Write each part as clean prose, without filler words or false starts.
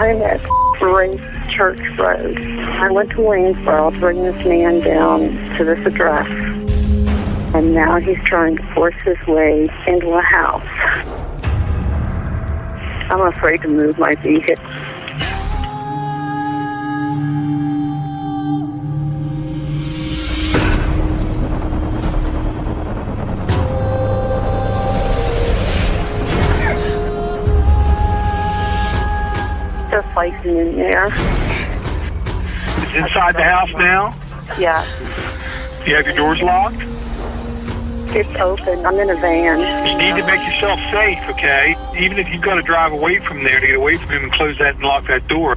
I'm at Grace Church Road. I went to Waynesboro to bring this man down to this address, and now he's trying to force his way into a house. I'm afraid to move my vehicle. Just fighting in there. It's inside the house now? Yeah. You have your doors locked? It's open. I'm in a van. You need to make yourself safe, okay? Even if you've got to drive away from there to get away from him and close that and lock that door.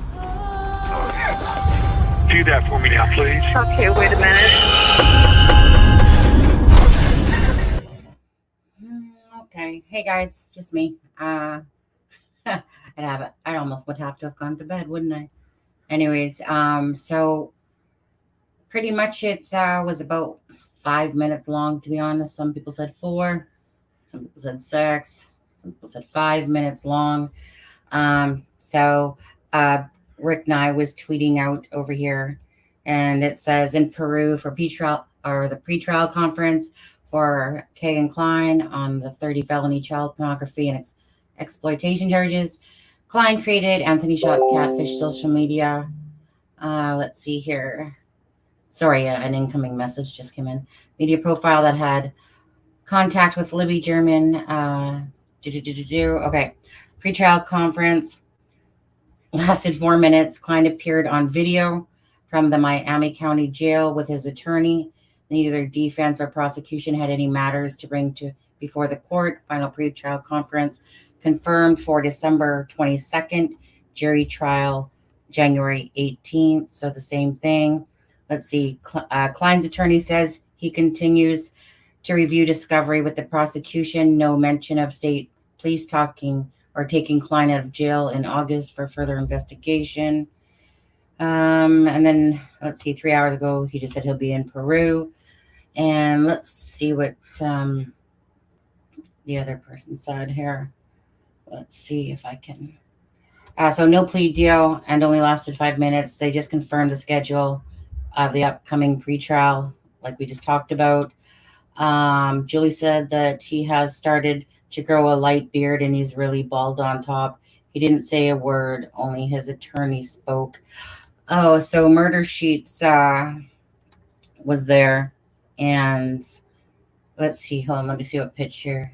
Do that for me now, please. Okay, wait a minute. Okay. Hey, guys. Just me. I almost would have to have gone to bed, wouldn't I? Anyways, so pretty much it was about 5 minutes long, to be honest. Some people said 4, some people said 6, some people said 5 minutes long. So Rick Nye was tweeting out over here, and it says in Peru for pretrial, or the pretrial conference for Kegan Kline on the 30 felony child pornography and exploitation charges. Kline created Anthony Shots Catfish social media. Let's see here. Sorry, an incoming message just came in. Media profile that had contact with Libby German. Okay. Pretrial conference lasted 4 minutes. Kline appeared on video from the Miami County Jail with his attorney. Neither defense or prosecution had any matters to bring to before the court. Final pretrial conference confirmed for December 22nd, jury trial January 18th. So the same thing. Let's see. Kline's attorney says he continues to review discovery with the prosecution. No mention of state police taking Kline out of jail in August for further investigation. And then let's see. 3 hours ago, he just said he'll be in Peru. And let's see what the other person said here. Let's see if I can. So no plea deal and only lasted 5 minutes. They just confirmed the schedule of the upcoming pretrial, like we just talked about. Julie said that he has started to grow a light beard and he's really bald on top. He didn't say a word, only his attorney spoke. Oh, so Murder Sheets was there. And let's see, hold on, let me see what picture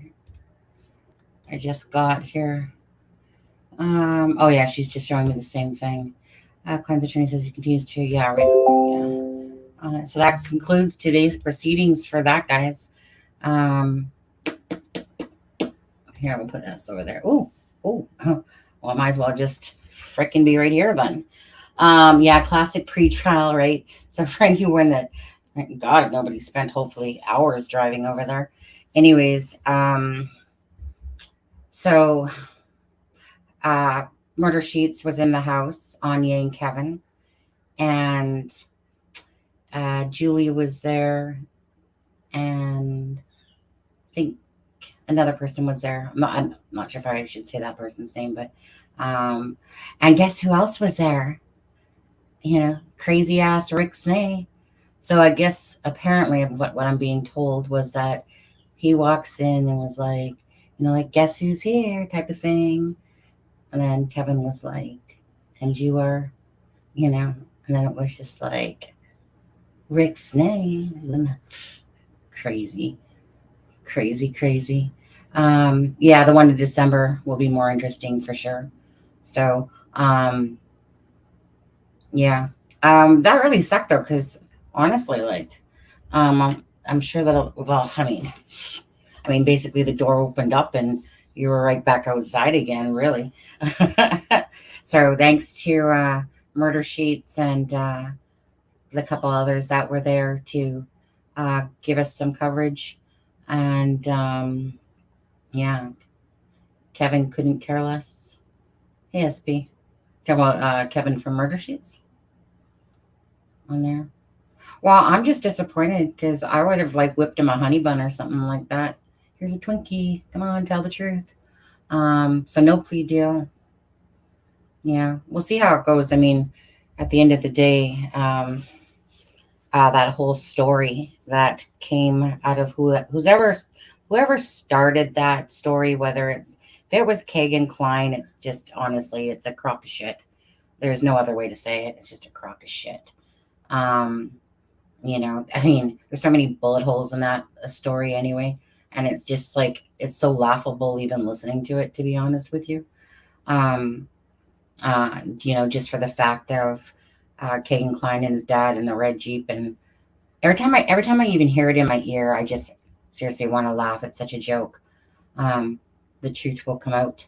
I just got here. Oh yeah, she's just showing me the same thing. Kline's attorney says he continues to, so that concludes today's proceedings for that, guys. Here, we'll put this over there. Oh, well, I might as well just frickin' be right here, then. Classic pre-trial, right? So for anyone that, thank God, nobody spent hopefully hours driving over there. Anyways, so Murder Sheets was in the house, Anya and Kevin, and Julie was there, and I think another person was there. I'm not sure if I should say that person's name, but and guess who else was there? Crazy ass Rick Snay. So I guess apparently what I'm being told was that he walks in and was like, guess who's here type of thing. And then Kevin was like, and you are, and then it was just like, Rick's name. Crazy. The one in December will be more interesting for sure. So, that really sucked though, because honestly, I'm sure that, basically the door opened up and you were right back outside again, really. So thanks to Murder Sheets and the couple others that were there to give us some coverage. And Kevin couldn't care less. Hey, SB. Talk about Kevin from Murder Sheets on there. Well, I'm just disappointed because I would have whipped him a honey bun or something like that. Here's a Twinkie. Come on, tell the truth. So no plea deal. Yeah, we'll see how it goes. I mean, at the end of the day, that whole story that came out of whoever started that story, whether if it was Kegan Kline, it's just honestly, it's a crock of shit. There's no other way to say it. It's just a crock of shit. Um, I mean, there's so many bullet holes in that story anyway, and it's just like it's so laughable even listening to it. To be honest with you, um, just for the fact of Kegan Kline and his dad in the red Jeep, and every time I even hear it in my ear, I just seriously want to laugh. It's such a joke. Um, the truth will come out,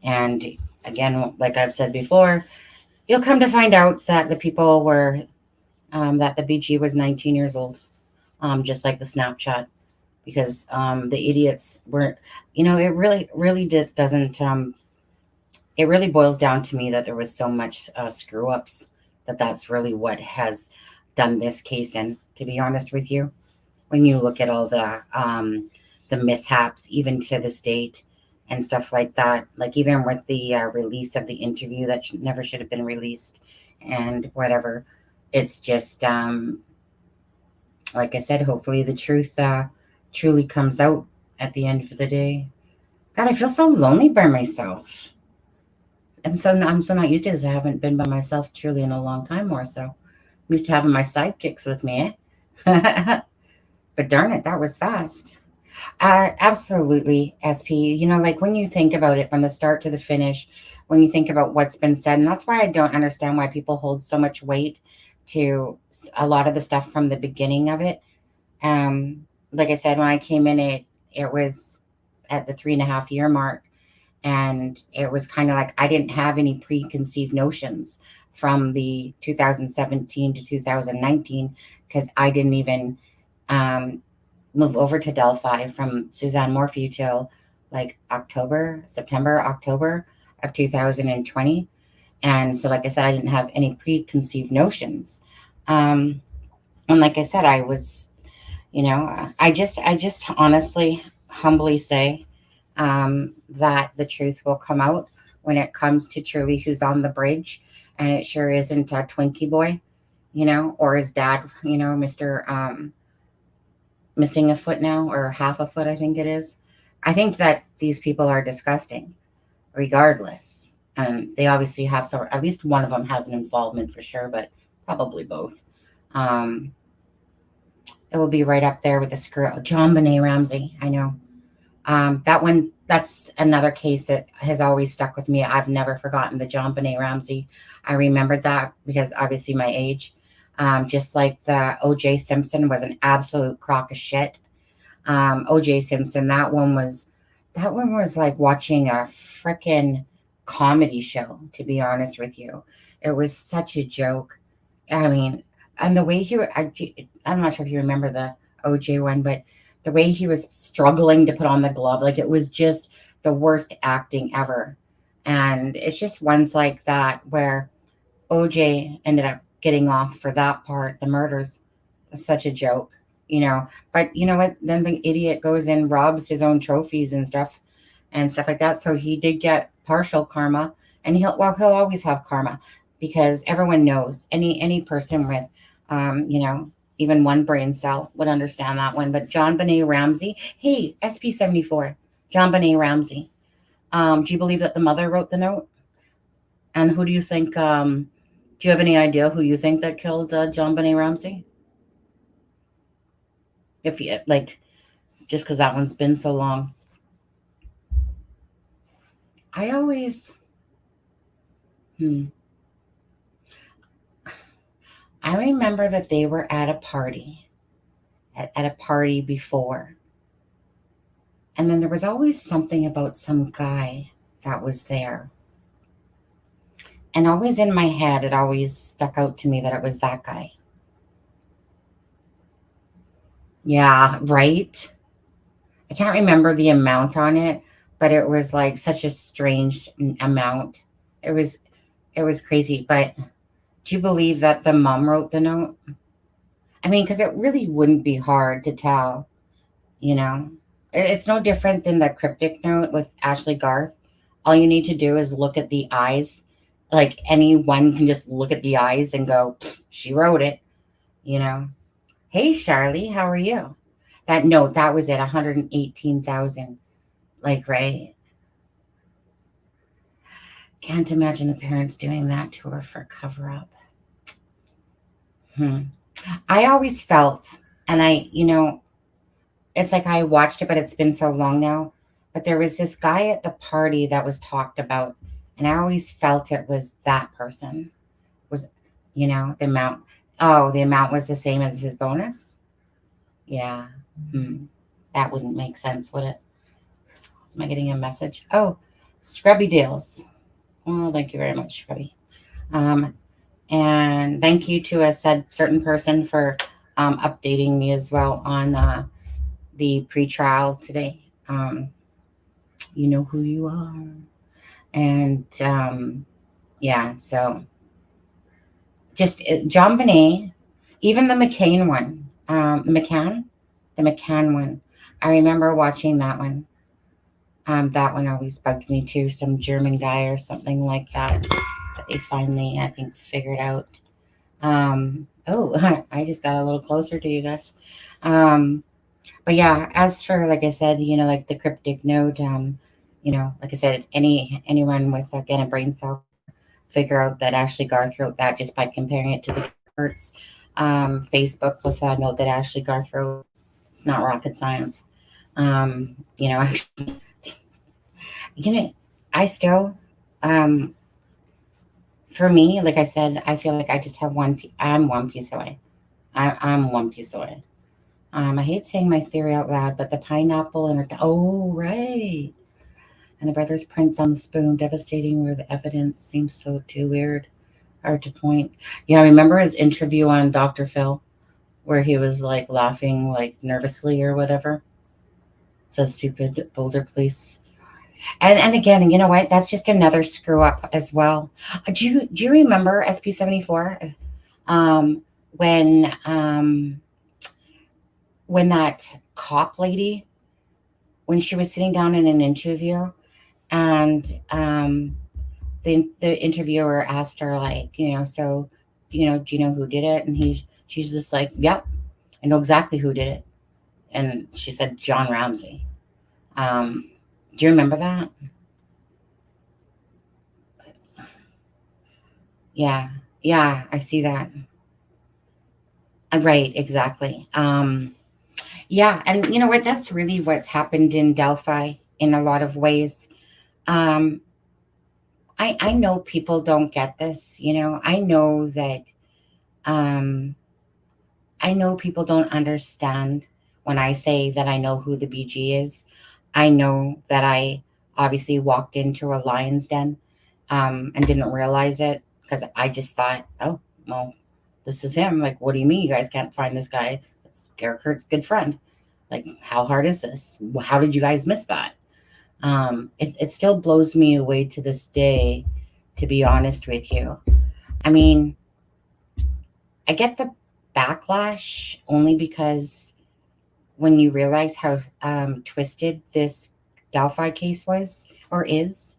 and again, like I've said before, you'll come to find out that the people were that the BG was 19 years old, just like the Snapchat, because the idiots weren't. It really doesn't. It really boils down to me that there was so much screw ups that's really what has done this case. And to be honest with you, when you look at all the mishaps, even to this date, and stuff like that, like even with the release of the interview that never should have been released, and whatever, it's just like I said, hopefully the truth truly comes out at the end of the day. God, I feel so lonely by myself. I'm so not used to this. I haven't been by myself truly in a long time or so. I'm used to having my sidekicks with me, eh? But darn it, that was fast. Absolutely, SP. Like when you think about it from the start to the finish, when you think about what's been said, and that's why I don't understand why people hold so much weight to a lot of the stuff from the beginning of it. Like I said, when I came in, it was at the 3.5 year mark, and it was kind of like I didn't have any preconceived notions from the 2017 to 2019, because I didn't even move over to Delphi from Suzanne Morphew till like September, October of 2020. And so, like I said, I didn't have any preconceived notions. Um, and like I said, I was, I just honestly, humbly say that the truth will come out when it comes to truly who's on the bridge. And it sure isn't a Twinkie boy, or his dad, Mr. Missing a foot now, or half a foot, I think it is. I think that these people are disgusting, regardless. They obviously have at least one of them has an involvement for sure, but probably both. Um, it will be right up there with the screw. John Benet Ramsey, I know. That's another case that has always stuck with me. I've never forgotten the John Benet Ramsey. I remembered that because obviously my age. Just like the OJ Simpson was an absolute crock of shit. OJ Simpson, that one was like watching a freaking comedy show, to be honest with you. It was such a joke. I mean, and the way I'm not sure if you remember the OJ one, but the way he was struggling to put on the glove, like it was just the worst acting ever. And it's just ones like that where OJ ended up getting off for that part. The murders was such a joke. But you know what? Then the idiot goes and robs his own trophies and stuff like that. So he did get partial karma, and he'll always have karma, because everyone knows any person with even one brain cell would understand that one. But John Benet Ramsey, hey, SP74, John Benet Ramsey. Do you believe that the mother wrote the note? And who do you think? Do you have any idea who you think that killed John Benet Ramsey? If you like, just because that one's been so long. I always, I remember that they were at a party, at a party before. And then there was always something about some guy that was there. And always in my head, it always stuck out to me that it was that guy. Yeah, right? I can't remember the amount on it, but it was like such a strange amount. It was it was crazy. But do you believe that the mom wrote the note? I mean, because it really wouldn't be hard to tell, you know. It's no different than the cryptic note with Ashley Garth. All you need to do is look at the eyes Like anyone can just look at the eyes and go, she wrote it, you know. Hey, Charlie, how are you? That note, that was at 118,000. Like, right? Can't imagine the parents doing that to her for cover up. I always felt, and it's like I watched it, but it's been so long now. But there was this guy at the party that was talked about, and I always felt it was that person. Was, the amount. Oh, the amount was the same as his bonus? Yeah. That wouldn't make sense, would it? Am I getting a message? Oh, Scrubby Deals. Well, thank you very much, Scrubby. And thank you to a certain person for updating me as well on the pre-trial today. You know who you are. And yeah, so just John Bonet, even the McCain one, the McCann one. I remember watching that one. That one always bugged me too. Some German guy or something like that they finally, I think, figured out. Oh, I just got a little closer to you guys. But yeah, as for, like I said, like the cryptic note, like I said, anyone with, again, a brain cell figure out that Ashley Garth wrote that just by comparing it to the Hertz Facebook with a note that Ashley Garth wrote. It's not rocket science. Actually, I still, for me, like I said, I feel like I just have I'm one piece away. I'm one piece away. I hate saying my theory out loud, but the pineapple and oh, right. And the brother's prints on the spoon, devastating where the evidence seems so too weird, hard to point. Yeah, I remember his interview on Dr. Phil, where he was like laughing like nervously or whatever. Says stupid Boulder police. And again, you know what? That's just another screw up as well. Do you remember SP74? When that cop lady, when she was sitting down in an interview, and the interviewer asked her, like, so, do you know who did it? And she's just like, yep, I know exactly who did it. And she said, John Ramsey. Do you remember that? Yeah, I see that. Right, exactly. Yeah, and you know what? That's really what's happened in Delphi in a lot of ways. I know people don't get this. I know that. I know people don't understand when I say that I know who the BG is. I know that I obviously walked into a lion's den and didn't realize it because I just thought, oh, well, this is him. Like, what do you mean you guys can't find this guy? It's Garrett Kurt's good friend. Like, how hard is this? How did you guys miss that? It still blows me away to this day, to be honest with you. I mean, I get the backlash only because when you realize how twisted this Delphi case was or is,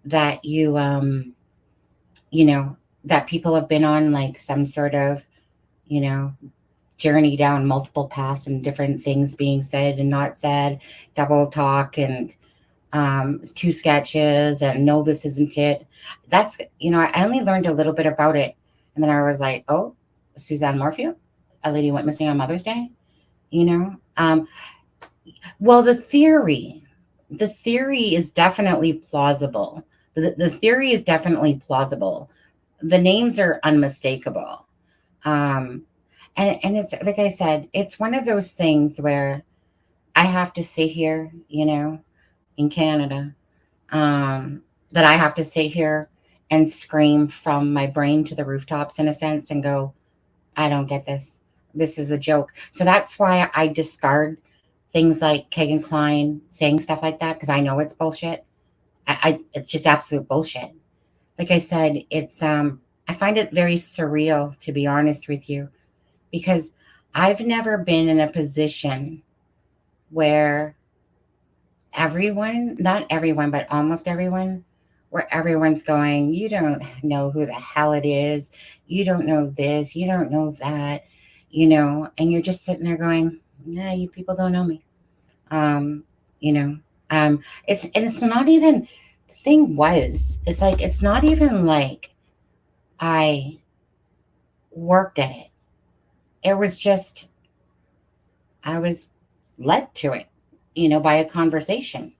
that that people have been on like some sort of, journey down multiple paths and different things being said and not said, double talk and two sketches and no, this isn't it. That's, I only learned a little bit about it. And then I was like, oh, Suzanne Morphew, a lady went missing on Mother's Day, well, the theory is definitely plausible. The theory is definitely plausible. The names are unmistakable. And it's like I said, it's one of those things where I have to sit here, in Canada, that I have to sit here and scream from my brain to the rooftops in a sense and go, I don't get this. This is a joke. So that's why I discard things like Kegan Kline saying stuff like that, because I know it's bullshit. It's just absolute bullshit. Like I said, it's I find it very surreal, to be honest with you, because I've never been in a position where everyone, not everyone, but almost everyone where everyone's going, you don't know who the hell it is. You don't know this. You don't know that, and you're just sitting there going, nah, you people don't know me. Um, you know, it's not even, the thing was, it's like, it's not even like I worked at it. It was just, I was led to it, by a conversation.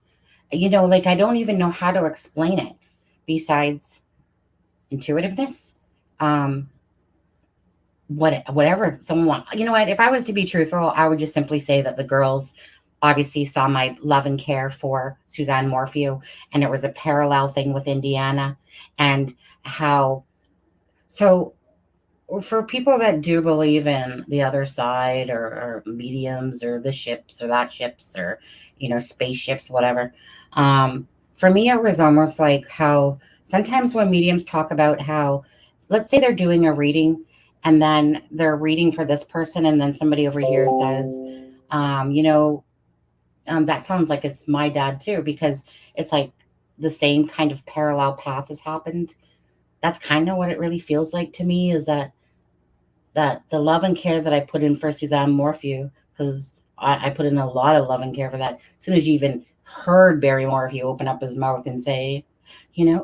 Like, I don't even know how to explain it besides intuitiveness. Um, whatever someone want. You know what? If I was to be truthful, I would just simply say that the girls obviously saw my love and care for Suzanne Morphew, and it was a parallel thing with Indiana, and how, so for people that do believe in the other side, or mediums, or the ships, or that ships, or spaceships, whatever, for me it was almost like how sometimes when mediums talk about how, let's say they're doing a reading, and then they're reading for this person, and then somebody over here says, that sounds like it's my dad too, because it's like the same kind of parallel path has happened. That's kind of what it really feels like to me, is that the love and care that I put in for Suzanne Morphew, because I put in a lot of love and care for that. As soon as you even heard Barry Morphew open up his mouth and say,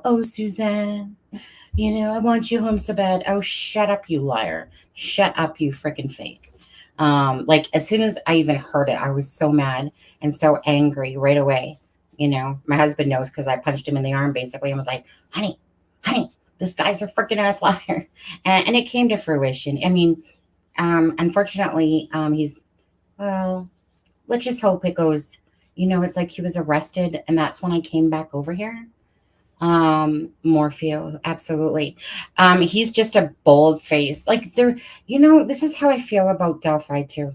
oh, Suzanne, I want you home so bad. Oh, shut up, you liar. Shut up, you freaking fake. Like, as soon as I even heard it, I was so mad and so angry right away. My husband knows, because I punched him in the arm basically and was like, honey, this guy's a freaking ass liar. And it came to fruition. I mean, unfortunately, well, let's just hope it goes, it's like he was arrested, and that's when I came back over here. Morphew, absolutely. He's just a bold face. Like, this is how I feel about Delphi too.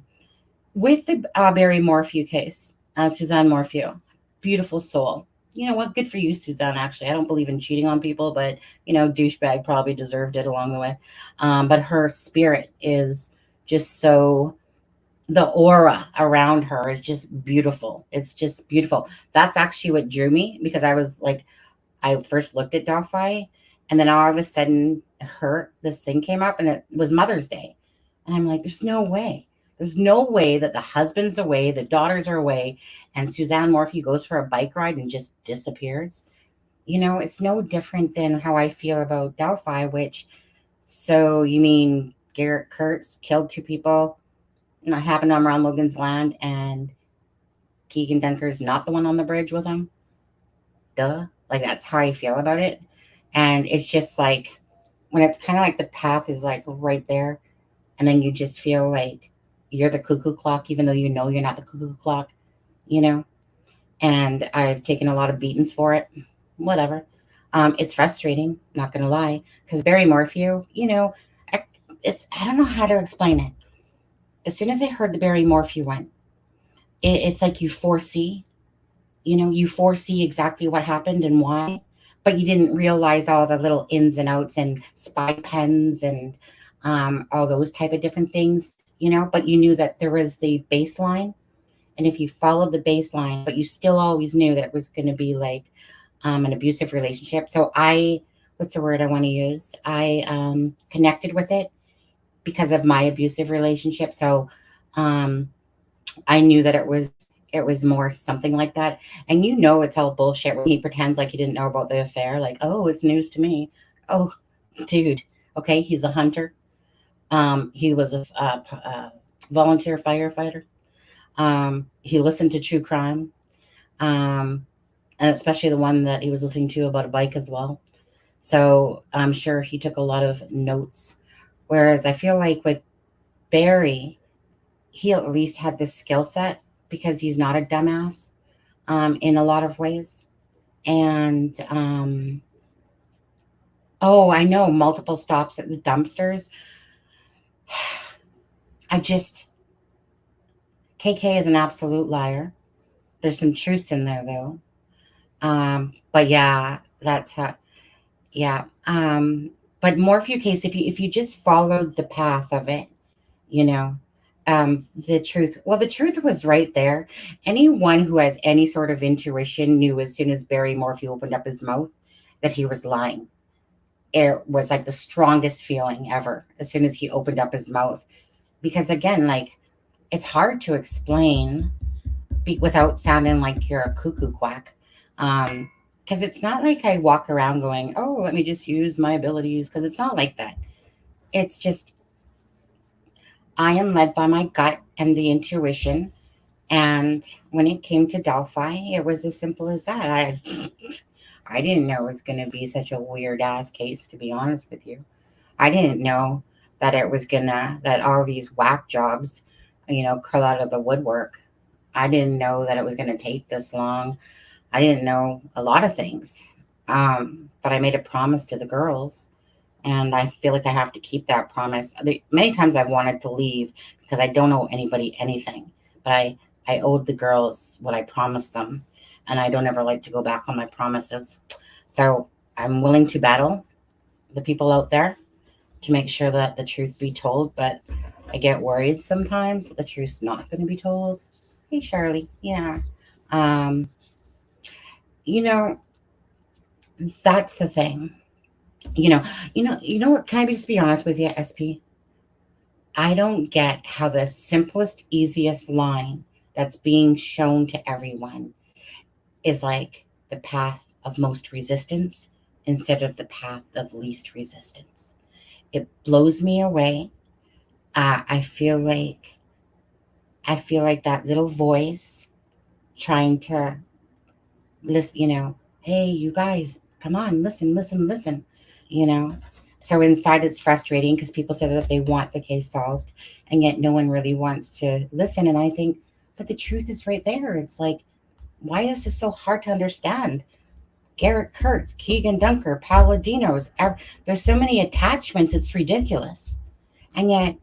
With the Barry Morphew case, Suzanne Morphew, beautiful soul. You know what? Good for you, Suzanne. Actually, I don't believe in cheating on people, but douchebag probably deserved it along the way. But her spirit is just so, the aura around her is just beautiful. It's just beautiful. That's actually what drew me, because I was like, I first looked at Delphi, and then all of a sudden this thing came up, and it was Mother's Day. And I'm like, there's no way. There's no way that the husband's away, the daughters are away, and Suzanne Morphew goes for a bike ride and just disappears. It's no different than how I feel about Delphi, which, so you mean Garrett Kurtz killed 2 people, happened on Ron Logan's land, and Keegan Dunker's not the one on the bridge with him? Duh. Like, that's how I feel about it. And it's just like, when it's kind of like the path is like right there, and then you just feel like you're the cuckoo clock, even though you're not the cuckoo clock, and I've taken a lot of beatings for it. Whatever. It's frustrating, not gonna lie, because Barry Morphew, I don't know how to explain it. As soon as I heard the Barry Morphew one, it's like you foresee exactly what happened and why, but you didn't realize all the little ins and outs and spy pens and all those type of different things, but you knew that there was the baseline. And if you followed the baseline, but you still always knew that it was going to be like an abusive relationship. So what's the word I want to use? I connected with it because of my abusive relationship. So I knew that it was more something like that. And it's all bullshit when he pretends like he didn't know about the affair. Like, oh, it's news to me. Oh, dude. Okay, he's a hunter. He was a volunteer firefighter. He listened to true crime, and especially the one that he was listening to about a bike as well. So I'm sure he took a lot of notes. Whereas I feel like with Barry, he at least had this skill set, because he's not a dumbass in a lot of ways. And I know, multiple stops at the dumpsters. KK is an absolute liar. There's some truths in there though. But yeah, that's how, yeah. But Morphew case, if you just followed the path of it, the truth was right there. Anyone who has any sort of intuition knew as soon as Barry Morphew opened up his mouth that he was lying. It was like the strongest feeling ever as soon as he opened up his mouth. Because again, like, it's hard to explain without sounding like you're a cuckoo quack. Because it's not like I walk around going, oh, let me just use my abilities. Because it's not like that. It's just, I am led by my gut and the intuition. And when it came to Delphi, it was as simple as that. I didn't know it was going to be such a weird ass case, to be honest with you. I didn't know that that all these whack jobs, curl out of the woodwork. I didn't know that it was going to take this long. I didn't know a lot of things. But I made a promise to the girls, and I feel like I have to keep that promise. Many times I've wanted to leave because I don't owe anybody anything, but I owed the girls what I promised them, and I don't ever like to go back on my promises. So I'm willing to battle the people out there to make sure that the truth be told, but I get worried sometimes that the truth's not going to be told. Hey, Charlie. Yeah. That's the thing. What? Can I just be honest with you, SP? I don't get how the simplest, easiest line that's being shown to everyone is like the path of most resistance instead of the path of least resistance. It blows me away. I feel like that little voice trying to listen, hey, you guys, come on, listen. So inside it's frustrating because people say that they want the case solved, and yet no one really wants to listen. And I think, but the truth is right there. It's like, why is this so hard to understand? Garrett Kurtz, Kegan Dunker, Paladinos. There's so many attachments. It's ridiculous. And yet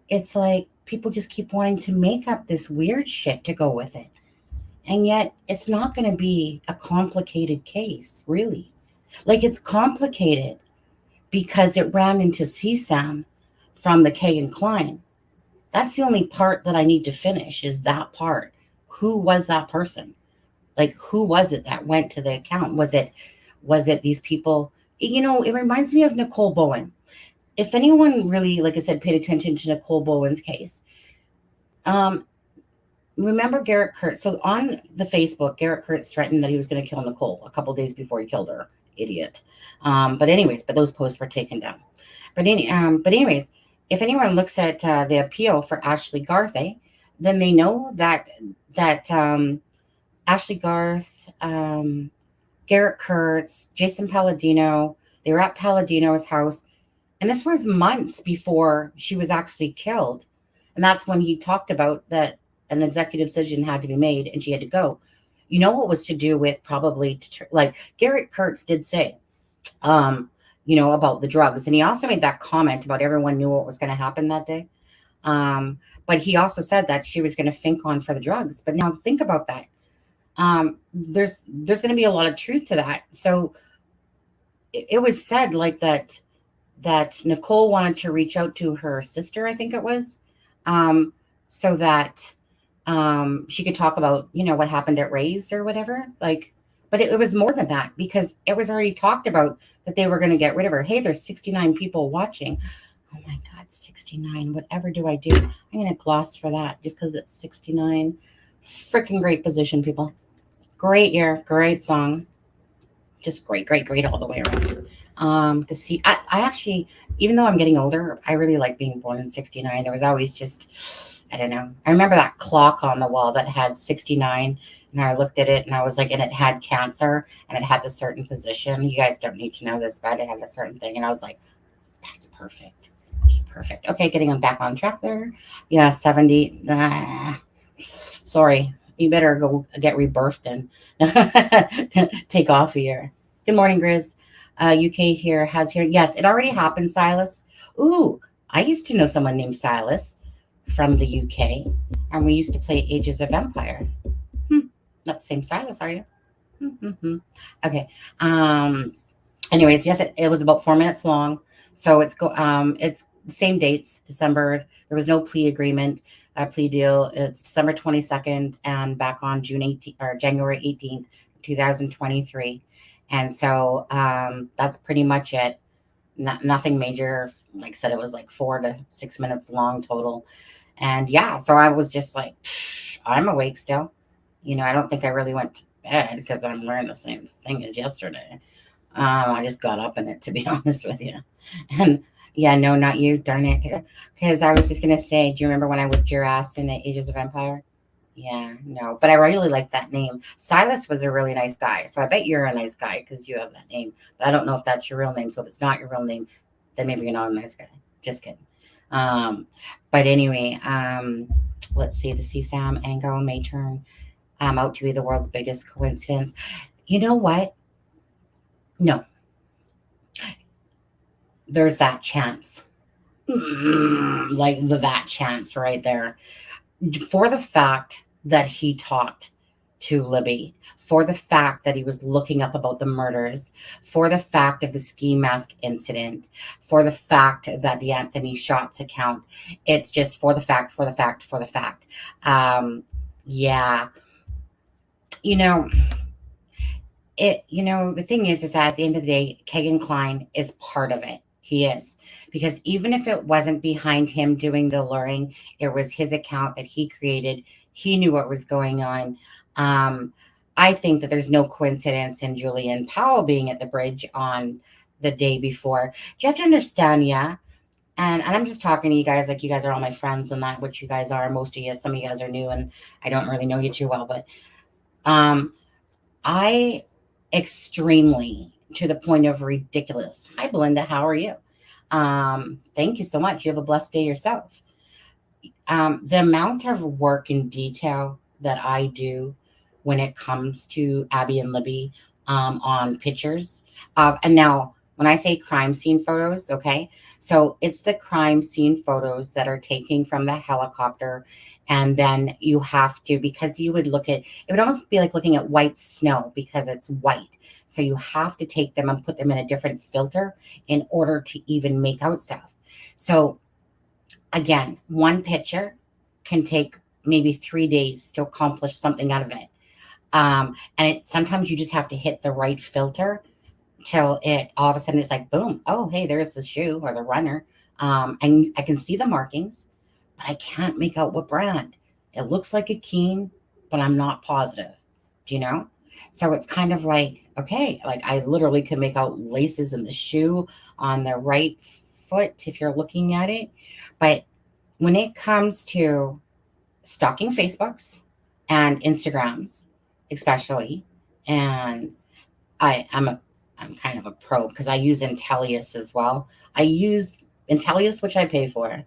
it's like people just keep wanting to make up this weird shit to go with it. And yet it's not going to be a complicated case, really. Like, it's complicated because it ran into CSAM from the Kegan Kline. That's the only part that I need to finish, is that part. Who was that person? Like, who was it that went to the account? Was it these people? It reminds me of Nicole Bowen. If anyone really, like I said, paid attention to Nicole Bowen's case, remember Garrett Kurtz? So on the Facebook, Garrett Kurtz threatened that he was going to kill Nicole a couple days before he killed her. Idiot. But those posts were taken down. But anyways, if anyone looks at the appeal for Ashley Garth, then they know that Ashley Garth, Garrett Kurtz, Jason Palladino, they were at Palladino's house. And this was months before she was actually killed. And that's when he talked about that an executive decision had to be made and she had to go. You know what was to do with probably, like Garrett Kurtz did say, about the drugs. And he also made that comment about everyone knew what was going to happen that day. But he also said that she was going to think on for the drugs. But now think about that. There's going to be a lot of truth to that. So it was said like that Nicole wanted to reach out to her sister, I think it was, so that she could talk about, what happened at Ray's or whatever. But it was more than that, because it was already talked about that they were going to get rid of her. Hey, there's 69 people watching. Oh my God, 69. Whatever do I do? I'm going to gloss for that just because it's 69. Freaking great position, people. Great year, great song. Just great all the way around. I actually, even though I'm getting older, I really like being born in 69. There was always just, I don't know. I remember that clock on the wall that had 69, and I looked at it and I was like, and it had cancer and it had the certain position. You guys don't need to know this, but it had a certain thing. And I was like, that's perfect. Just perfect. Okay, getting them back on track there. Yeah, 70. Sorry. You better go get rebirthed and take off a year. Good morning, Grizz. UK here has here. Yes, it already happened, Silas. Ooh, I used to know someone named Silas from the UK, and we used to play Ages of Empire. Not the same Silas, are you? Okay. Anyways, yes, it was about 4 minutes long. So it's the same dates, December. There was no plea agreement, plea deal. It's December 22nd and back on January 18th, 2023. And so that's pretty much it. Nothing major. Like I said, it was like 4 to 6 minutes long total. And yeah, so I was just like, I'm awake still. I don't think I really went to bed because I'm wearing the same thing as yesterday. I just got up in it, to be honest with you. And yeah, no, not you, darn it. Because I was just going to say, do you remember when I whipped your ass in the Ages of Empire? Yeah, no, but I really like that name. Silas was a really nice guy. So I bet you're a nice guy because you have that name. But I don't know if that's your real name. So if it's not your real name, then maybe you're not a nice guy. Just kidding. Um, but anyway, let's see. The CSAM angle may turn out to be the world's biggest coincidence. You know what? No, there's that chance. Like that chance right there. For the fact that he talked to Libby, for the fact that he was looking up about the murders, for the fact of the ski mask incident, for the fact that the Anthony Shots account, it's just for the fact. Yeah, you know, the thing is that at the end of the day, Kegan Kline is part of it. He is. Because even if it wasn't behind him doing the luring, it was his account that he created. He knew what was going on. I think that there's no coincidence in Julian Powell being at the bridge on the day before. You have to understand, yeah. And I'm just talking to you guys like you guys are all my friends and that, which you guys are. Most of you, some of you guys are new and I don't really know you too well. But I extremely to the point of ridiculous. Hi, Belinda. How are you? Thank you so much. You have a blessed day yourself. The amount of work and detail that I do when it comes to Abby and Libby on pictures and now when I say crime scene photos, okay, so it's the crime scene photos that are taken from the helicopter. And then you have to, because you would look at, it would almost be like looking at white snow because it's white. So you have to take them and put them in a different filter in order to even make out stuff. So again, one picture can take maybe 3 days to accomplish something out of it. And sometimes you just have to hit the right filter till it all of a sudden it's like, boom, oh, hey, there's the shoe or the runner. And I can see the markings, but I can't make out what brand. It looks like a Keen, but I'm not positive. Do you know? So it's kind of like, okay, like I literally can make out laces in the shoe on the right foot if you're looking at it. But when it comes to stalking Facebooks and Instagrams, especially, and I'm kind of a pro because I use Intellius as well. I use Intellius, which I pay for.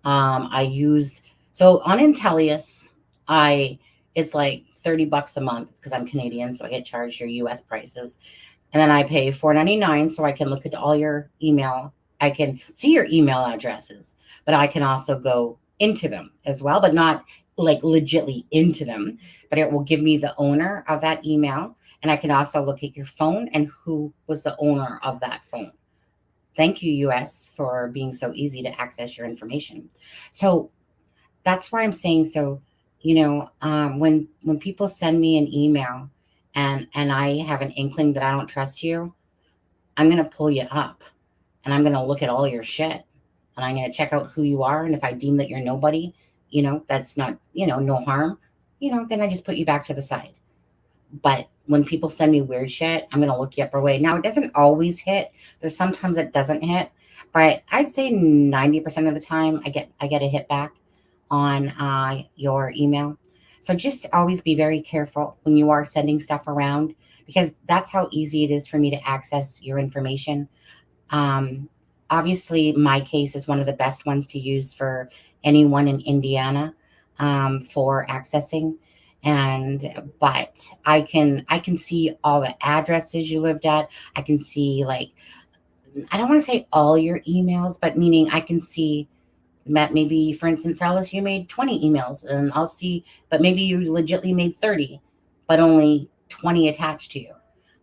So on Intellius, it's like $30 a month because I'm Canadian, so I get charged your US prices. And then I pay $4.99 so I can look at all your email. I can see your email addresses, but I can also go into them as well, but not like legitly into them, but it will give me the owner of that email. And I can also look at your phone and who was the owner of that phone. Thank you, US, for being so easy to access your information. So that's why I'm saying, so, when people send me an email and I have an inkling that I don't trust you, I'm going to pull you up and I'm going to look at all your shit and I'm going to check out who you are. And if I deem that you're nobody, that's not, no harm, then I just put you back to the side. But when people send me weird shit, I'm going to look you up or away. Now, it doesn't always hit. There's sometimes it doesn't hit. But I'd say 90% of the time I get a hit back on your email. So just always be very careful when you are sending stuff around because that's how easy it is for me to access your information. Obviously, my case is one of the best ones to use for anyone in Indiana for accessing. But I can see all the addresses you lived at. I can see I don't want to say all your emails, but meaning I can see that maybe, for instance, Alice, you made 20 emails and I'll see, but maybe you legitly made 30, but only 20 attached to you.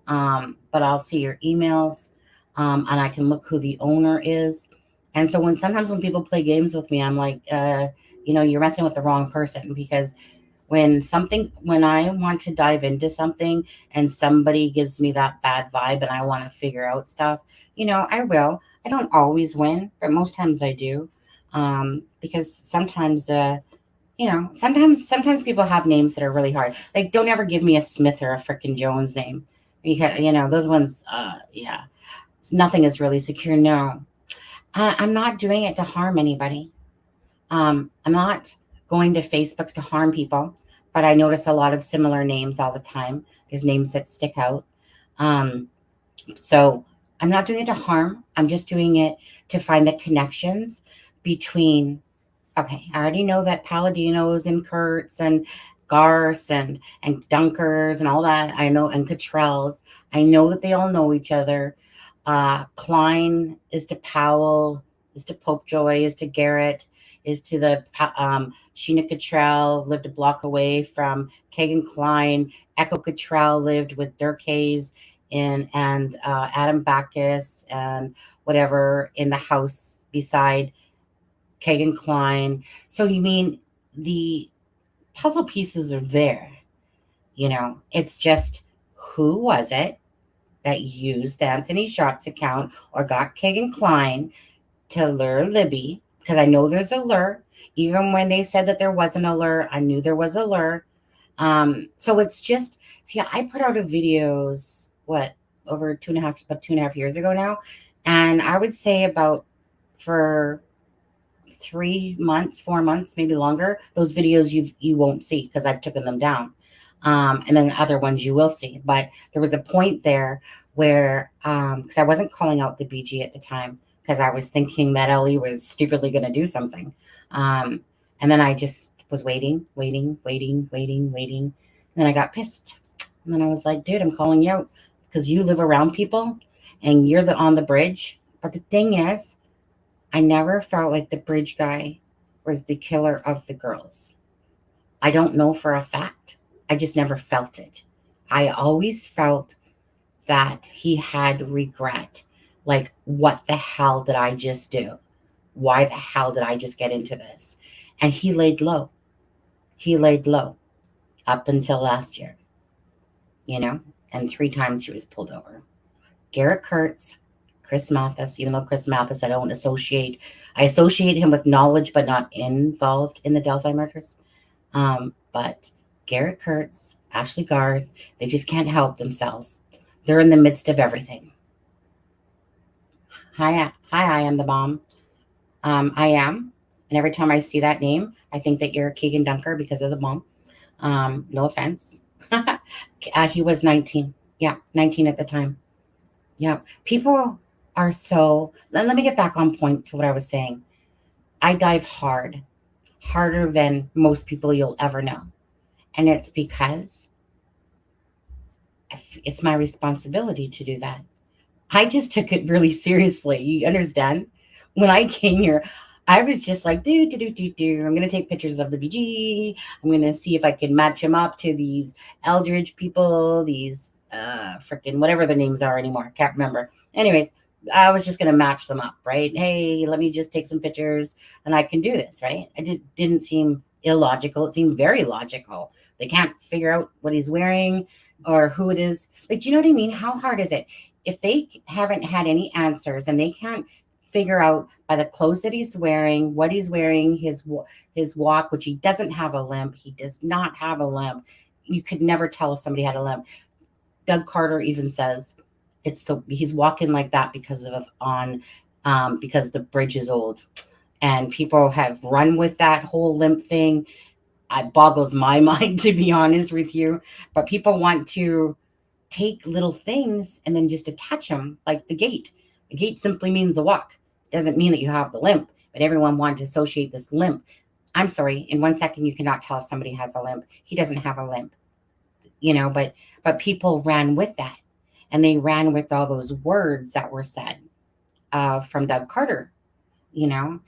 But I'll see your emails and I can look who the owner is. And so sometimes when people play games with me, I'm like, you're messing with the wrong person because when I want to dive into something and somebody gives me that bad vibe and I want to figure out stuff, I will. I don't always win, but most times I do. Because sometimes sometimes people have names that are really hard. Like, don't ever give me a Smith or a frickin' Jones name, because those ones, yeah, nothing is really secure. No, I'm not doing it to harm anybody. I'm not going to Facebooks to harm people, but I notice a lot of similar names all the time. There's names that stick out. Um, so I'm not doing it to harm. I'm just doing it to find the connections between. Okay, I already know that Paladinos and Kurtz and Garce and Dunkers and all that. I know, and Cottrells. I know that they all know each other. Kline is to Powell, is to Popejoy, is to Garrett, is to the Sheena Cottrell, lived a block away from Kegan Kline. Echo Cottrell lived with Dirk Hayes and Adam Backus and whatever in the house beside Kegan Kline. So you mean the puzzle pieces are there, it's just, who was it that used the Anthony Shots account or got Kegan Kline to lure Libby? Because I know there's a lure. Even when they said that there wasn't a lure, I knew there was a lure. So it's just, see, I put out a videos, over about 2.5 years ago now. And I would say about for 3 months, 4 months, maybe longer, those videos you won't see because I've taken them down. And then the other ones you will see. But there was a point there where, because I wasn't calling out the BG at the time, because I was thinking that Ellie was stupidly going to do something. And then I just was waiting. And then I got pissed. And then I was like, dude, I'm calling you out because you live around people and you're on the bridge. But the thing is, I never felt like the bridge guy was the killer of the girls. I don't know for a fact. I just never felt it. I always felt that he had regret. Like, what the hell did I just do? Why the hell did I just get into this? And he laid low. He laid low up until last year, and 3 times he was pulled over. Garrett Kurtz, Chris Mathis, even though Chris Mathis, I associate him with knowledge, but not involved in the Delphi murders. But Garrett Kurtz, Ashley Garth, they just can't help themselves. They're in the midst of everything. Hi, I am the bomb. I am. And every time I see that name, I think that you're a Kegan Dunker because of the bomb. No offense. He was 19. Yeah, 19 at the time. Yeah. People are so, let me get back on point to what I was saying. I dive harder than most people you'll ever know. And it's because it's my responsibility to do that. I just took it really seriously. You understand? When I came here, I was just like, do. I'm going to take pictures of the BG. I'm going to see if I can match them up to these Eldridge people, these freaking whatever their names are anymore. Can't remember. Anyways, I was just going to match them up, right? Hey, let me just take some pictures and I can do this, right? It didn't seem illogical. It seemed very logical. They can't figure out what he's wearing or who it is. Like, do you know what I mean? How hard is it? If they haven't had any answers and they can't figure out by the clothes that he's wearing, what he's wearing, his walk, which he doesn't have a limp. He does not have a limp. You could never tell if somebody had a limp. Doug Carter even says he's walking like that because because the bridge is old, and people have run with that whole limp thing. It boggles my mind, to be honest with you. But people want to take little things and then just attach them, like the gait. A gait simply means a walk. It doesn't mean that you have the limp, but everyone wanted to associate this limp. I'm sorry, in 1 second you cannot tell if somebody has a limp. He doesn't have a limp, but people ran with that, and they ran with all those words that were said from Doug Carter.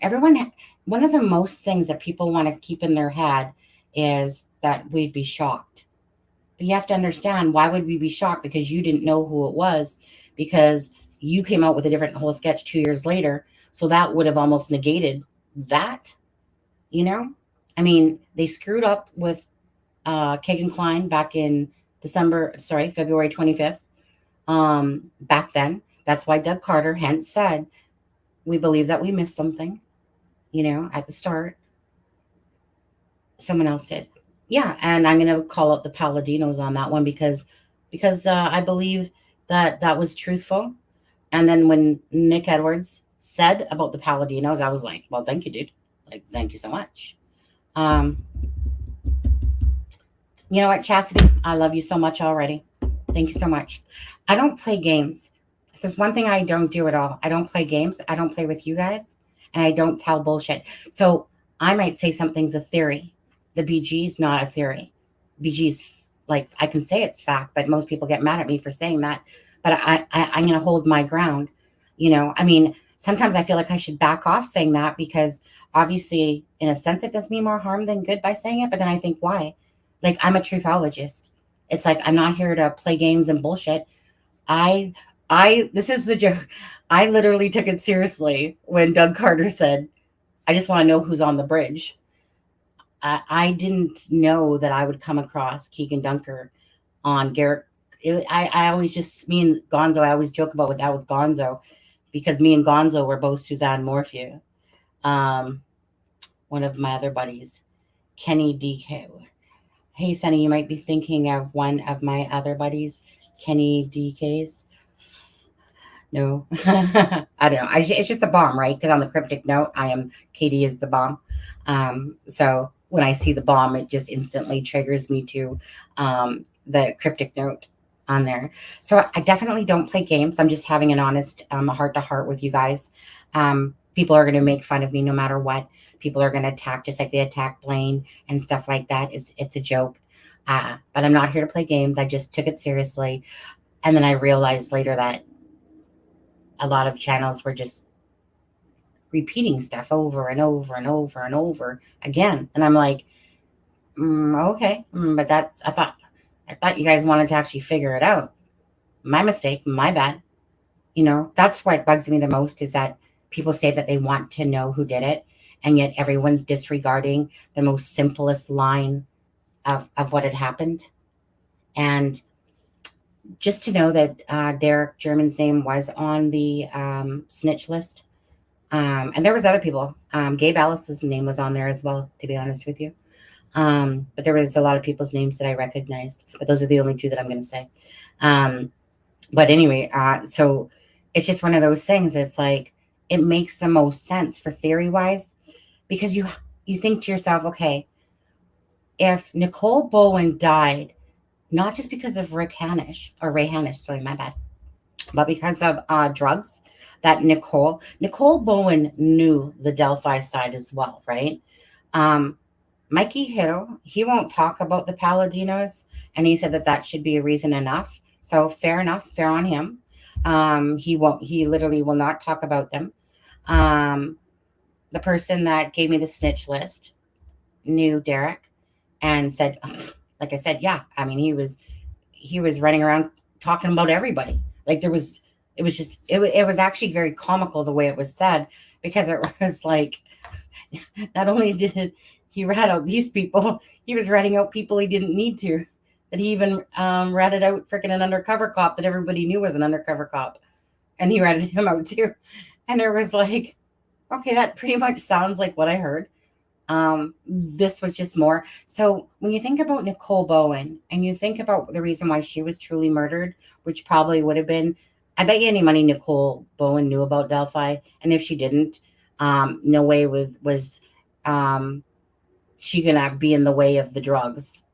Everyone, one of the most things that people want to keep in their head is that we'd be shocked. But you have to understand, why would we be shocked? Because you didn't know who it was, because you came out with a different whole sketch 2 years later. So that would have almost negated that, I mean, they screwed up with Kegan Kline back in February 25th. Back then, that's why Doug Carter hence said, we believe that we missed something, at the start. Someone else did. Yeah, and I'm going to call out the Paladinos on that one because I believe that that was truthful. And then when Nick Edwards said about the Paladinos, I was like, well, thank you, dude. Like, thank you so much. Um, you know what, Chastity? I love you so much already. Thank you so much. I don't play games. If there's one thing I don't do at all, I don't play games. I don't play with you guys, and I don't tell bullshit. So I might say something's a theory. The BG is not a theory. BG's like, I can say it's fact, but most people get mad at me for saying that. But I'm going to hold my ground. I mean, sometimes I feel like I should back off saying that because obviously, in a sense, it does me more harm than good by saying it. But then I think, why? Like, I'm a truthologist. It's like, I'm not here to play games and bullshit. This is the joke. I literally took it seriously when Doug Carter said, I just want to know who's on the bridge. I didn't know that I would come across Kegan Dunker on Garrett. I always just, me and Gonzo, I always joke about with Gonzo because me and Gonzo were both Suzanne Morphew. One of my other buddies, Kenny DK. Hey, Sonny, you might be thinking of one of my other buddies, Kenny DK's. No, I don't know. It's just the bomb, right? Because on the cryptic note, Katie is the bomb. So when I see the bomb, it just instantly triggers me to the cryptic note on there. So I definitely don't play games. I'm just having an honest heart to heart with you guys. People are going to make fun of me no matter what. People are going to attack just like they attack Blaine and stuff like that. It's a joke. But I'm not here to play games. I just took it seriously. And then I realized later that a lot of channels were just repeating stuff over and over and over and over again. And I'm like, okay. But I thought you guys wanted to actually figure it out. My mistake, my bad. That's what bugs me the most is that people say that they want to know who did it. And yet everyone's disregarding the most simplest line of what had happened. And just to know that Derek German's name was on the snitch list. And there was other people. Gabe Ellis's name was on there as well, to be honest with you. But there was a lot of people's names that I recognized. But those are the only two that I'm going to say. But anyway, so it's just one of those things. It's like, it makes the most sense for theory-wise. Because you think to yourself, okay, if Nicole Bowen died, not just because of Ray Hanish, sorry, my bad, but because of drugs, that Nicole Bowen knew the Delphi side as well, right? Mikey Hill, he won't talk about the Paladinos, and he said that should be a reason enough. So fair enough, fair on him. He literally will not talk about them. The person that gave me the snitch list knew Derek and said, like I said, yeah, I mean, he was running around talking about everybody. Like it was actually very comical the way it was said, because it was like, not only did he rat out these people, he was ratting out people he didn't need to. That he even ratted out freaking an undercover cop that everybody knew was an undercover cop. And he ratted him out too. And it was like, okay, that pretty much sounds like what I heard. This was just more. So when you think about Nicole Bowen and you think about the reason why she was truly murdered, which probably would have been, I bet you any money Nicole Bowen knew about Delphi. And if she didn't, no way was she gonna be in the way of the drugs.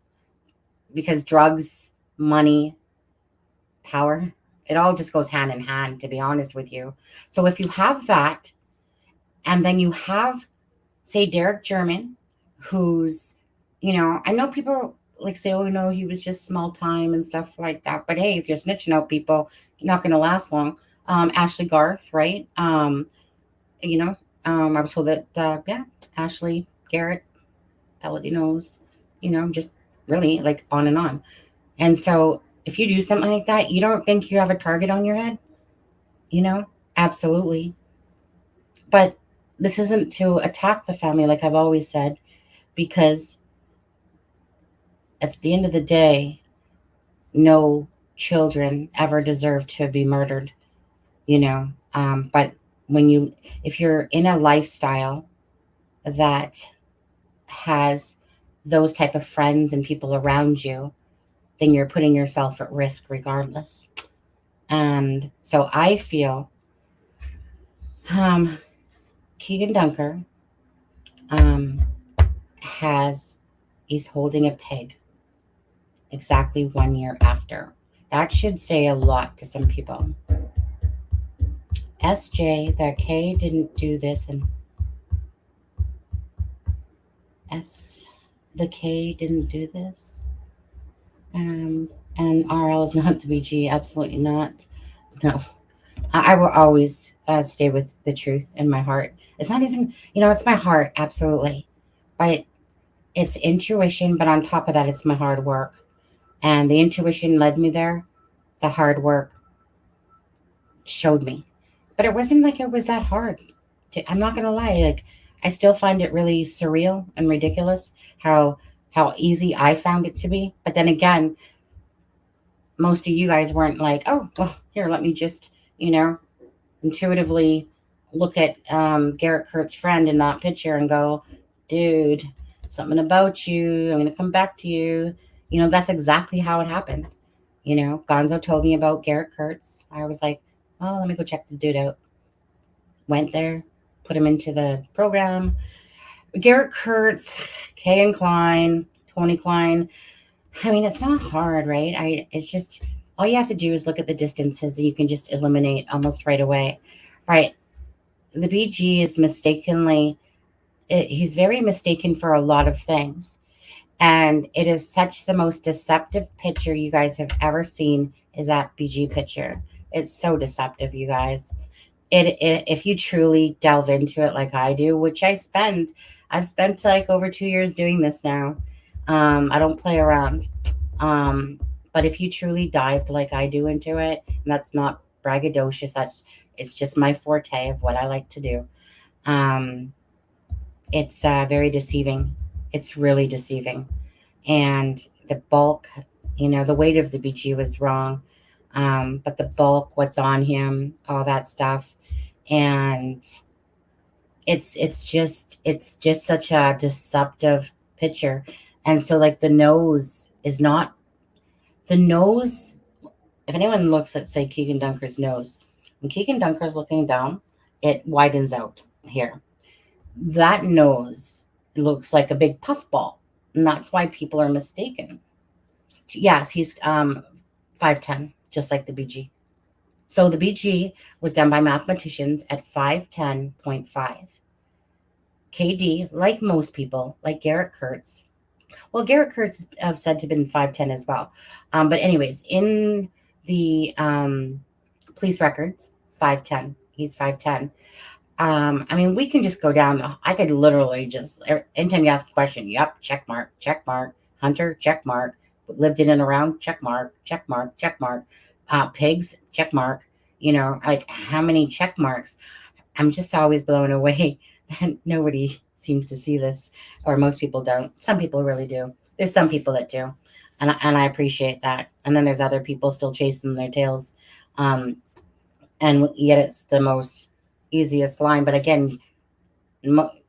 Because drugs, money, power, it all just goes hand in hand, to be honest with you. So if you have that, and then you have, say, Derek German, who's, I know people like say, oh, no, he was just small time and stuff like that. But hey, if you're snitching out people, you're not going to last long. Ashley Garth, right? I was told that, Ashley, Garrett, Paladinos, just really like on and on. And so if you do something like that, you don't think you have a target on your head, absolutely. But this isn't to attack the family, like I've always said, because at the end of the day, no children ever deserve to be murdered, you know. But when you, if you're in a lifestyle that has those type of friends and people around you, then you're putting yourself at risk regardless. And so I feel um, Kegan Dunker um, has, he's holding a pig exactly 1 year after. That should say a lot to some people. SJ, the K didn't do this, and the K didn't do this. And RL is not the BG, absolutely not. No, I will always stay with the truth in my heart. It's not even, it's my heart, absolutely. But it's intuition, but on top of that, it's my hard work. And the intuition led me there. The hard work showed me. But it wasn't like it was that hard. I'm not gonna lie. Like, I still find it really surreal and ridiculous how easy I found it to be. But then again, most of you guys weren't like, oh, well, here, let me just, intuitively look at Garrett Kurt's friend in that picture and go, dude, something about you. I'm going to come back to you. That's exactly how it happened. Gonzo told me about Garrett Kurtz. I was like, oh, let me go check the dude out. Went there, put him into the program. Garrett Kurtz, Kegan Kline, Tony Kline. I mean, it's not hard, right? It's just, all you have to do is look at the distances and you can just eliminate almost right away. Right. The BG is he's very mistaken for a lot of things. And it is such the most deceptive picture you guys have ever seen is that BG picture. It's so deceptive, you guys. If you truly delve into it like I do, which I've spent like over 2 years doing this now. I don't play around. But if you truly dived like I do into it, and that's not braggadocious, it's just my forte of what I like to do. It's very deceiving. It's really deceiving. And the bulk, the weight of the BG was wrong. But the bulk, what's on him, all that stuff. And it's just such a deceptive picture. And so like the nose, if anyone looks at, say, Kegan Dunker's nose, when Kegan Dunker's looking down, it widens out here. That nose looks like a big puffball, and that's why people are mistaken. Yes, he's 5'10", just like the BG. So the BG was done by mathematicians at 5'10.5. KD, like most people, like Garrett Kurtz. Well, Garrett Kurtz have said to have been 5'10" as well. But anyways, in the police records, 5'10". He's 5'10". I mean, we can just go down. I could literally just, anytime you ask a question, yep, check mark, Hunter, check mark, lived in and around, check mark, pigs, check mark, like how many check marks. I'm just always blown away that nobody seems to see this, or most people don't. Some people really do. There's some people that do, and I appreciate that. And then there's other people still chasing their tails, and yet it's the most easiest line. But again,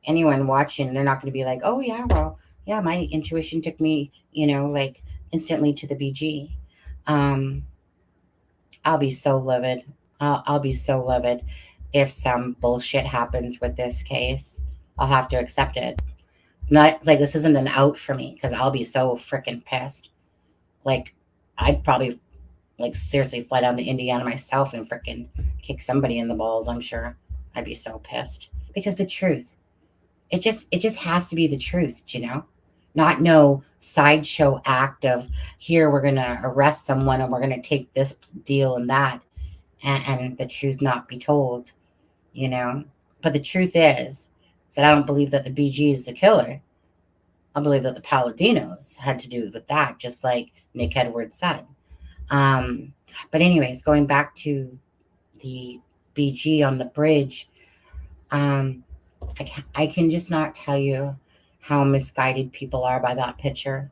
anyone watching, they're not going to be like, oh yeah, well, yeah, my intuition took me, like instantly to the BG. I'll be so livid. I'll be so livid if some bullshit happens with this case. I'll have to accept it. Not like this isn't an out for me, because I'll be so freaking pissed. Like, I'd probably seriously fly down to Indiana myself and freaking kick somebody in the balls. I'm sure I'd be so pissed, because the truth, it just has to be the truth, not no sideshow act of, here, we're gonna arrest someone and we're gonna take this deal and that, and the truth not be told, But the truth is that I don't believe that the BG is the killer. I believe that the Paladinos had to do with that, just like Nick Edwards said. But anyways, going back to the BG on the bridge, I can just not tell you how misguided people are by that picture.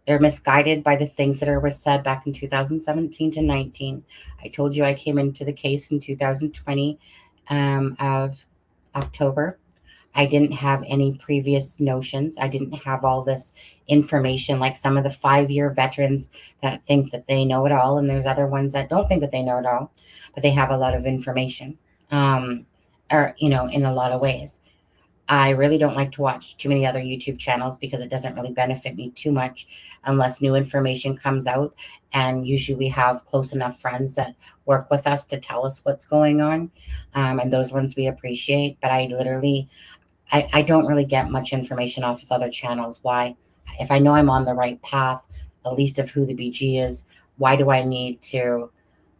They're misguided by the things that were said back in 2017 to 19. I told you I came into the case in 2020 of October. I didn't have any previous notions. I didn't have all this information like some of the 5-year veterans that think that they know it all. And there's other ones that don't think that they know it all, but they have a lot of information, or, you know, in a lot of ways. I really don't like to watch too many other YouTube channels because it doesn't really benefit me too much unless new information comes out. And usually we have close enough friends that work with us to tell us what's going on. And those ones we appreciate. But I don't really get much information off of other channels. Why? If I know I'm on the right path, at least of who the BG is, why do I need to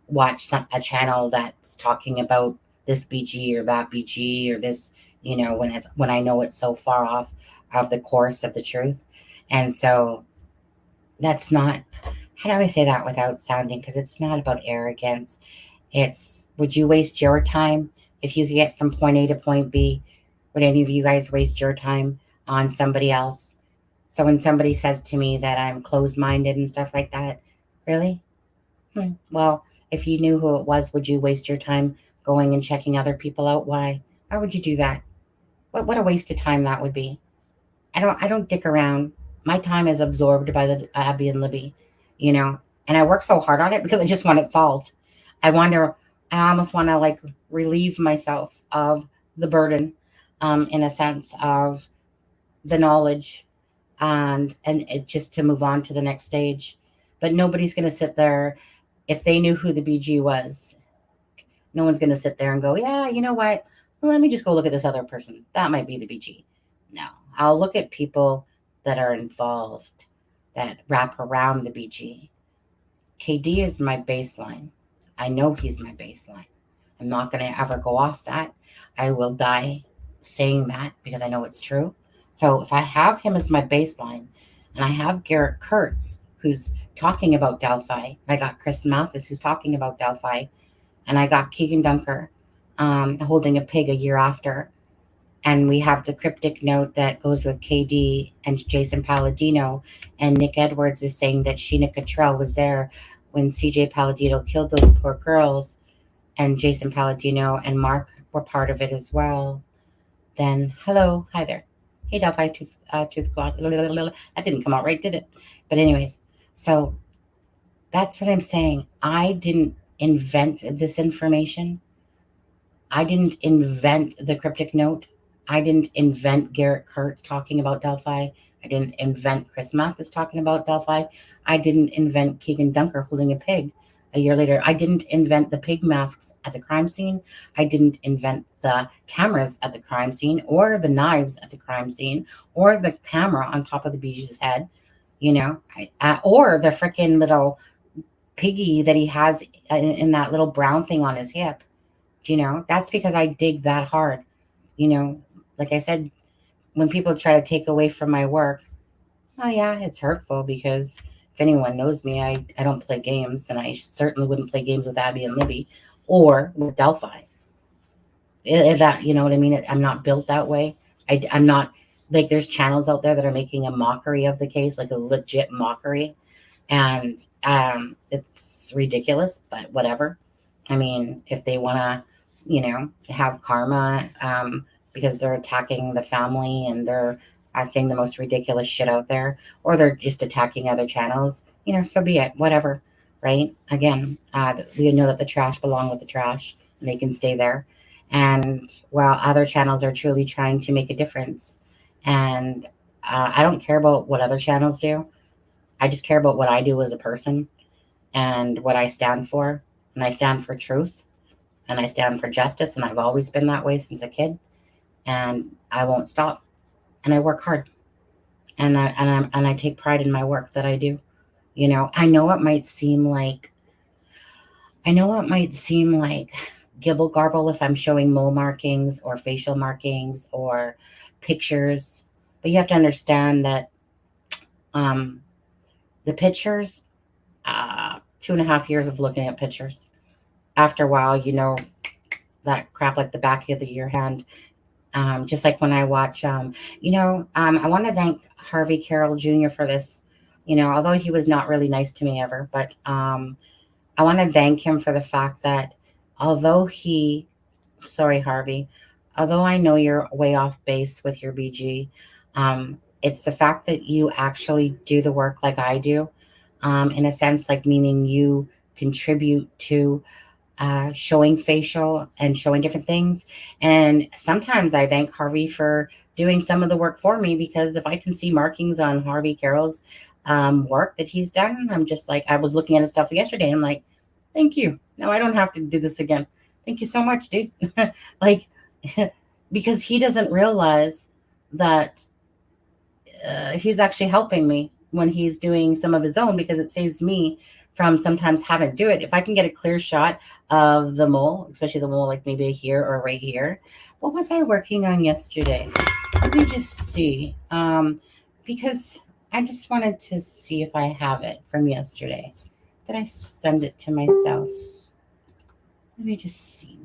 watch a channel that's talking about this BG or that BG or this, you know, when I know it's so far off of the course of the truth? And so that's not, how do I say that without sounding, because it's not about arrogance. It's, would you waste your time if you could get from point A to point B? Would any of you guys waste your time on somebody else? So when somebody says to me that I'm closed-minded and stuff like that, really? Well, if you knew who it was, would you waste your time going and checking other people out? Why? Why would you do that? What a waste of time that would be. I don't dick around. My time is absorbed by the Abby and Libby, you know, and I work so hard on it because I just want it solved. I almost want to like relieve myself of the burden, in a sense of the knowledge and it just to move on to the next stage. But nobody's going to sit there. If they knew who the BG was, no one's going to sit there and go, yeah, you know what? Let me just go look at this other person. That might be the BG. No, I'll look at people that are involved, that wrap around the BG. KD is my baseline. I know he's my baseline. I'm not going to ever go off that. I will die saying that because I know it's true. So if I have him as my baseline and I have Garrett Kurtz, who's talking about Delphi, I got Chris Mathis, who's talking about Delphi, and I got Kegan Dunker holding a pig a year after. And we have the cryptic note that goes with KD and Jason Palladino. And Nick Edwards is saying that Sheena Cottrell was there when CJ Palladino killed those poor girls. And Jason Palladino and Mark were part of it as well. Then, hello, hi there. Hey, Delphi, Tooth Squad. That didn't come out right, did it? But anyways, so that's what I'm saying. I didn't invent this information. I didn't invent the cryptic note. I didn't invent Garrett Kurtz talking about Delphi. I didn't invent Chris Mathis talking about Delphi. I didn't invent Kegan Dunker holding a pig a year later. I didn't invent the pig masks at the crime scene. I didn't invent the cameras at the crime scene or the knives at the crime scene or the camera on top of the BG's head, you know, or the freaking little piggy that he has in that little brown thing on his hip. You know, that's because I dig that hard. You know, like I said, when people try to take away from my work, oh yeah, it's hurtful because if anyone knows me, I don't play games, and I certainly wouldn't play games with Abby and Libby or with Delphi. That, you know what I mean? I'm not built that way. I'm not, like, there's channels out there that are making a mockery of the case, like a legit mockery. And it's ridiculous, but whatever. I mean, if they want to, you know, have karma because they're attacking the family and they're saying the most ridiculous shit out there, or they're just attacking other channels, you know, so be it, whatever, right? Again, we know that the trash belong with the trash and they can stay there. And while other channels are truly trying to make a difference, and I don't care about what other channels do. I just care about what I do as a person and what I stand for. And I stand for truth and I stand for justice. And I've always been that way since a kid. And I won't stop. And I work hard. And I take pride in my work that I do. You know, I know it might seem like gibble garble if I'm showing mole markings or facial markings or pictures. But you have to understand that the pictures, 2.5 years of looking at pictures. After a while, you know, that crap like the back of your hand. Just like when I watch, I want to thank Harvey Carroll Jr. for this, although he was not really nice to me ever, but I want to thank him for the fact that although sorry, Harvey, although I know you're way off base with your BG, it's the fact that you actually do the work like I do, in a sense, like meaning you contribute to showing facial and showing different things. And sometimes I thank Harvey for doing some of the work for me, because if I can see markings on Harvey Carroll's work that he's done, I'm just like, I was looking at his stuff yesterday and I'm like, thank you. Now I don't have to do this again. Thank you so much, dude. Like, because he doesn't realize that he's actually helping me when he's doing some of his own, because it saves me from sometimes having to do it. If I can get a clear shot of the mole, especially the mole like maybe here or right here. What was I working on yesterday? Let me just see. Because I just wanted to see if I have it from yesterday. Did I send it to myself? Let me just see.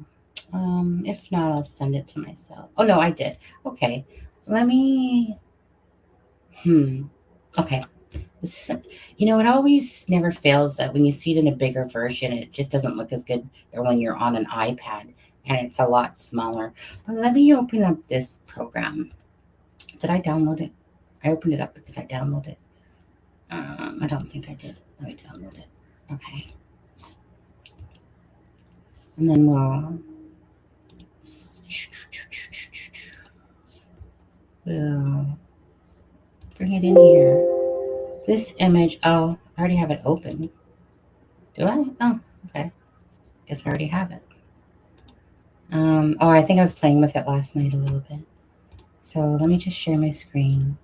If not, I'll send it to myself. Oh, no, I did. Okay. Let me... Okay. This is, it always never fails that when you see it in a bigger version, it just doesn't look as good than when you're on an iPad and it's a lot smaller. But let me open up this program. Did I download it? I opened it up, but did I download it? I don't think I did. Let me download it. Okay. And then we'll bring it in here. This image, oh, I already have it open. Do I? Oh, okay. Guess I already have it. I think I was playing with it last night a little bit. So let me just share my screen.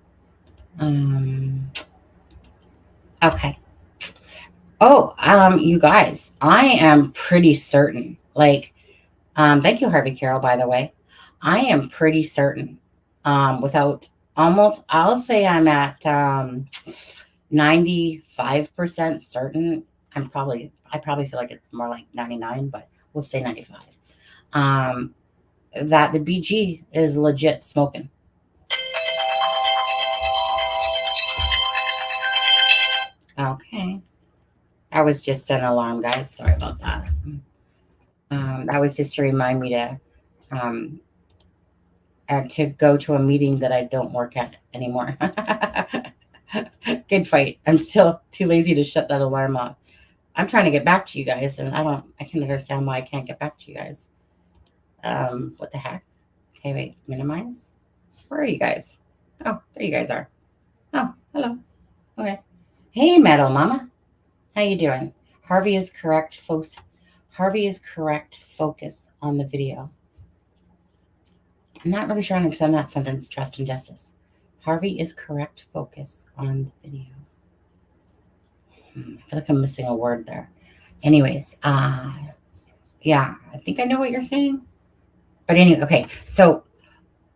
Okay. Oh, you guys, I am pretty certain. Like, thank you, Harvey Carroll, by the way. I am pretty certain. Without almost, I'll say I'm at 95% certain. I probably feel like it's more like 99, but we'll say 95. That the BG is legit smoking. Okay. That was just an alarm, guys. Sorry about that. That was just to remind me to go to a meeting that I don't work at anymore. Good fight. I'm still too lazy to shut that alarm off. I'm trying to get back to you guys, and I can't understand why I can't get back to you guys. What the heck? Okay, wait, minimize. Where are you guys? Oh, there you guys are. Oh, hello. Okay. Hey, Metal Mama. How you doing? Harvey is correct, folks. Harvey is correct. Focus on the video. I'm not really sure I understand that sentence, trust and justice. Harvey is correct. Focus on the video. I feel like I'm missing a word there. Anyways, yeah, I think I know what you're saying. But anyway, okay. So,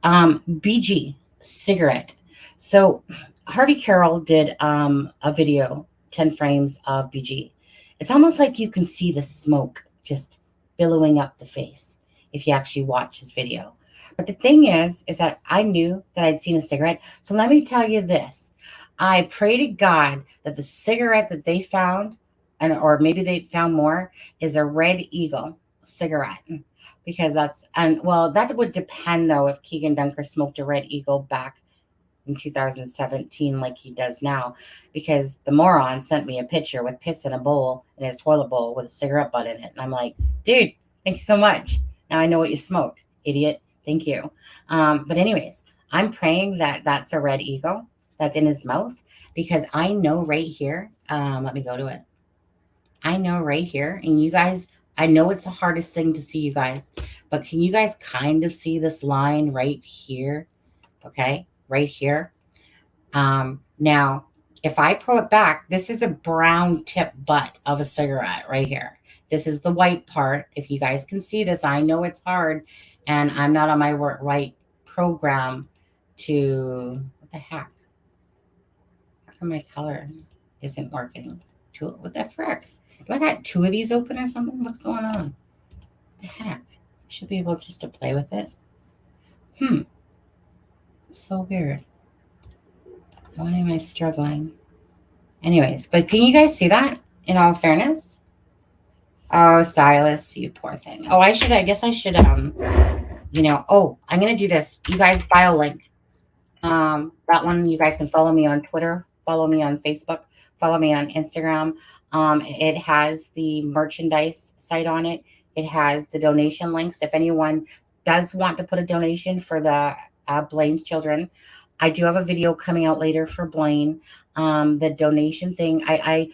BG, cigarette. So, Harvey Carroll did a video, 10 frames of BG. It's almost like you can see the smoke just billowing up the face if you actually watch his video. But the thing is that I knew that I'd seen a cigarette. So let me tell you this. I pray to God that the cigarette that they found, or maybe they found more, is a Red Eagle cigarette. Because that would depend, though, if Kegan Dunker smoked a Red Eagle back in 2017 like he does now. Because the moron sent me a picture with piss in a bowl, in his toilet bowl, with a cigarette butt in it. And I'm like, dude, thank you so much. Now I know what you smoke, idiot. Thank you. But anyways, I'm praying that that's a Red Eagle that's in his mouth, because I know right here, let me go to it. I know right here, and you guys, I know it's the hardest thing to see, you guys, but can you guys kind of see this line right here? Okay, right here. Now, if I pull it back, this is a brown tip butt of a cigarette right here. This is the white part. If you guys can see this, I know it's hard, and I'm not on my right program to, what the heck? How come my color isn't working? What the frick? Do I got two of these open or something? What's going on? What the heck? I should be able just to play with it. So weird. Why am I struggling? Anyways, but can you guys see that in all fairness? Oh, Silas, you poor thing. Oh, I guess I should, oh, I'm going to do this. You guys bio link. That one, you guys can follow me on Twitter, follow me on Facebook, follow me on Instagram. It has the merchandise site on it. It has the donation links. If anyone does want to put a donation for the Blaine's children, I do have a video coming out later for Blaine. The donation thing, I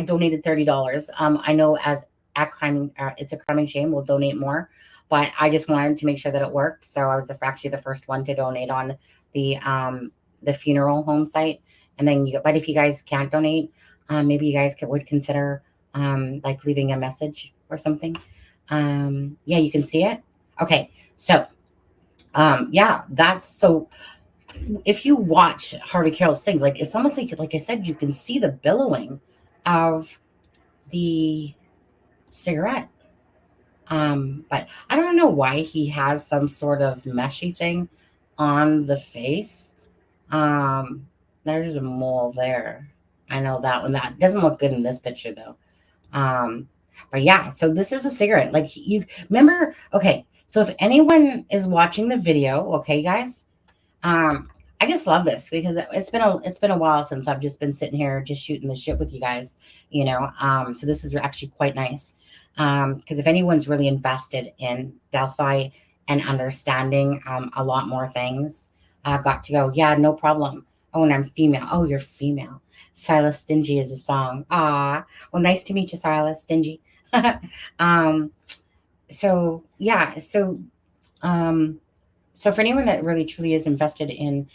donated $30. I know as at crime, it's a crime and shame. We'll donate more, but I just wanted to make sure that it worked. So I was actually the first one to donate on the funeral home site. And then but if you guys can't donate, maybe you guys would consider like leaving a message or something. Yeah, you can see it. Okay, so yeah, that's so. If you watch Harvey Carroll's thing, like it's almost like I said, you can see the billowing of the cigarette. But I don't know why he has some sort of meshy thing on the face. There's a mole there. I know that one. That doesn't look good in this picture though. But yeah, so this is a cigarette. Like you remember, okay. So if anyone is watching the video, okay, guys, I just love this because it's been a while since I've just been sitting here just shooting the shit with you guys, so this is actually quite nice. Because if anyone's really invested in Delphi and understanding a lot more things, I've got to go, yeah, no problem. Oh, and I'm female. Oh, you're female. Silas Stingy is a song. Ah, well, nice to meet you, Silas Stingy. So yeah, so for anyone that really truly is invested in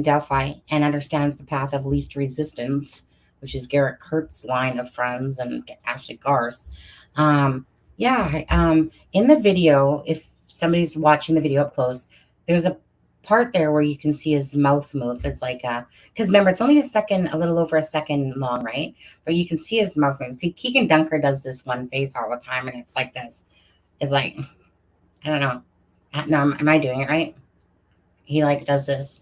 Delphi and understands the path of least resistance, which is Garrett Kurtz's line of friends and Ashley Garce, in the video, if somebody's watching the video up close, there's a part there where you can see his mouth move. It's like because remember, it's only a little over a second long, right? But you can see his mouth move. See, Kegan Dunker does this one face all the time, and it's like this. It's like, I don't know. No, am I doing it right? He like does this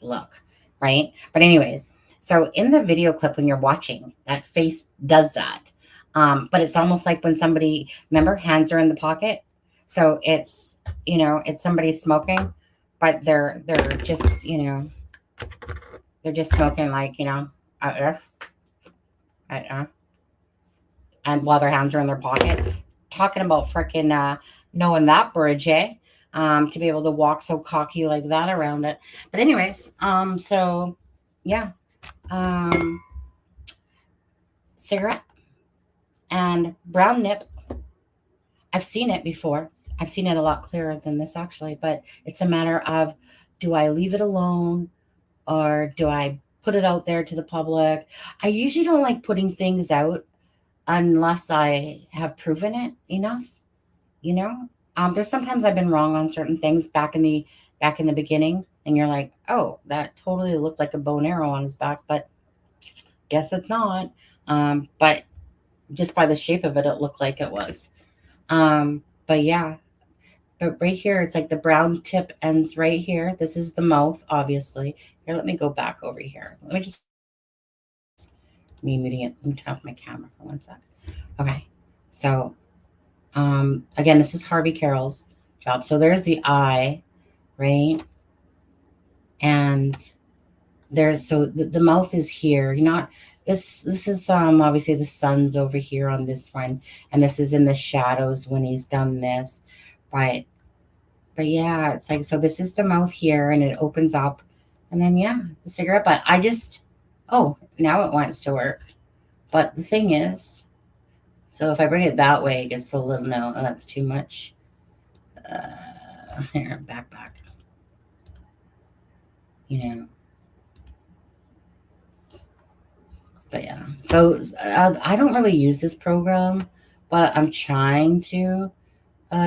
look, right? But anyways, so in the video clip when you're watching, that face does that. But it's almost like when somebody, remember, hands are in the pocket. So it's, it's somebody smoking, but they're just, they're just smoking like, and while their hands are in their pocket, talking about freaking knowing that bridge, eh? To be able to walk so cocky like that around it. But anyways, so yeah, cigarette and brown nip. I've seen it before. I've seen it a lot clearer than this actually, but it's a matter of, do I leave it alone or do I put it out there to the public? I usually don't like putting things out unless I have proven it enough, There's sometimes I've been wrong on certain things back in the beginning, and you're like, oh, that totally looked like a bow and arrow on his back, but guess it's not. But just by the shape of it, it looked like it was. But yeah, but right here, it's like the brown tip ends right here. This is the mouth, obviously. Here, let me go back over here. Let me just muting it. Let me turn off my camera for 1 sec. Okay, so. Again, this is Harvey Carroll's job. So there's the eye, right? And there's, so the mouth is here. This is obviously the sun's over here on this one, and this is in the shadows when he's done this. But yeah, it's like, so this is the mouth here, and it opens up, and then yeah, the cigarette butt. Now it wants to work. But the thing is, so if I bring it that way, it gets a little, no, that's too much. Here, back. But yeah, so I don't really use this program, but I'm trying to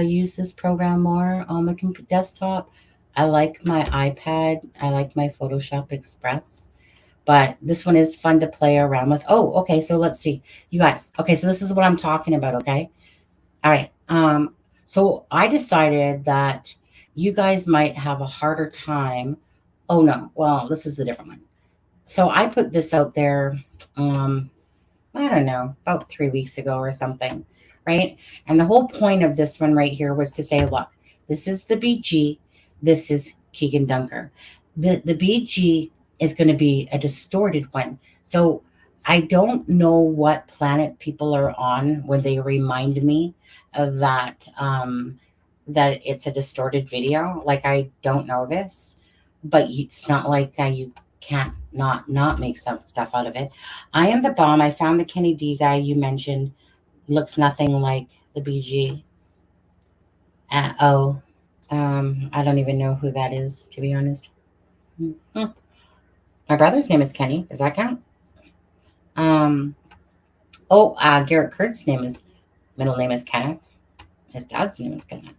use this program more on the desktop. I like my iPad. I like my Photoshop Express. But this one is fun to play around with. Oh, okay. So let's see, you guys. Okay, so this is what I'm talking about. Okay, all right. So I decided that you guys might have a harder time. Oh no, well, this is a different one. So I put this out there, I don't know, about 3 weeks ago or something, right? And the whole point of this one right here was to say, look, this is the BG, this is Kegan Dunker. The BG is going to be a distorted one. So I don't know what planet people are on when they remind me of that, that it's a distorted video. Like, I don't know this, but it's not like you can't not make some stuff out of it. I am the bomb. I found the Kenny D guy you mentioned. Looks nothing like the BG. Oh, I don't even know who that is, to be honest. Hmm. My brother's name is Kenny. Does that count? Um, Garrett Kurtz's middle name is Kenneth. His dad's name is Kenneth.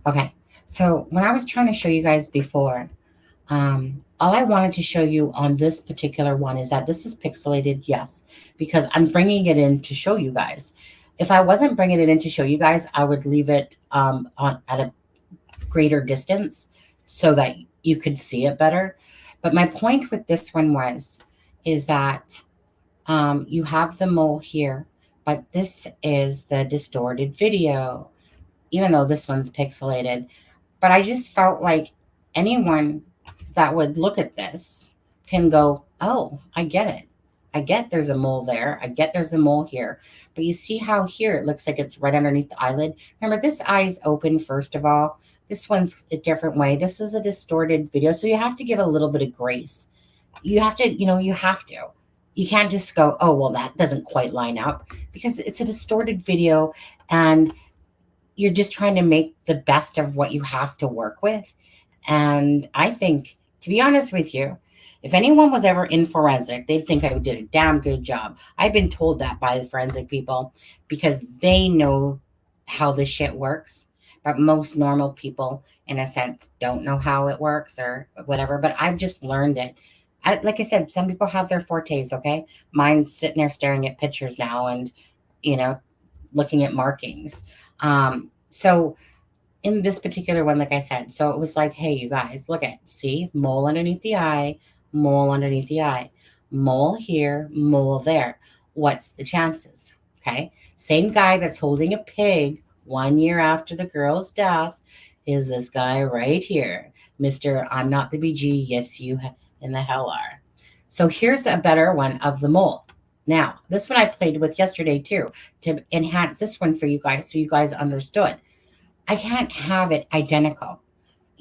Okay. So when I was trying to show you guys before, all I wanted to show you on this particular one is that this is pixelated, yes, because I'm bringing it in to show you guys. If I wasn't bringing it in to show you guys, I would leave it at a greater distance so that you could see it better. But my point with this one is that you have the mole here, but this is the distorted video, even though this one's pixelated. But I just felt like anyone that would look at this can go, oh, I get it. I get there's a mole there. I get there's a mole here. But you see how here it looks like it's right underneath the eyelid? Remember, this eye is open, first of all. This one's a different way. This is a distorted video, so you have to give a little bit of grace. You have to, you have to. You can't just go, oh, well, that doesn't quite line up, because it's a distorted video, and you're just trying to make the best of what you have to work with. And I think, to be honest with you, if anyone was ever in forensic, they'd think I did a damn good job. I've been told that by the forensic people because they know how this shit works. But most normal people, in a sense, don't know how it works or whatever. But I've just learned it. Like I said, some people have their fortes, okay? Mine's sitting there staring at pictures now and, looking at markings. So in this particular one, like I said, so it was like, hey, you guys, see, mole underneath the eye, mole underneath the eye, mole here, mole there. What's the chances? Okay. Same guy that's holding a pig 1 year after the girl's death is this guy right here. Mr. I'm not the BG. Yes, you in the hell are. So here's a better one of the mole. Now, this one I played with yesterday too, to enhance this one for you guys so you guys understood. I can't have it identical.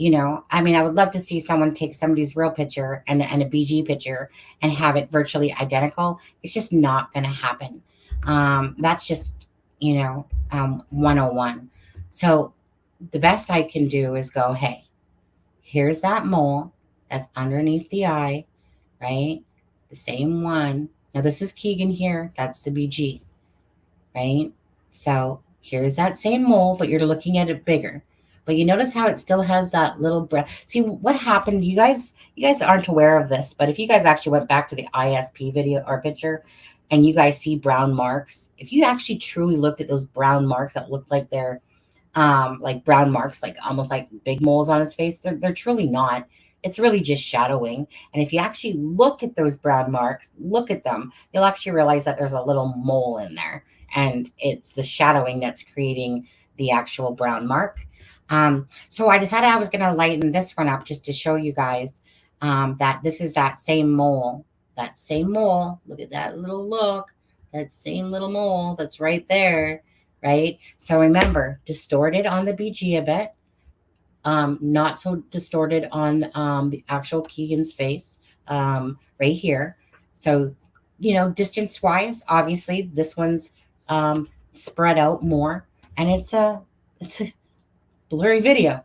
I would love to see someone take somebody's real picture and a BG picture and have it virtually identical. It's just not going to happen. That's just, 101. So the best I can do is go, hey, here's that mole that's underneath the eye, right? The same one. Now this is Kegan here. That's the BG, right? So here's that same mole, but you're looking at it bigger. But you notice how it still has that little breath. See what happened? You guys aren't aware of this, but if you guys actually went back to the ISP video or picture and you guys see brown marks, if you actually truly looked at those brown marks that look like they're like brown marks, like almost like big moles on his face, they're truly not. It's really just shadowing. And if you actually look at those brown marks, look at them, you'll actually realize that there's a little mole in there. And it's the shadowing that's creating the actual brown mark. So I decided I was going to lighten this one up just to show you guys that this is that same mole. That same mole. Look at that little look. That same little mole that's right there, right? So remember, distorted on the BG a bit. Not so distorted on the actual Kegan's face right here. So, distance-wise, obviously, this one's spread out more, and it's a blurry video,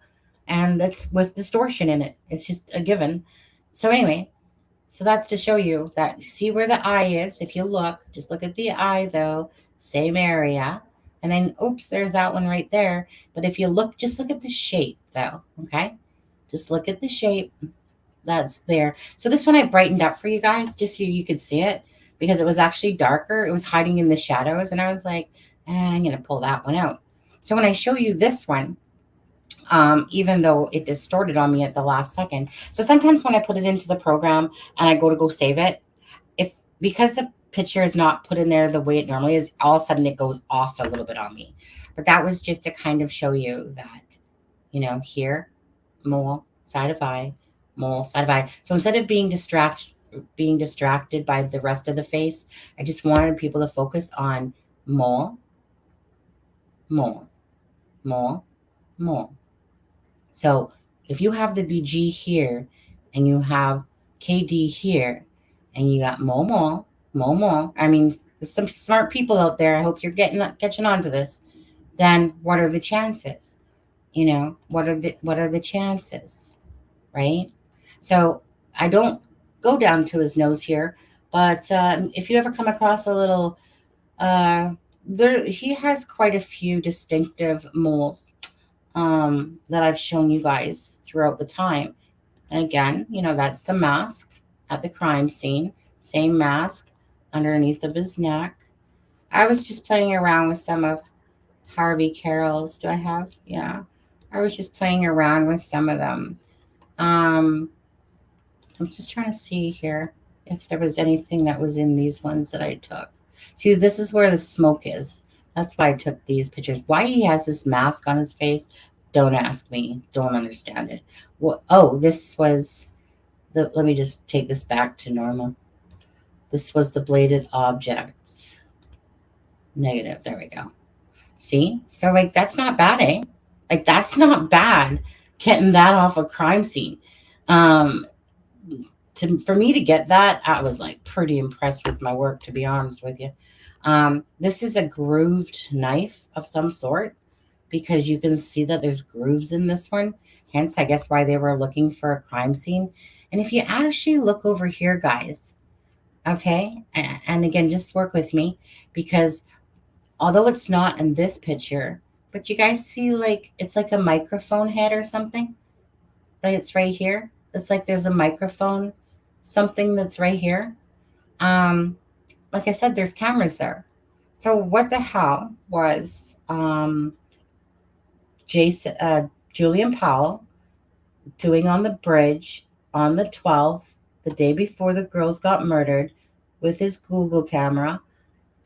and that's with distortion in it. It's just a given. So anyway, so that's to show you that, see where the eye is. If you look, just look at the eye though, same area, and then oops, there's that one right there. But if you look, just look at the shape though. Okay, just look at the shape that's there. So this one I brightened up for you guys just so you could see it, because it was actually darker. It was hiding in the shadows, and I was like, I'm gonna pull that one out. So when I show you this one, even though it distorted on me at the last second. So sometimes when I put it into the program and I go to save it, because the picture is not put in there the way it normally is, all of a sudden it goes off a little bit on me. But that was just to kind of show you that, here, mole, side of eye, mole, side of eye. So instead of being distracted by the rest of the face, I just wanted people to focus on mole, mole, mole, mole. So if you have the BG here and you have KD here and you got mole, mole, mole, mole, I mean, there's some smart people out there. I hope you're catching on to this. Then what are the chances? What are the chances? Right? So I don't go down to his nose here, but if you ever come across a little, he has quite a few distinctive moles that I've shown you guys throughout the time. And again, that's the mask at the crime scene, same mask underneath of his neck. I was just playing around with some of Harvey Carroll's. Do I have? Yeah. I was just playing around with some of them. I'm just trying to see here if there was anything that was in these ones that I took. See, this is where the smoke is. That's why I took these pictures. Why he has this mask on his face, don't ask me. Don't understand it. This was let me just take this back to normal. This was the bladed objects. Negative. There we go. See? So, that's not bad, eh? That's not bad getting that off a crime scene. For me to get that, I was pretty impressed with my work, to be honest with you. This is a grooved knife of some sort because you can see that there's grooves in this one. Hence, I guess why they were looking for a crime scene. And if you actually look over here, guys, okay, and again, just work with me because although it's not in this picture, but you guys see it's like a microphone head or something. It's right here. It's like there's a microphone, something that's right here. Like I said, there's cameras there. So what the hell was Julian Powell doing on the bridge on the 12th, the day before the girls got murdered, with his Google camera,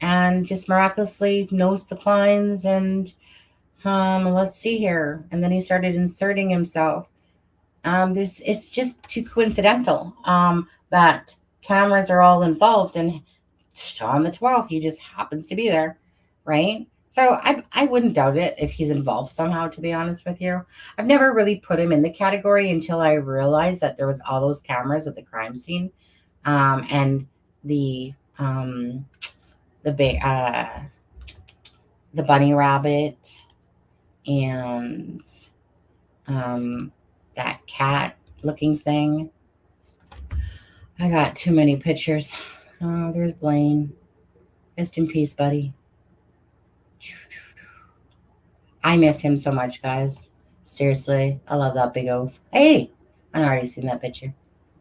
and just miraculously knows the Klines and let's see here. And then he started inserting himself. It's just too coincidental that cameras are all involved, and on the 12th, he just happens to be there, right? So I wouldn't doubt it if he's involved somehow, to be honest with you. I've never really put him in the category until I realized that there was all those cameras at the crime scene, and the bunny rabbit and that cat looking thing. I got too many pictures. Oh, there's Blaine. Rest in peace, buddy. I miss him so much, guys. Seriously, I love that big oaf. Hey, I've already seen that picture.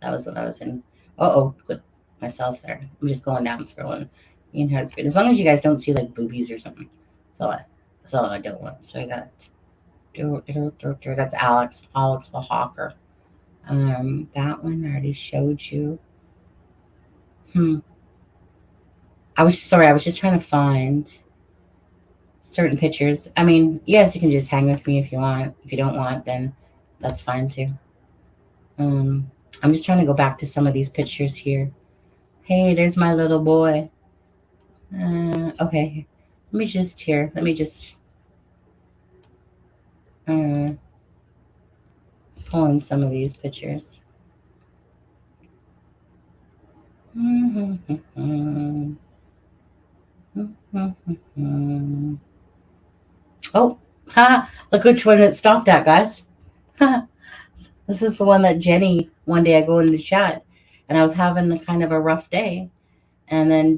That was what I was in. With myself there. I'm just going down scrolling. As long as you guys don't see boobies or something. That's all I don't want. So I got that's Alex the Hawker. That one I already showed you. I was just trying to find certain pictures. I mean, yes, you can just hang with me if you want. If you don't want, then that's fine too. I'm just trying to go back to some of these pictures here. Hey, there's my little boy. Okay. Let me just pull in some of these pictures. Oh, look which one it stopped at, guys. This is the one that Jenny, one day I go in the chat and I was having a kind of a rough day. And then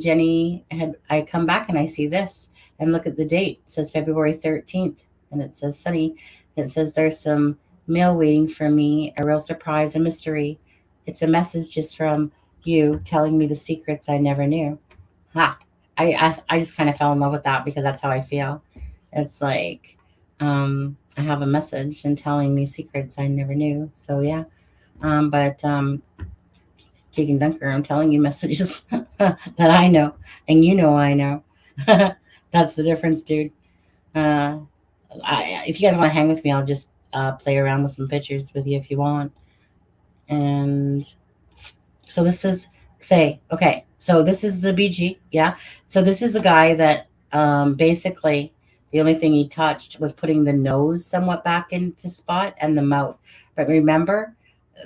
I come back and I see this and look at the date. It says February 13th and it says sunny. It says there's some mail waiting for me, a real surprise, a mystery. It's a message just from you telling me the secrets I never knew. I just kind of fell in love with that because that's how I feel. It's like I have a message and telling me secrets I never knew. So yeah. But Kegan Dunker. I'm telling you messages that I know, and you know I know. That's the difference, dude. Uh, if you guys want to hang with me, I'll just play around with some pictures with you if you want. And so this is okay. So this is the BG, yeah. So this is the guy that basically the only thing he touched was putting the nose somewhat back into spot and the mouth. But remember,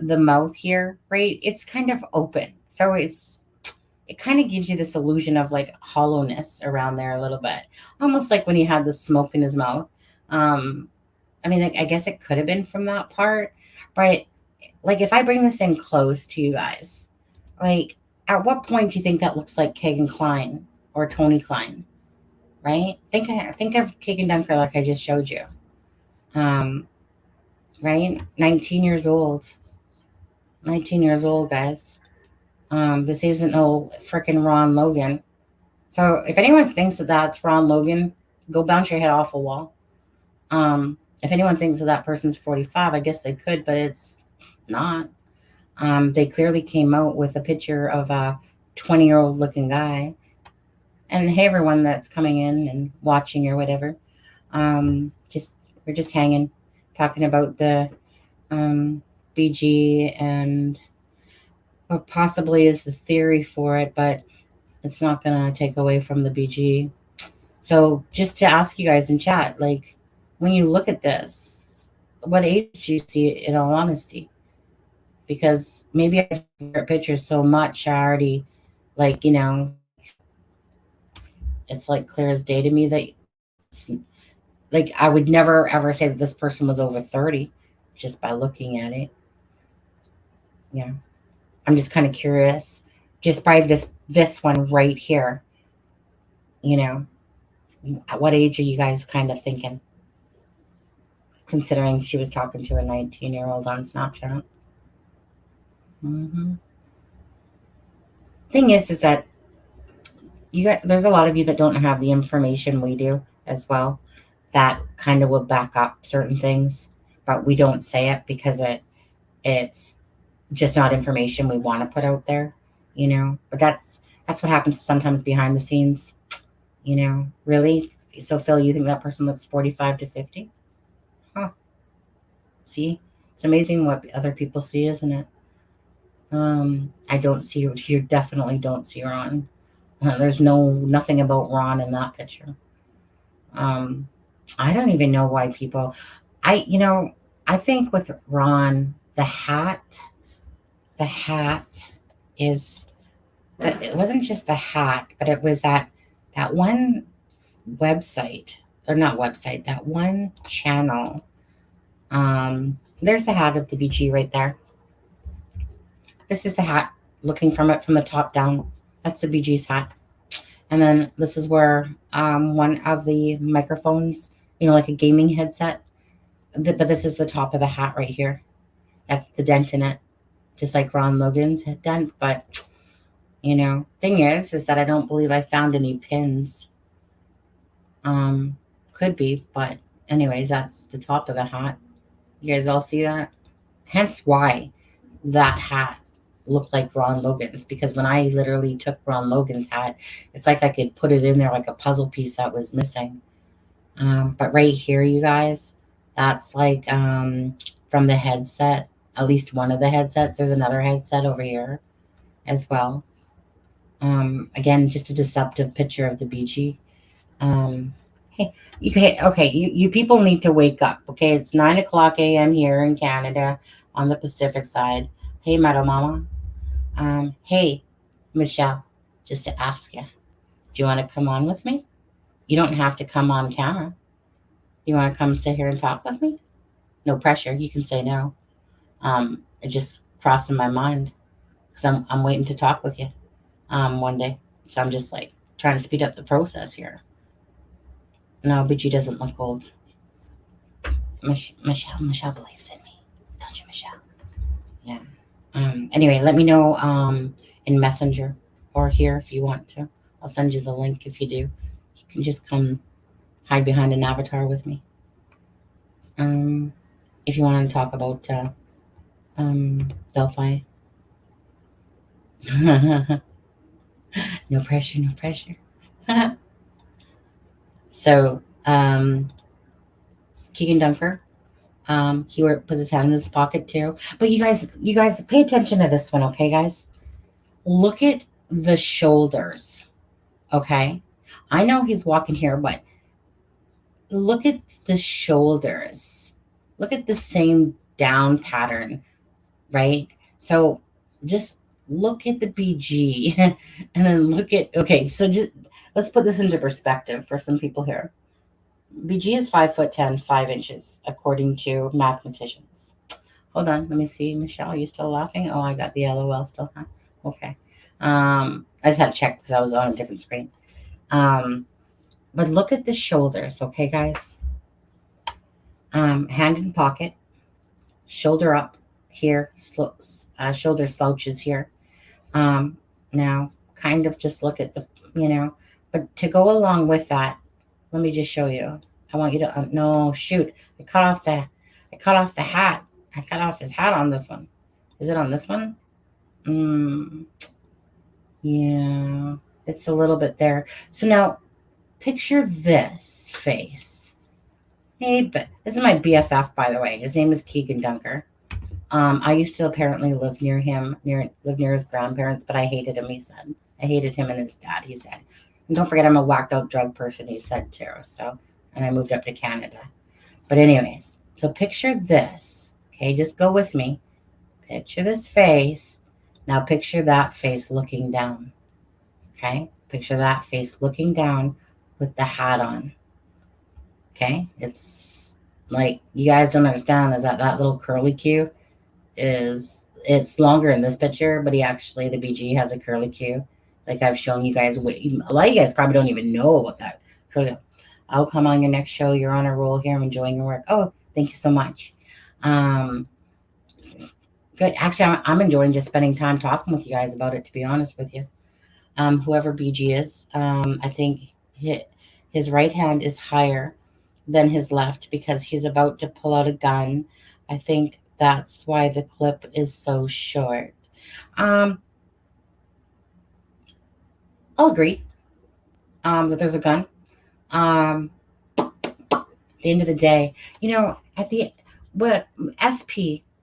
the mouth here, right? It's kind of open, so it kind of gives you this illusion of like hollowness around there a little bit, almost like when he had the smoke in his mouth. Um, I mean, I guess it could have been from that part, but like if I bring this in close to you guys, like at what point do you think that looks like Kegan Kline or Tony Kline, right? Think of Kegan Dunker like I just showed you, um, right? 19 years old, 19 years old, guys. This isn't no freaking Ron Logan. So if anyone thinks that that's Ron Logan, go bounce your head off a wall. If anyone thinks that person's 45, I guess they could, but it's not. They clearly came out with a picture of a 20-year-old looking guy. And hey, everyone that's coming in and watching or whatever. We're just hanging, talking about the BG and what possibly is the theory for it, but it's not going to take away from the BG. So just to ask you guys in chat, like when you look at this, what age do you see it in all honesty? Because maybe I just look at pictures so much, I already like, it's like clear as day to me that it's, like I would never ever say that this person was over 30 just by looking at it. Yeah. I'm just kind of curious just by this one right here, at what age are you guys kind of thinking? Considering she was talking to a 19-year-old on Snapchat. Thing is that there's a lot of you that don't have the information we do as well that kind of will back up certain things, but we don't say it because it's just not information we want to put out there, but that's what happens sometimes behind the scenes, really. So Phil, you think that person looks 45 to 50? Huh. See, it's amazing what other people see, isn't it? I don't see you. Definitely don't see Ron. There's nothing about Ron in that picture. I don't even know why people. I think with Ron, the hat is that it wasn't just the hat, but it was that one website, or not website, that one channel. There's the hat of the BG right there. This is the hat, looking from it from the top down. That's the BG's hat. And then this is where one of the microphones, like a gaming headset. But this is the top of the hat right here. That's the dent in it, just like Ron Logan's dent. But, thing is that I don't believe I found any pins. Could be, but anyways, that's the top of the hat. You guys all see that? Hence why that hat looked like Ron Logan's, because when I literally took Ron Logan's hat, it's like I could put it in there like a puzzle piece that was missing. But right here, you guys, that's like from the headset, at least one of the headsets. There's another headset over here as well. Again, just a deceptive picture of the BG. Hey, you people need to wake up. Okay, it's 9:00 a.m. here in Canada on the Pacific side. Hey, Madam Mama. Hey, Michelle, just to ask you, do you want to come on with me? You don't have to come on camera. You want to come sit here and talk with me? No pressure. You can say no. It just crossed in my mind because I'm waiting to talk with you one day. So I'm just like trying to speed up the process here. No, but she doesn't look old. Michelle believes in me. Don't you, Michelle? Yeah. Anyway, let me know in Messenger or here if you want to. I'll send you the link if you do. You can just come hide behind an avatar with me. If you want to talk about Delphi. No pressure, no pressure. So, Keegan Dunker, puts his hand in his pocket too. But you guys, pay attention to this one, okay, guys? Look at the shoulders, okay? I know he's walking here, but look at the shoulders. Look at the same down pattern, right? So just look at the BG and then look at, okay, so just let's put this into perspective for some people here. BG is 5'10", 5 inches, according to mathematicians. Hold on, let me see. Michelle, are you still laughing? Oh, I got the LOL still, huh? Okay. I just had to check because I was on a different screen. But look at the shoulders, okay, guys? Hand in pocket, shoulder up here, shoulder slouches here. Now, kind of just look at the, but to go along with that, let me just show you. I want you to, no, shoot. I cut off the hat. I cut off his hat on this one. Is it on this one? Yeah, it's a little bit there. So now picture this face. Hey, but this is my BFF, by the way. His name is Kegan Dunker. I used to apparently live near him, live near his grandparents, but I hated him, he said. I hated him and his dad, he said. And don't forget, I'm a whacked out drug person, he said too. So, and I moved up to Canada. But anyways, so picture this. Okay, just go with me. Picture this face. Now picture that face looking down. Okay, picture that face looking down with the hat on. Okay, it's like, you guys don't understand is that little curly Q it's longer in this picture, but the BG has a curly Q. Like I've shown you guys. A lot of you guys probably don't even know about that curly. I'll come on your next show. You're on a roll here. I'm enjoying your work. Oh, thank you so much. Good. Actually, I'm enjoying just spending time talking with you guys about it, to be honest with you. Whoever BG is, I think his right hand is higher than his left because he's about to pull out a gun. I think that's why the clip is so short. I'll agree that there's a gun. At the end of the day,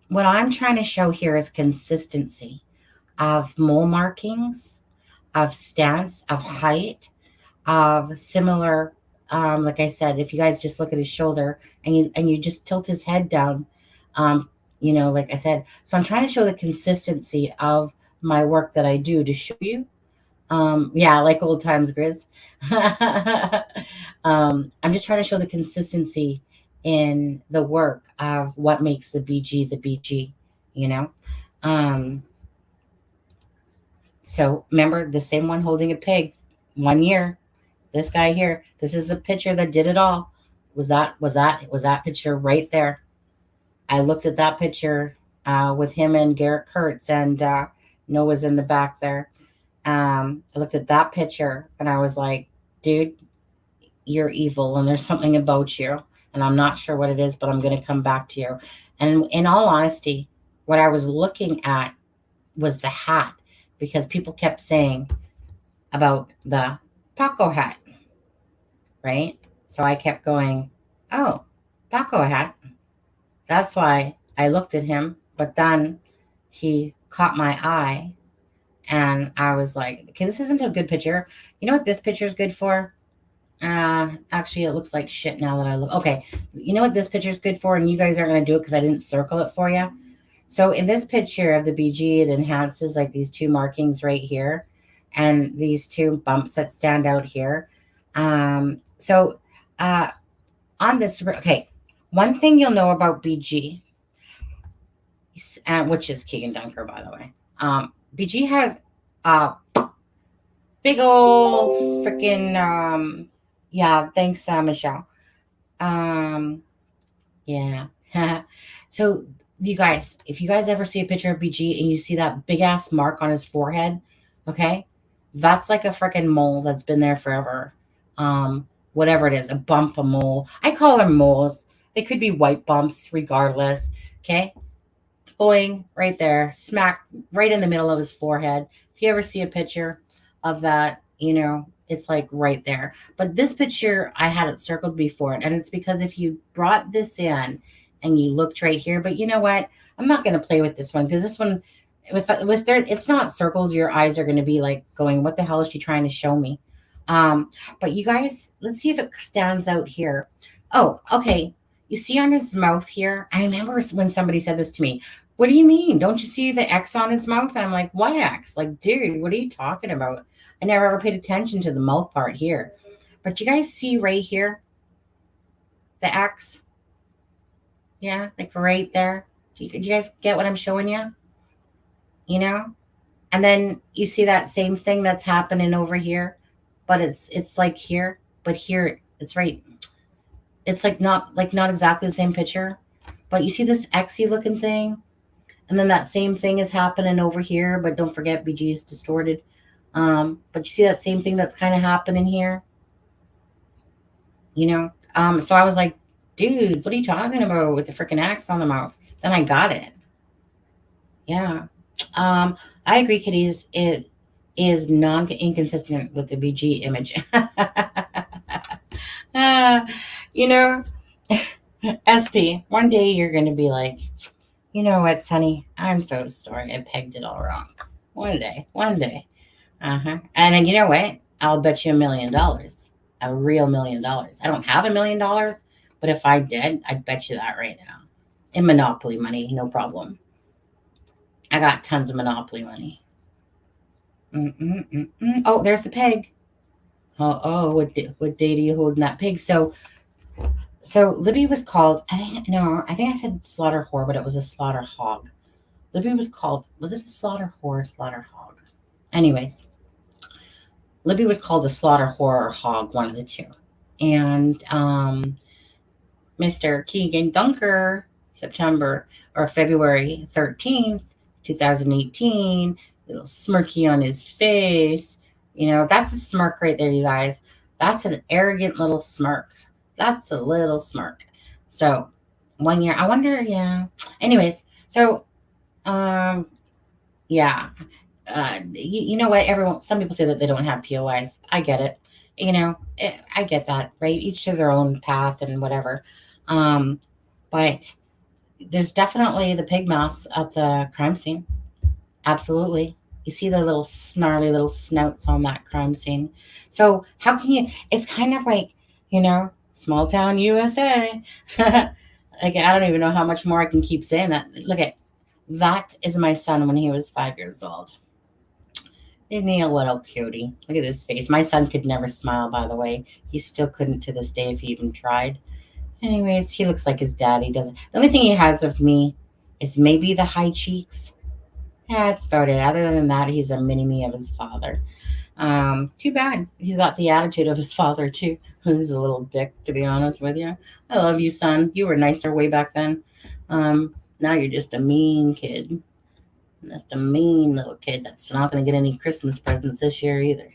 what I'm trying to show here is consistency of mole markings, of stance, of height, of similar. Like I said, if you guys just look at his shoulder and you just tilt his head down, like I said. So I'm trying to show the consistency of my work that I do to show you. Yeah, like old times, Grizz. I'm just trying to show the consistency in the work of what makes the BG, So remember the same one holding a pig, 1 year. This guy here, this is the picture that did it all. Was that picture right there? I looked at that picture with him and Garrett Kurtz, and Noah's in the back there. I looked at that picture and I was like, dude, you're evil and there's something about you. And I'm not sure what it is, but I'm going to come back to you. And in all honesty, what I was looking at was the hat, because people kept saying about the taco hat, right? So I kept going, oh, taco hat. That's why I looked at him. But then he caught my eye and I was like, okay, this isn't a good picture. You know what this picture is good for? Actually, it looks like shit now that I look. Okay, you know what this picture is good for? And you guys aren't going to do it because I didn't circle it for you. So in this picture of the BG, it enhances like these two markings right here and these two bumps that stand out here. On this, okay, one thing you'll know about BG, which is Kegan Dunker, by the way. BG has a big old freaking, yeah, thanks, Michelle. Yeah. So you guys, if you guys ever see a picture of BG and you see that big ass mark on his forehead, okay, that's like a freaking mole that's been there forever. Whatever it is, a bump, a mole. I call them moles. They could be white bumps regardless. Okay. boing, right there, smack right in the middle of his forehead. If you ever see a picture of that, it's like right there. But this picture, I had it circled before it. And it's because if you brought this in and you looked right here, but you know what? I'm not going to play with this one because this one, with there, it's not circled. Your eyes are going to be like going, what the hell is she trying to show me? But you guys, let's see if it stands out here. Oh, okay. You see on his mouth here? I remember when somebody said this to me. What do you mean? Don't you see the X on his mouth? And I'm like, what X? Like, dude, what are you talking about? I never ever paid attention to the mouth part here. But you guys see right here? The X? Yeah, like right there. Do you guys get what I'm showing you? And then you see that same thing that's happening over here, but it's like here, but here it's right. It's not exactly the same picture, but you see this X-y looking thing, and then that same thing is happening over here. But don't forget, BG is distorted. But you see that same thing that's kind of happening here. So I was like, dude, what are you talking about with the freaking X on the mouth? Then I got it. Yeah. I agree, kitties. It is inconsistent with the BG image. SP, one day you're going to be like, you know what, Sonny? I'm so sorry. I pegged it all wrong. One day. And then you know what? I'll bet you $1 million. A real $1 million. I don't have $1 million, but if I did, I'd bet you that right now. In Monopoly money, no problem. I got tons of Monopoly money. Oh, there's the peg. What day do you hold in that pig? So Libby was called, I think I said slaughter whore, but it was a slaughter hog. Libby was called, was it a slaughter whore or slaughter hog? Anyways, Libby was called a slaughter whore or hog, one of the two. And Mr. Kegan Dunker, February 13th, 2018, little smirky on his face. That's a smirk right there, you guys. That's an arrogant little smirk. That's a little smirk. So 1 year, I wonder, yeah. Anyways, so, yeah. You know what? Some people say that they don't have POIs. I get it. I get that, right? Each to their own path and whatever. But there's definitely the pig masks at the crime scene. Absolutely. You see the little snarly little snouts on that crime scene. So how can you, it's kind of like, small town USA. Like, I don't even know how much more I can keep saying that. Look at, that is my son when he was 5 years old. Isn't he a little cutie? Look at his face. My son could never smile, by the way. He still couldn't to this day if he even tried. Anyways, he looks like his daddy doesn't. The only thing he has of me is maybe the high cheeks. Yeah, that's about it. Other than that, he's a mini-me of his father. Too bad. He's got the attitude of his father, too. Who's a little dick, to be honest with you. I love you, son. You were nicer way back then. Now you're just a mean kid. Just a mean little kid that's not going to get any Christmas presents this year either.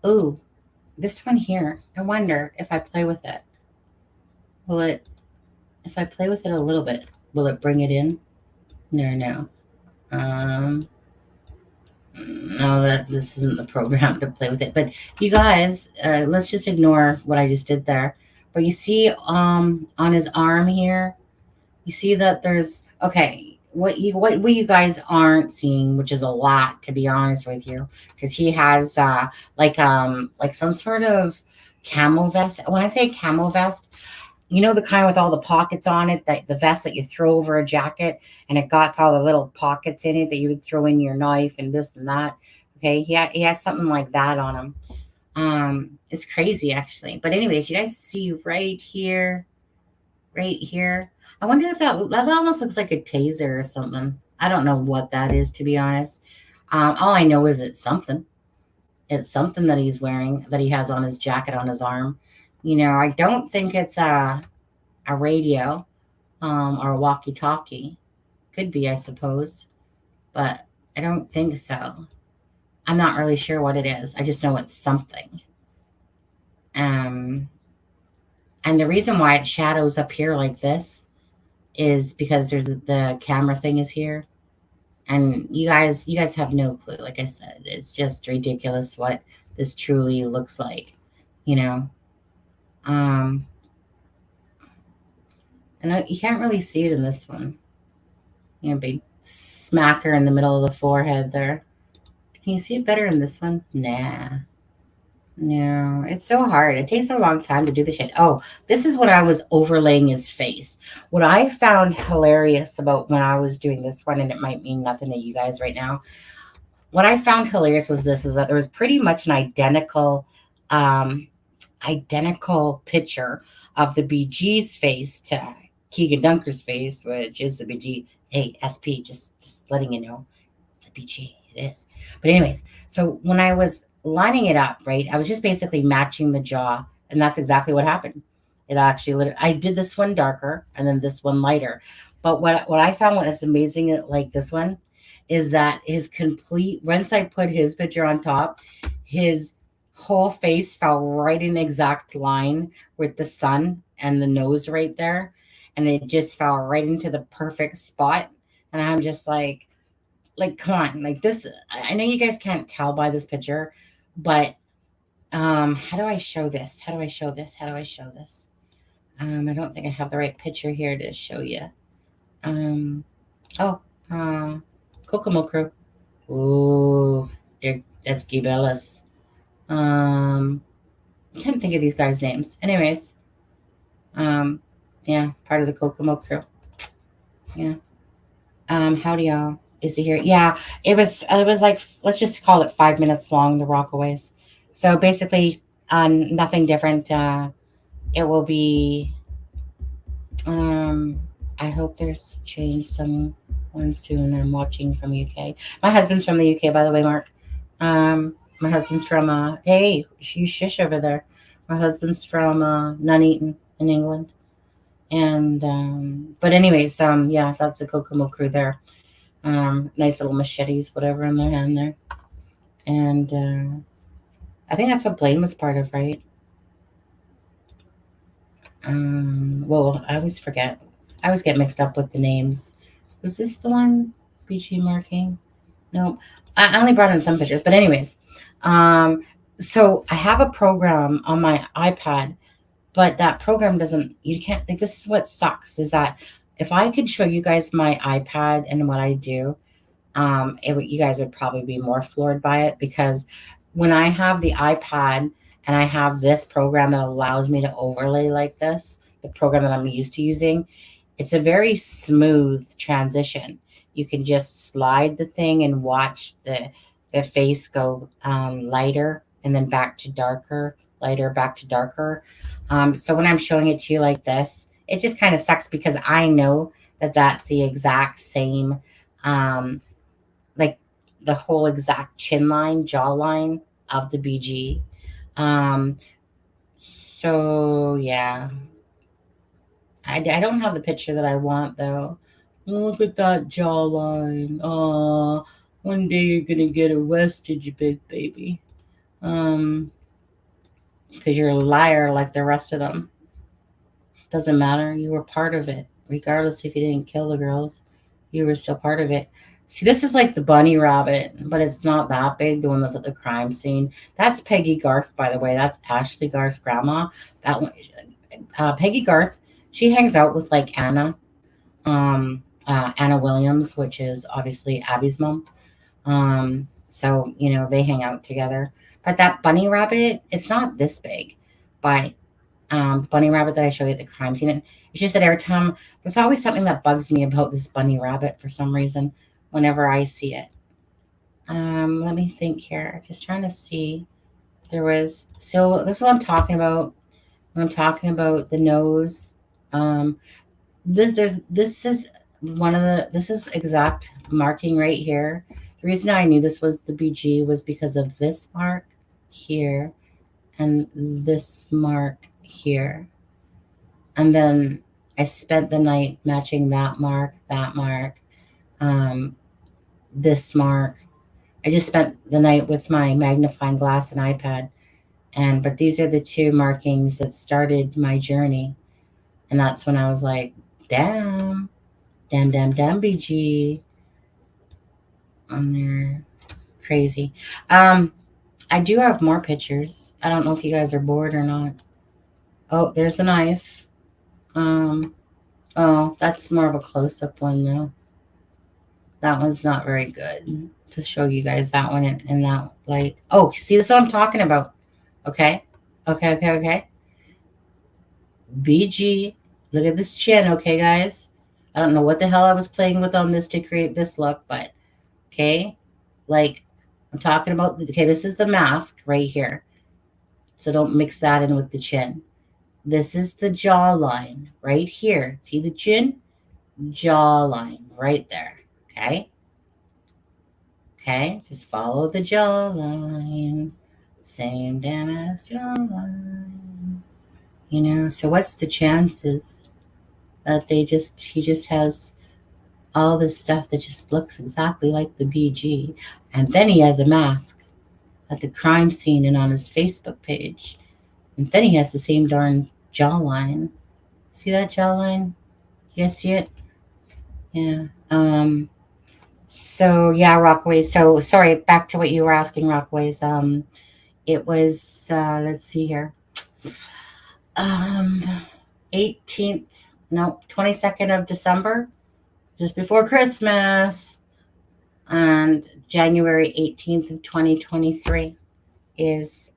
Oh, this one here. I wonder if I play with it. If I play with it a little bit, will it bring it in? No. No, this isn't the program to play with it. But you guys, let's just ignore what I just did there. But you see on his arm here, you see that there's, okay, what you guys aren't seeing, which is a lot, to be honest with you, because he has like some sort of camo vest. When I say camo vest, the kind with all the pockets on it, that the vest that you throw over a jacket, and it got all the little pockets in it that you would throw in your knife and this and that. Okay, he has something like that on him. It's crazy, actually. But anyways, you guys see right here. I wonder if that almost looks like a taser or something. I don't know what that is, to be honest. All I know is it's something. It's something that he's wearing, that he has on his jacket on his arm. I don't think it's a radio or a walkie-talkie. Could be, I suppose. But I don't think so. I'm not really sure what it is. I just know it's something. And the reason why it shadows up here like this is because there's the camera thing is here, and you guys have no clue. Like I said, it's just ridiculous what this truly looks like, you know. Um, and you can't really see it in this one. Big smacker in the middle of the forehead there. Can you see it better in this one? Nah. No, it's so hard. It takes a long time to do the shit. Oh, this is what I was overlaying his face. What I found hilarious about when I was doing this one, and it might mean nothing to you guys right now. What I found hilarious was this: is that there was pretty much an identical picture of the BG's face to Kegan Dunker's face, which is the BG. Hey, SP, just letting you know, it's the BG. It is. But anyways, so when I was lining it up, right, I was just basically matching the jaw, and that's exactly what happened. It actually, I did this one darker and then this one lighter. But what I found was amazing, like this one, is that his complete, once I put his picture on top, his whole face fell right in exact line with the sun and the nose right there. And it just fell right into the perfect spot. And I'm just like, come on, like this. I know you guys can't tell by this picture, but how do I show this? How do I show this? How do I show this? I don't think I have the right picture here to show you. Kokomo Crew. Ooh, that's Gibellas. I can't think of these guys' names. Anyways, yeah, part of the Kokomo Crew. Yeah. Howdy y'all. Is he here? Yeah, it was like, let's just call it 5 minutes long, the Rockaways. So basically, nothing different. It will be, I hope there's change someone soon. I'm watching from UK. My husband's from the UK, by the way, Mark. My husband's from, hey, you shush over there. My husband's from Nuneaton in England. And, but anyways, yeah, that's the Kokomo Crew there. Nice little machetes, whatever in their hand there. And I think that's what Blaine was part of, right? Well, I always forget. I always get mixed up with the names. Was this the one? BG marking? No, I only brought in some pictures. But anyways, so I have a program on my iPad, but that program doesn't, you can't, like, this is what sucks, is that if I could show you guys my iPad and what I do, you guys would probably be more floored by it, because when I have the iPad and I have this program that allows me to overlay like this, the program that I'm used to using, it's a very smooth transition. You can just slide the thing and watch the face go lighter and then back to darker, lighter, back to darker. So when I'm showing it to you like this, it just kind of sucks because I know that that's the exact same, like the whole exact chin line, jawline of the BG. So yeah, I don't have the picture that I want though. Look at that jawline. Oh, one day you're gonna get arrested, you big baby. Because you're a liar like the rest of them. Doesn't matter. You were part of it. Regardless if you didn't kill the girls, you were still part of it. See, this is like the bunny rabbit, but it's not that big, the one that's at the crime scene. That's Peggy Garth, by the way. That's Ashley Garth's grandma. That one, Peggy Garth, she hangs out with like Anna Williams, which is obviously Abby's mom. So, they hang out together. But that bunny rabbit, it's not this big. But the bunny rabbit that I show you at the crime scene, it's just that every time, there's always something that bugs me about this bunny rabbit for some reason whenever I see it. Let me think here. Just trying to see. So this is what I'm talking about. When I'm talking about the nose. This is exact marking right here. The reason I knew this was the BG was because of this mark here and this mark here. And then I spent the night matching that mark, this mark. I just spent the night with my magnifying glass and iPad. But these are the two markings that started my journey. And that's when I was like, damn, Damn, BG on there. Crazy. I do have more pictures. I don't know if you guys are bored or not. Oh, there's the knife. Oh, that's more of a close-up one though. That one's not very good to show you guys that one in that light. Oh, see, this is what I'm talking about. Okay. BG. Look at this chin, okay, guys? I don't know what the hell I was playing with on this to create this look, but okay. Like, I'm talking about, okay, this is the mask right here. So don't mix that in with the chin. This is the jawline right here. See the chin? Jawline right there. Okay. Okay. Just follow the jawline. Same damn as jawline. You know, so what's the chances that he just has all this stuff that just looks exactly like the BG? And then he has a mask at the crime scene and on his Facebook page. And then he has the same darn jawline. See that jawline? You guys see it? Yeah. So yeah, Rockaways. So sorry, back to what you were asking, Rockaways. It was let's see here. 22nd of December, just before Christmas, and January 18th of 2023 is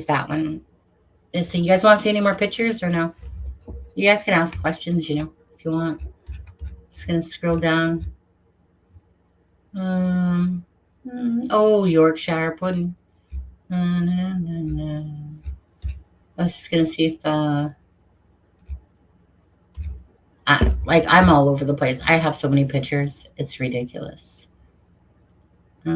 that one. So you guys want to see any more pictures or no? You guys can ask questions, you know, if you want. Just gonna scroll down. Oh, Yorkshire pudding. I was just gonna see if I'm all over the place. I have so many pictures, it's ridiculous. There's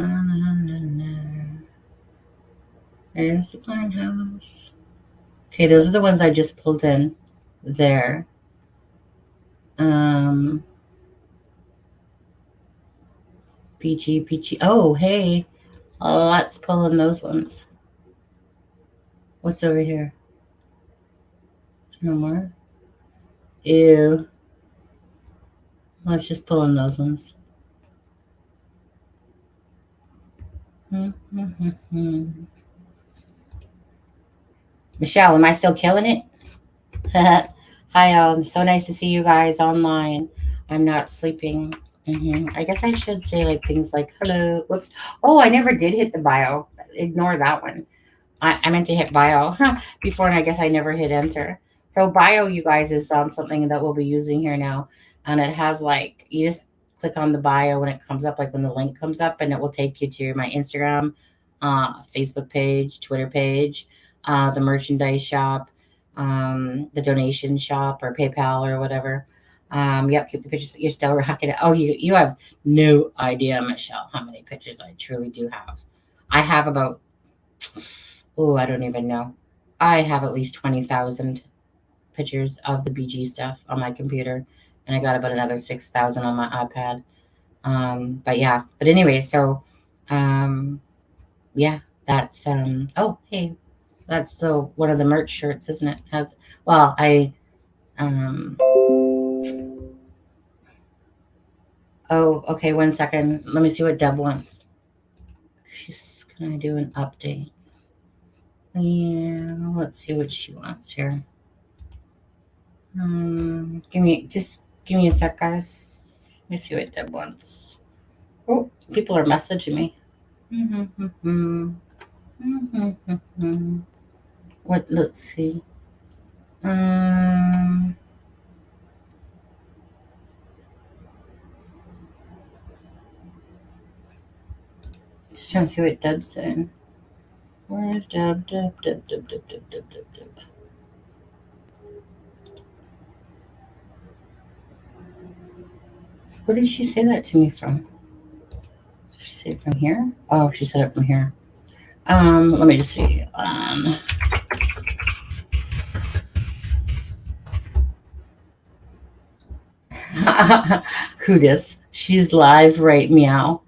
the Kline house. Okay, those are the ones I just pulled in there. BG. Oh, hey. Let's pull in those ones. What's over here? No more? Ew. Let's just pull in those ones. Michelle, am I still killing it? Hi, so nice to see you guys online. I'm not sleeping. I guess I should say like things like hello. Whoops. Oh, I never did hit the bio. Ignore that one. I meant to hit bio before, and I guess I never hit enter. So bio, you guys, is something that we'll be using here now, and it has like you just click on the bio when it comes up, like when the link comes up, and it will take you to my Instagram, Facebook page, Twitter page, the merchandise shop, the donation shop, or PayPal or whatever. Yep, keep the pictures. You're still rocking it. Oh, you have no idea, Michelle, how many pictures I truly do have. I have about. Oh, I don't even know. I have at least 20,000 pictures of the BG stuff on my computer, and I got about another 6,000 on my iPad. But yeah, but anyway, so yeah, that's oh, hey, that's the one of the merch shirts, isn't it? Well, oh, okay, 1 second. Let me see what Deb wants. She's gonna do an update. Yeah, let's see what she wants here. Give me a sec, guys. Let me see what Deb wants. Oh, people are messaging me. What? Let's see. Just trying to see what Deb's saying. Where's Deb? Deb. Where did she say that to me from? Did she say it from here? Oh, she said it from here. Let me just see. Who dis? She's live, right? Meow.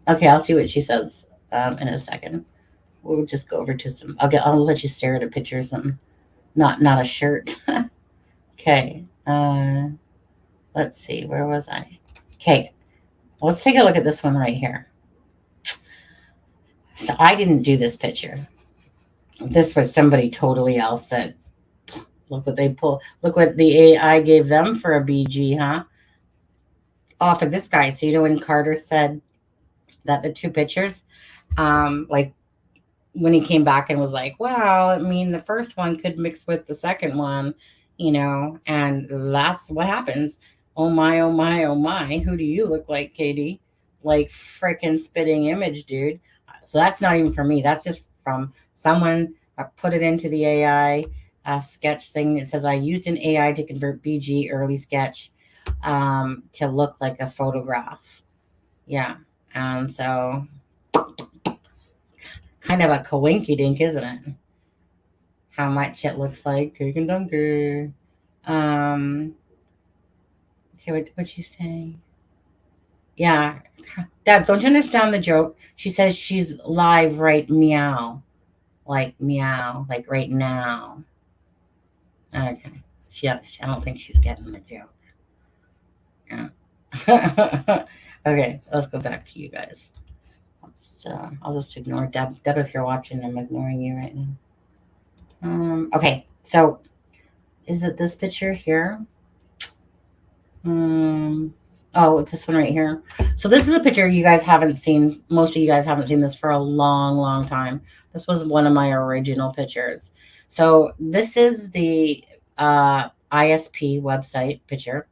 Okay, I'll see what she says in a second. We'll just go over to some. I'll let you stare at a picture or something. not a shirt. Okay. Let's see. Where was I? Okay. Let's take a look at this one right here. So I didn't do this picture. This was somebody totally else that look what they pull. Look what the AI gave them for a BG, huh? Off of this guy. So you know when Carter said that the two pictures, like when he came back and was like, well, I mean, the first one could mix with the second one, and that's what happens. Oh my, oh my, oh my. Who do you look like, Katie? Like freaking spitting image, dude. So that's not even for me. That's just from someone put it into the AI sketch thing. It says, I used an AI to convert BG early sketch to look like a photograph. Yeah. And so kind of a coinky dink, isn't it? How much it looks like Kegan Dunker. Okay, what'd you say? Yeah. Deb, don't you understand the joke? She says she's live right meow. Like meow, like right now. Okay. I don't think she's getting the joke. Yeah. Okay, let's go back to you guys. I'll just ignore Deb. Deb, if you're watching, I'm ignoring you right now. Okay, so is it this picture here? Oh, it's this one right here. So this is a picture you guys haven't seen. Most of you guys haven't seen this for a long, long time. This was one of my original pictures. So this is the ISP website picture.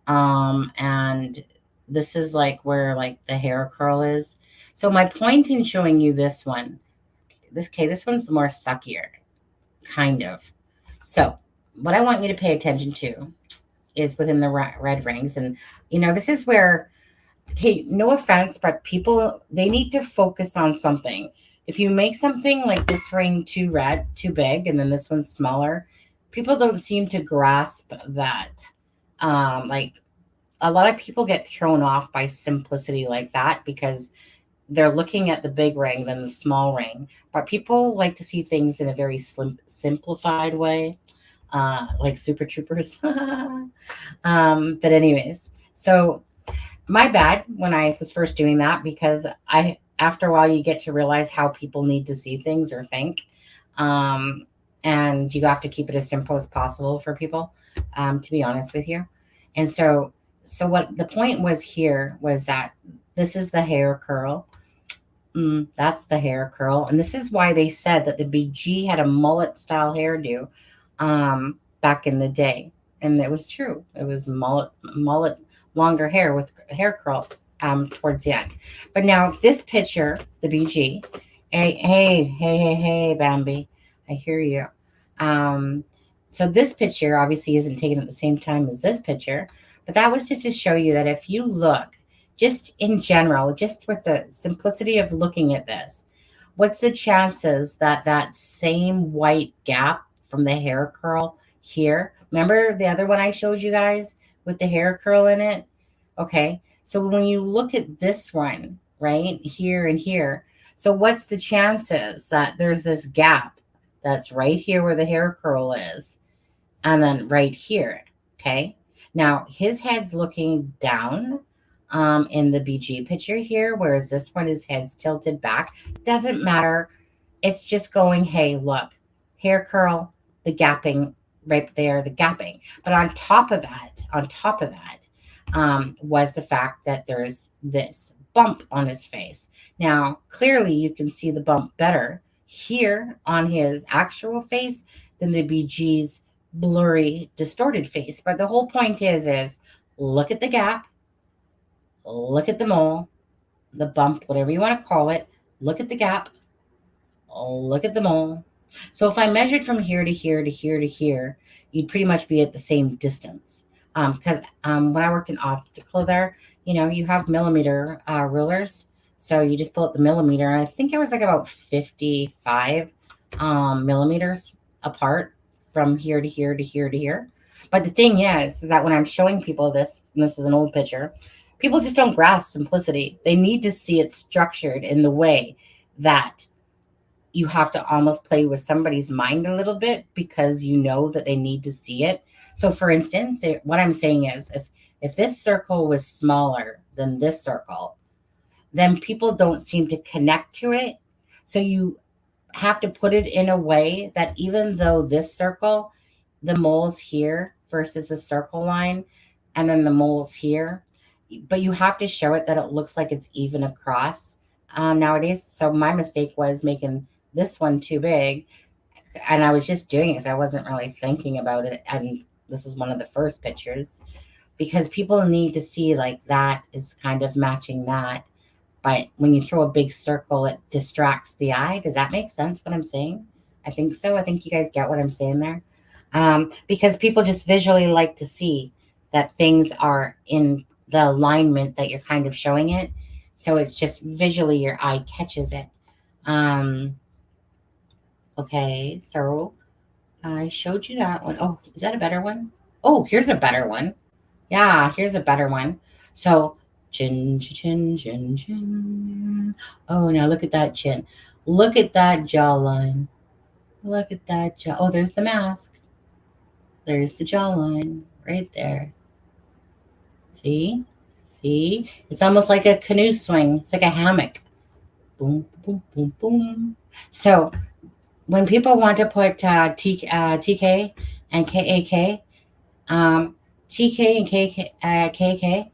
And this is like where like the hair curl is. So my point in showing you this one, this one's more suckier, kind of. So what I want you to pay attention to is within the red rings. And, this is where, hey, no offense, but people, they need to focus on something. If you make something like this ring too red, too big, and then this one's smaller, people don't seem to grasp that. Like a lot of people get thrown off by simplicity like that because they're looking at the big ring than the small ring. But people like to see things in a very simplified way, like Super Troopers. But anyways, so my bad when I was first doing that, because after a while you get to realize how people need to see things or think. And you have to keep it as simple as possible for people, to be honest with you. And so what the point was here was that this is the hair curl. That's the hair curl. And this is why they said that the BG had a mullet style hairdo back in the day. And it was true. It was mullet, longer hair with hair curl towards the end. But now this picture, the BG, hey, Bambi, I hear you. So this picture obviously isn't taken at the same time as this picture, but that was just to show you that if you look just in general, just with the simplicity of looking at this, what's the chances that that same white gap from the hair curl here, remember the other one I showed you guys with the hair curl in it? Okay. So when you look at this one right here and here, so what's the chances that there's this gap that's right here where the hair curl is, and then right here? Okay. Now his head's looking down in the BG picture here, whereas this one, his head's tilted back. Doesn't matter. It's just going, hey, look, hair curl, the gapping right there, the gapping. But on top of that, was the fact that there's this bump on his face. Now, clearly you can see the bump better here on his actual face than the BG's blurry, distorted face. But the whole point is look at the gap, look at the mole, the bump, whatever you want to call it. Look at the gap, look at the mole. So if I measured from here to here to here to here, you'd pretty much be at the same distance. Because when I worked in optical there, you have millimeter rulers. So you just pull out the millimeter. And I think it was like about 55 millimeters apart from here to here to here to here. But the thing is that when I'm showing people this, and this is an old picture, people just don't grasp simplicity. They need to see it structured in the way that you have to almost play with somebody's mind a little bit because you know that they need to see it. So for instance, what I'm saying is if this circle was smaller than this circle, then people don't seem to connect to it. So you have to put it in a way that even though this circle, the mole's here versus the circle line, and then the mole's here, but you have to show it that it looks like it's even across nowadays. So my mistake was making this one too big, and I was just doing it because I wasn't really thinking about it. And this is one of the first pictures because people need to see like that is kind of matching that. But when you throw a big circle, it distracts the eye. Does that make sense what I'm saying? I think so. I think you guys get what I'm saying there. Because people just visually like to see that things are in the alignment that you're kind of showing it. So it's just visually your eye catches it. Okay, so I showed you that one. Oh, is that a better one? Oh, here's a better one. Yeah, here's a better one. So chin, chin, chin, chin. Oh, now look at that chin. Look at that jawline. Look at that jaw. Oh, there's the mask. There's the jawline right there. See? See? It's almost like a canoe swing. It's like a hammock. Boom, boom, boom, boom. So when people want to put TK and KAK, TK and KK,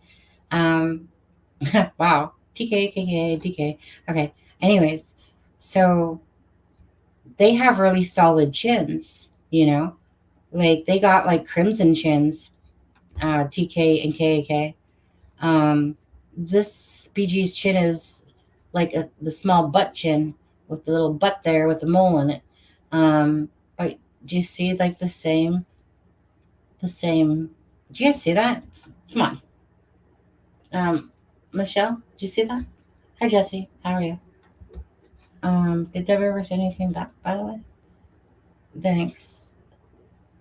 wow, TK, KK, DK. Okay. Anyways, so they have really solid chins, you know, like they got like crimson chins, TK and KK. This BG's chin is like the small butt chin with the little butt there with the mole in it. But do you see like the same? Do you guys see that? Come on. Michelle, did you see that? Hi, Jesse. How are you? Did Deborah ever say anything back, by the way? Thanks.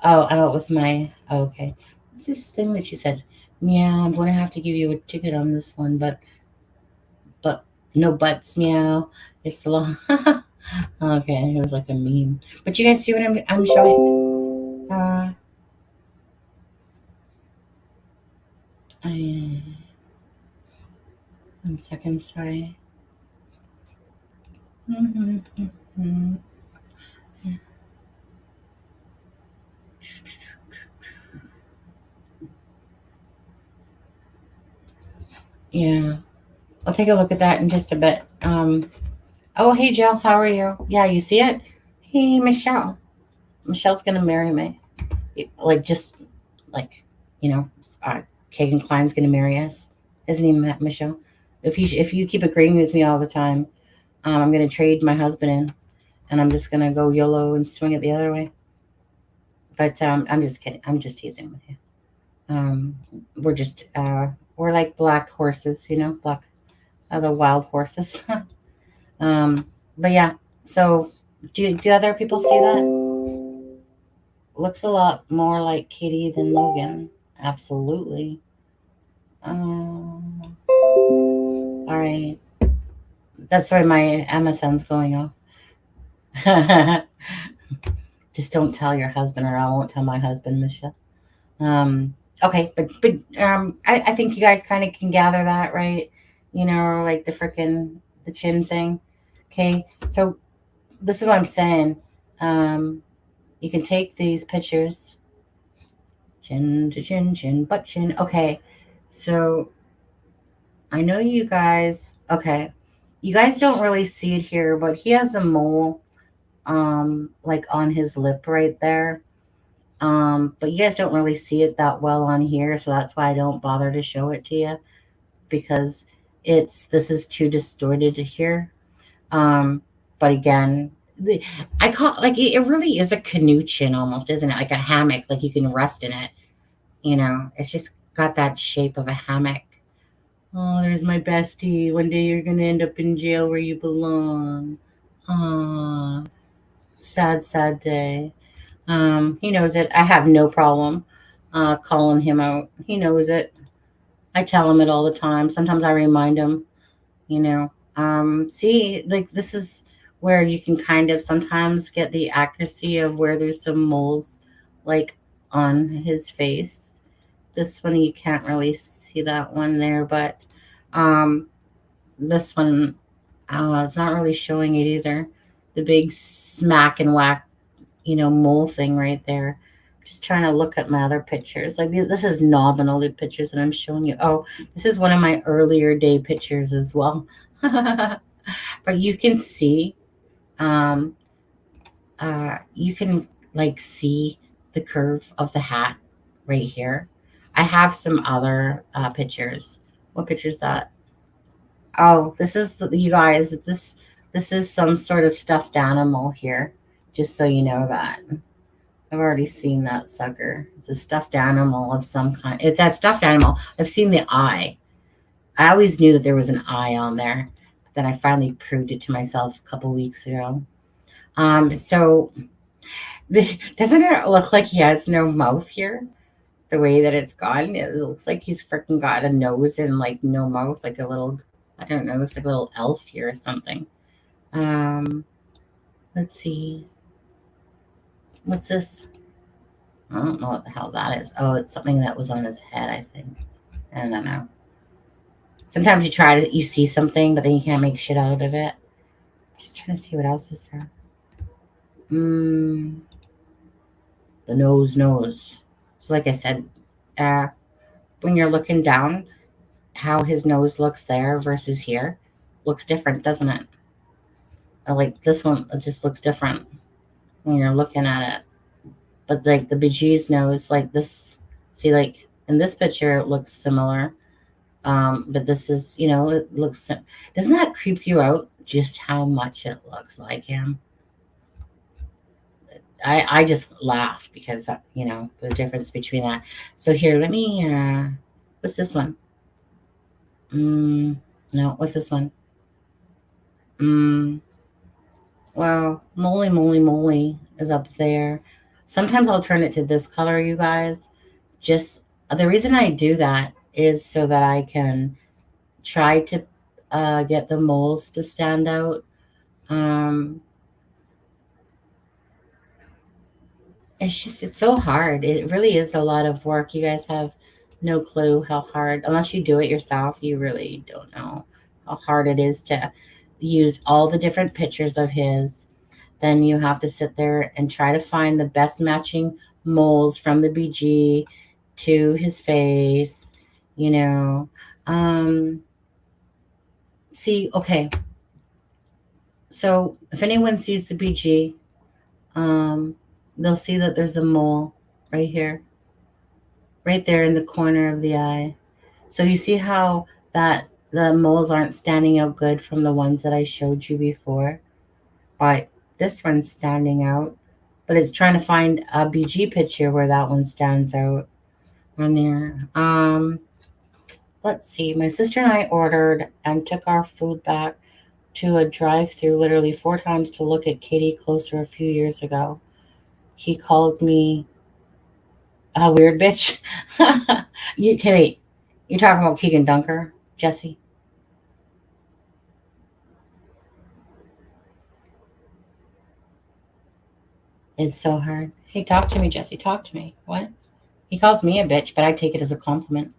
Oh, I'm out with my, oh, okay. What's this thing that you said? Meow, I'm going to have to give you a ticket on this one, but no butts, meow. It's long. Okay, it was like a meme. But you guys see what I'm showing? 1 second, sorry. Yeah, I'll take a look at that in just a bit. Oh, hey, Jill, how are you? Yeah, you see it? Hey, Michelle. Michelle's gonna marry me. Like, just like, you know, Kegan Kline's gonna marry us, isn't he, Michelle? If you keep agreeing with me all the time, I'm gonna trade my husband in, and I'm just gonna go YOLO and swing it the other way. But I'm just kidding. I'm just teasing with you. We're like black horses, you know, the wild horses. But yeah. So do other people see that? Looks a lot more like Kitty than Logan. Absolutely. All right. That's why my MSN's going off. Just don't tell your husband, or I won't tell my husband, Michelle. Okay, but I think you guys kind of can gather that, right? You know, like the chin thing. Okay, so this is what I'm saying. You can take these pictures, chin to chin, chin, butt chin. Okay, so I know you guys. Okay, you guys don't really see it here, but he has a mole, like on his lip right there. But you guys don't really see it that well on here, so that's why I don't bother to show it to you, because this is too distorted here. But again, I call like it really is a canoe chin almost, isn't it? Like a hammock, like you can rest in it. You know, it's just got that shape of a hammock. Oh, there's my bestie. One day you're gonna end up in jail where you belong. Aw, sad, sad day. He knows it. I have no problem calling him out. He knows it. I tell him it all the time. Sometimes I remind him, you know. See, like this is where you can kind of sometimes get the accuracy of where there's some moles like on his face. This one you can't really see that one there, but um this one it's not really showing it either. The big smack and whack, mole thing right there. Just trying to look at my other pictures. Like this is nominal, the pictures that I'm showing you. Oh, this is one of my earlier day pictures as well. But you can see, um, you can like see the curve of the hat right here. I have some other pictures. What picture is that? Oh, this is you guys. This is some sort of stuffed animal here. Just so you know that. I've already seen that sucker. It's a stuffed animal of some kind. It's a stuffed animal. I've seen the eye. I always knew that there was an eye on there, but then I finally proved it to myself a couple weeks ago. So doesn't it look like he has no mouth here? The way that it's gone, it looks like he's freaking got a nose and like no mouth, like a little, I don't know, looks like a little elf here or something. Let's see. What's this? I don't know what the hell that is. Oh, it's something that was on his head, I think. I don't know. Sometimes you see something, but then you can't make shit out of it. Just trying to see what else is there. The nose. So like I said, when you're looking down, how his nose looks there versus here looks different, doesn't it? Like this one, it just looks different when you're looking at it. But like the BG's nose, like this, see, like in this picture, it looks similar. But this is, it looks, doesn't that creep you out just how much it looks like him? I just laugh because, the difference between that. So here, let me, what's this one? No, what's this one? Well, moly is up there. Sometimes I'll turn it to this color, you guys. Just the reason I do that is so that I can try to get the moles to stand out. It's so hard. It really is a lot of work. You guys have no clue how hard, unless you do it yourself, you really don't know how hard it is to use all the different pictures of his. Then you have to sit there and try to find the best matching moles from the BG to his face, See, okay. So if anyone sees the BG, they'll see that there's a mole right here, right there in the corner of the eye. So you see how that the moles aren't standing out good from the ones that I showed you before, but this one's standing out, but it's trying to find a BG picture where that one stands out on there. Let's see. My sister and I ordered and took our food back to a drive-through literally 4 times to look at Katie closer a few years ago. He called me a weird bitch. Wait, you're talking about Kegan Dunker, Jesse? It's so hard. Hey, talk to me, Jesse. Talk to me. What? He calls me a bitch, but I take it as a compliment.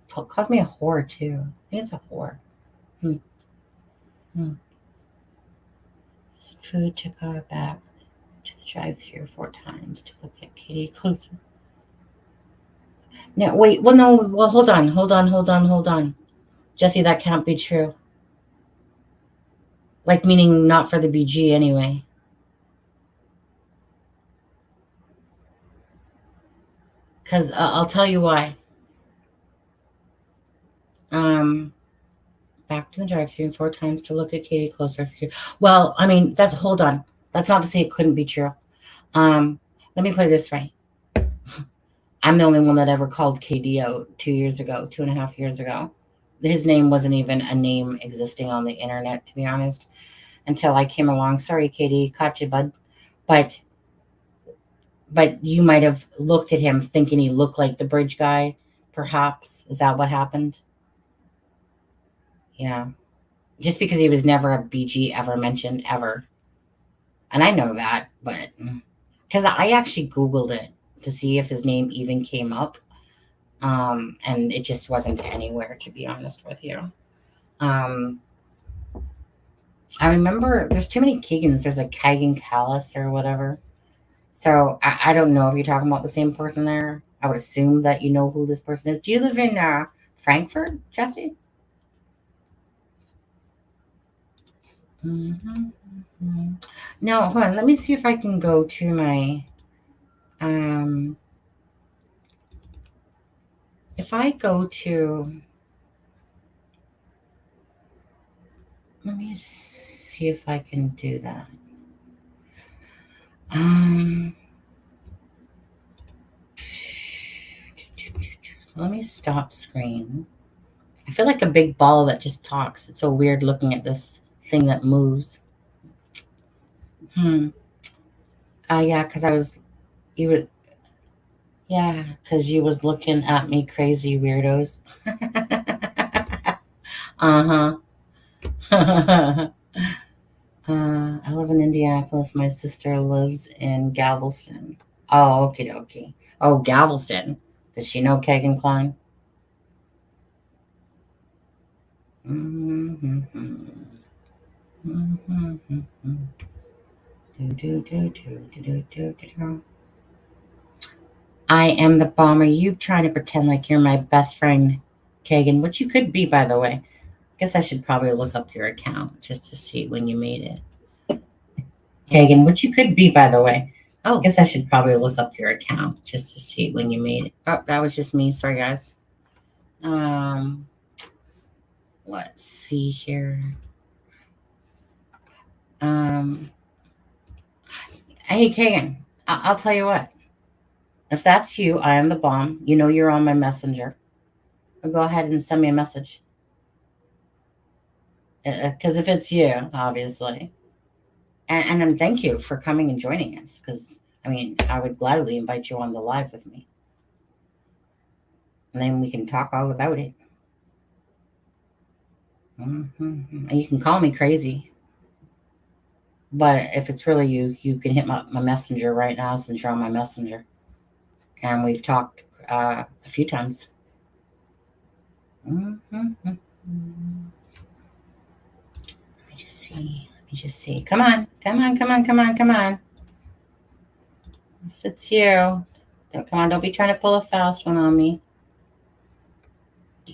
Calls me a whore, too. I think it's a whore. Food took our back to the drive-thru 4 times to look at Katie closer. Now, wait. Well, no. Well, hold on. Jesse, that can't be true. Like, meaning not for the BG anyway. Because I'll tell you why. Back to the drive-thru 4 times to look at Katie closer. Well, I mean, hold on. That's not to say it couldn't be true. Let me put it this way. I'm the only one that ever called KD out 2.5 years ago. His name wasn't even a name existing on the internet, to be honest, until I came along. Sorry, KD, caught you, bud. But you might have looked at him thinking he looked like the bridge guy, perhaps. Is that what happened? Yeah. Just because he was never a BG ever mentioned, ever. And I know that, but because I actually Googled it to see if his name even came up. And it just wasn't anywhere, to be honest with you. Um, I remember there's too many Kegans. There's a Kegan Kline or whatever. So I don't know if you're talking about the same person there. I would assume that you know who this person is. Do you live in Frankfurt, Jesse? Mm-hmm. No, hold on. Let me see if I can go to my. Um, if I go to, let me see if I can do that. Um, so let me stop screen. I feel like a big ball that just talks. It's so weird looking at this thing that moves. Yeah, because you were, yeah, because you was looking at me crazy weirdos. Uh-huh. I live in Indianapolis. My sister lives in Galveston. Oh, okie dokie. Oh, Galveston. Does she know Kegan Kline? Mm-hmm. Mm-hmm. I am the bomber. You trying to pretend like you're my best friend, Kegan, which you could be, by the way. Guess I should probably look up your account just to see when you made it. Kegan, which you could be, by the way. Oh, guess I should probably look up your account just to see when you made it. Oh, that was just me. Sorry, guys. Let's see here. Hey, Kegan, I'll tell you what. If that's you, I am the bomb. You know you're on my messenger. Go ahead and send me a message. Because if it's you, obviously. And thank you for coming and joining us. Because, I mean, I would gladly invite you on the live with me. And then we can talk all about it. Mm-hmm. And you can call me crazy. But if it's really you, you can hit my messenger right now since you're on my messenger. And we've talked a few times. Mm-hmm. Let me just see. Come on. If it's you, don't be trying to pull a fast one on me.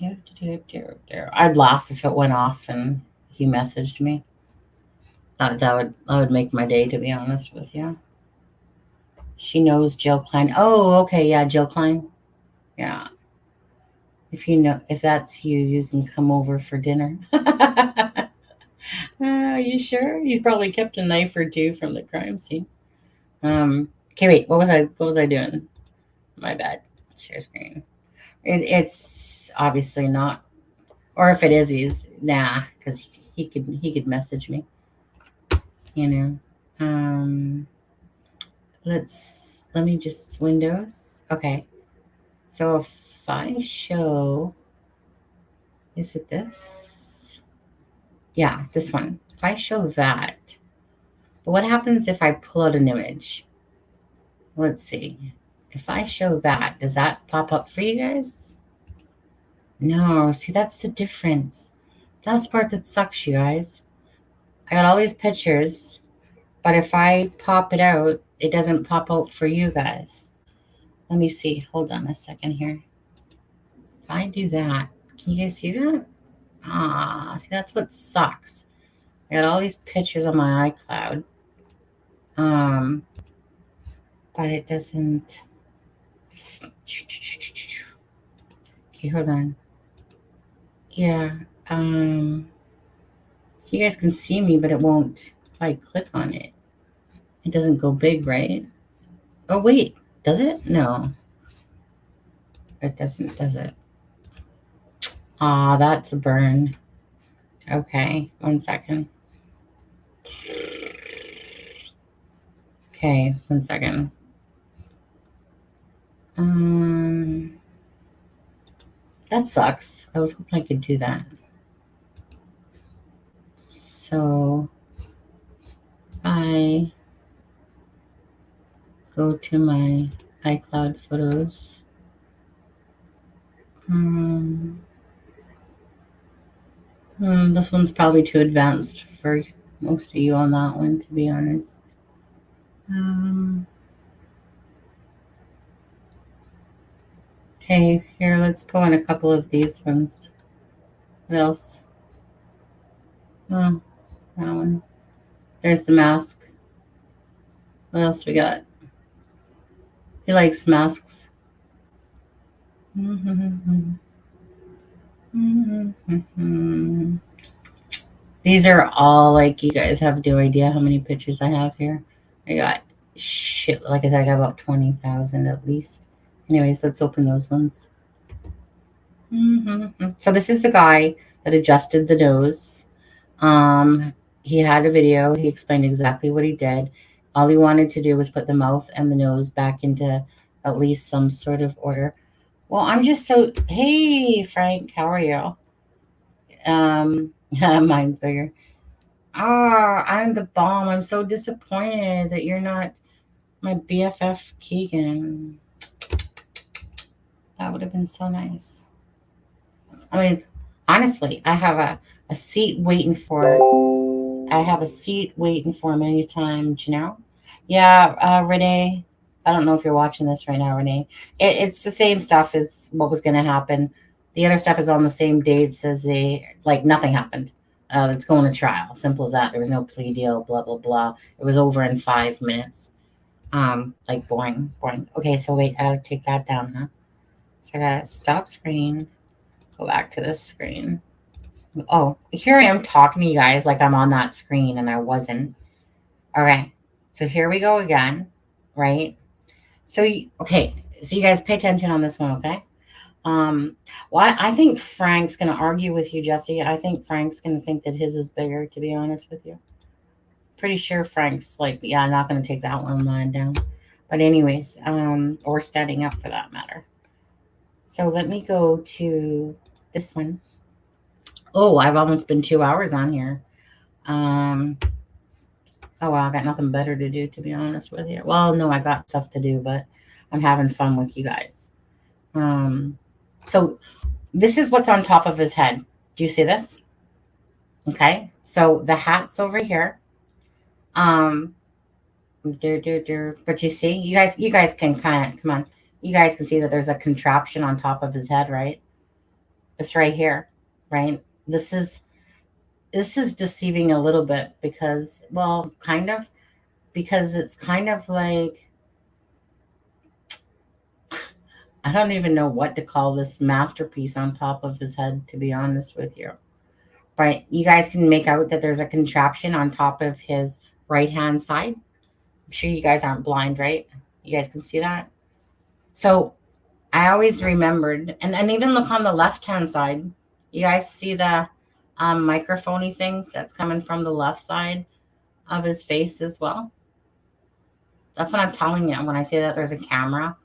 I'd laugh if it went off and he messaged me. That would make my day, to be honest with you. She knows Jill Kline. Oh, okay, yeah, Jill Kline. Yeah. If that's you, you can come over for dinner. Are you sure? He's probably kept a knife or two from the crime scene. Okay, wait. What was I doing? My bad. Share screen. It's obviously not, or if it is, he's because he could message me. You know. Let me just Windows. Okay. So if I show, is it this? Yeah, this one. If I show that, but what happens if I pull out an image? Let's see. If I show that, does that pop up for you guys? No, see, that's the difference. That's the part that sucks, you guys. I got all these pictures, but if I pop it out, it doesn't pop out for you guys. Let me see. Hold on a second here. If I do that, can you guys see that? See, that's what sucks. I got all these pictures on my iCloud. But it doesn't. Okay, hold on. Yeah. So you guys can see me, but it won't. If I click on it, it doesn't go big, right? Oh, wait. Does it? No. It doesn't, does it? That's a burn. Okay, 1 second. Okay, 1 second. That sucks. I was hoping I could do that. So, go to my iCloud photos. This one's probably too advanced for most of you on that one, to be honest. Okay, here, let's pull in a couple of these ones. What else? Oh, that one. There's the mask. What else we got? He likes masks. These are all, like, you guys have no idea how many pictures I have here. I got shit. Like I said, I got about 20,000 at least. Anyways, let's open those ones. So this is the guy that adjusted the nose. He had a video. He explained exactly what he did. All he wanted to do was put the mouth and the nose back into at least some sort of order. Well, I'm just so... Hey, Frank, how are you? Mine's bigger. Oh, I'm the bomb. I'm so disappointed that you're not my BFF, Kegan. That would have been so nice. I mean, honestly, I have a seat waiting for... I have a seat waiting for him anytime, do you know? Yeah, Renee. I don't know if you're watching this right now, Renee. It's the same stuff as what was going to happen. The other stuff is on the same dates as nothing happened. It's going to trial. Simple as that. There was no plea deal, blah, blah, blah. It was over in 5 minutes. Boring. Okay, so wait, I gotta take that down, huh? So I gotta stop screen, go back to this screen. Oh, here I am talking to you guys like I'm on that screen and I wasn't. All right, so here we go again, right? So, okay, so you guys pay attention on this one, okay? Well, I think Frank's going to argue with you, Jesse. I think Frank's going to think that his is bigger, to be honest with you. Pretty sure Frank's like, yeah, I'm not going to take that one lying down. But anyways, or standing up for that matter. So let me go to this one. Oh, I've almost been 2 hours on here. Oh, well, I got nothing better to do, to be honest with you. Well, no, I got stuff to do, but I'm having fun with you guys. So this is what's on top of his head. Do you see this? Okay. So the hat's over here. But you see, you guys can kind of, come on. You guys can see that there's a contraption on top of his head, right? It's right here, right? This is deceiving a little bit because, well, kind of, because it's kind of like, I don't even know what to call this masterpiece on top of his head, to be honest with you. But you guys can make out that there's a contraption on top of his right-hand side. I'm sure you guys aren't blind, right? You guys can see that? So I always remembered, and even look on the left-hand side. You guys see the microphone-y thing that's coming from the left side of his face as well? That's what I'm telling you when I say that there's a camera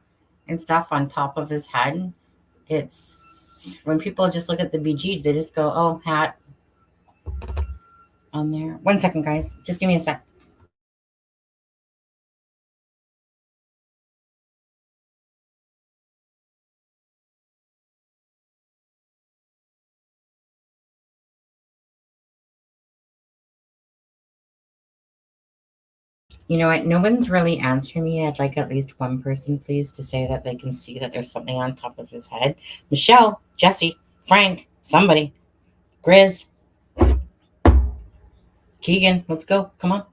and stuff on top of his head. It's when people just look at the BG, they just go, oh, hat on there. 1 second, guys. Just give me a sec. You know what? No one's really answering me. I'd like at least one person, please, to say that they can see that there's something on top of his head. Michelle, Jesse, Frank, somebody. Grizz. Kegan, let's go. Come on.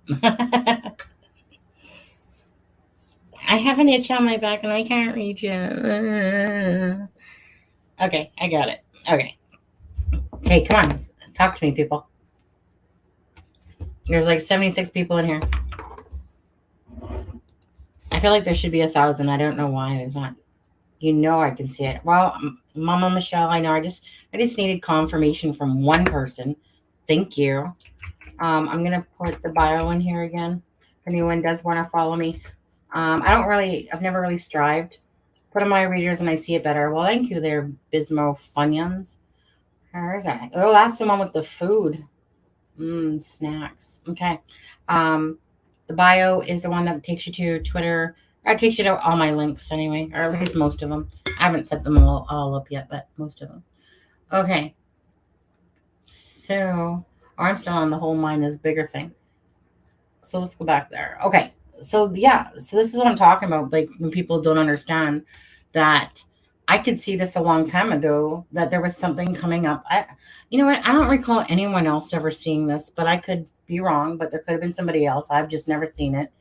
I have an itch on my back and I can't reach it. Okay, I got it. Okay. Hey, come on. Talk to me, people. There's like 76 people in here. I feel like there should be 1,000. I don't know why there's not. You know I can see it. Well, Mama Michelle, I know. I just needed confirmation from one person. Thank you. I'm gonna put the bio in here again. If anyone does want to follow me. I've never really strived. Put on my readers and I see it better. Well, thank you there, Bismo Funyuns. Where's that? Oh, that's the one with the food. Snacks. Okay. The bio is the one that takes you to Twitter. I take you to all my links anyway, or at least most of them. I haven't set them all up yet, but most of them. Okay. So, or I'm still on the whole mine is bigger thing. So let's go back there. Okay. So yeah, so this is what I'm talking about. Like when people don't understand that I could see this a long time ago that there was something coming up. You know what? I don't recall anyone else ever seeing this, but I could be wrong. But there could have been somebody else. I've just never seen it.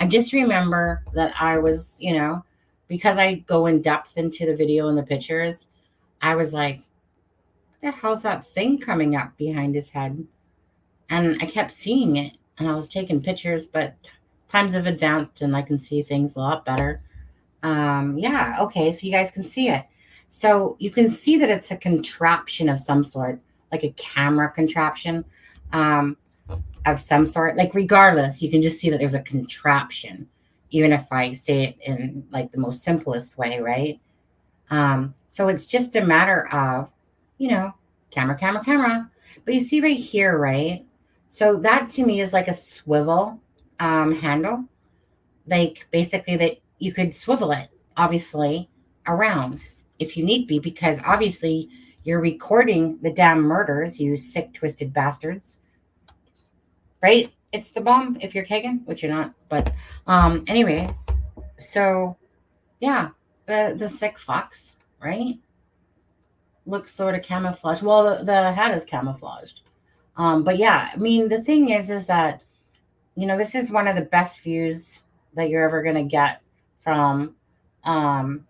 I just remember that I was, because I go in depth into the video and the pictures, I was like, what the hell's that thing coming up behind his head? And I kept seeing it and I was taking pictures, but times have advanced and I can see things a lot better. Yeah, okay, so you guys can see it. So you can see that it's a contraption of some sort, like a camera contraption. Of some sort, like regardless, you can just see that there's a contraption, even if I say it in like the most simplest way, right? So it's just a matter of, camera. But you see right here, right? So that to me is like a swivel handle, like basically that you could swivel it, obviously, around if you need be, because obviously you're recording the damn murders, you sick, twisted bastards. Right? It's the bomb if you're Kegan, which you're not. But anyway, so yeah, the sick fox, right? Looks sort of camouflaged. Well, the hat is camouflaged. But yeah, I mean, the thing is that this is one of the best views that you're ever gonna get from, doing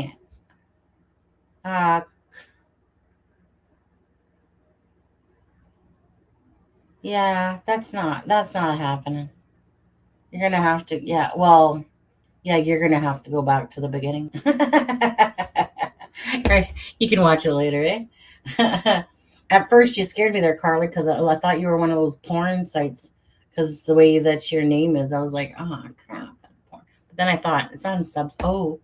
it. Yeah, that's not happening. You're gonna have to, yeah. Well, yeah, you're gonna have to go back to the beginning. Right, you can watch it later, eh? At first, you scared me there, Carly, because I thought you were one of those porn sites. Because the way that your name is, I was like, oh crap, porn. But then I thought it's on subs. Oh,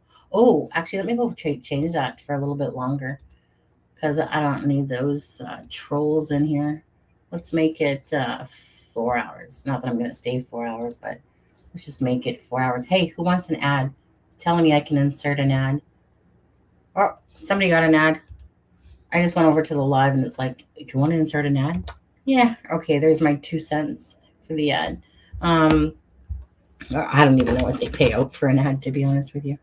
actually, let me go change that for a little bit longer, because I don't need those trolls in here. Let's make it 4 hours. Not that I'm gonna stay 4 hours, but let's just make it 4 hours. Hey, who wants an ad? It's telling me I can insert an ad. Oh, somebody got an ad. I just went over to the live and it's like, do you want to insert an ad? Yeah, okay, there's my 2 cents for the ad. I don't even know what they pay out for an ad, to be honest with you.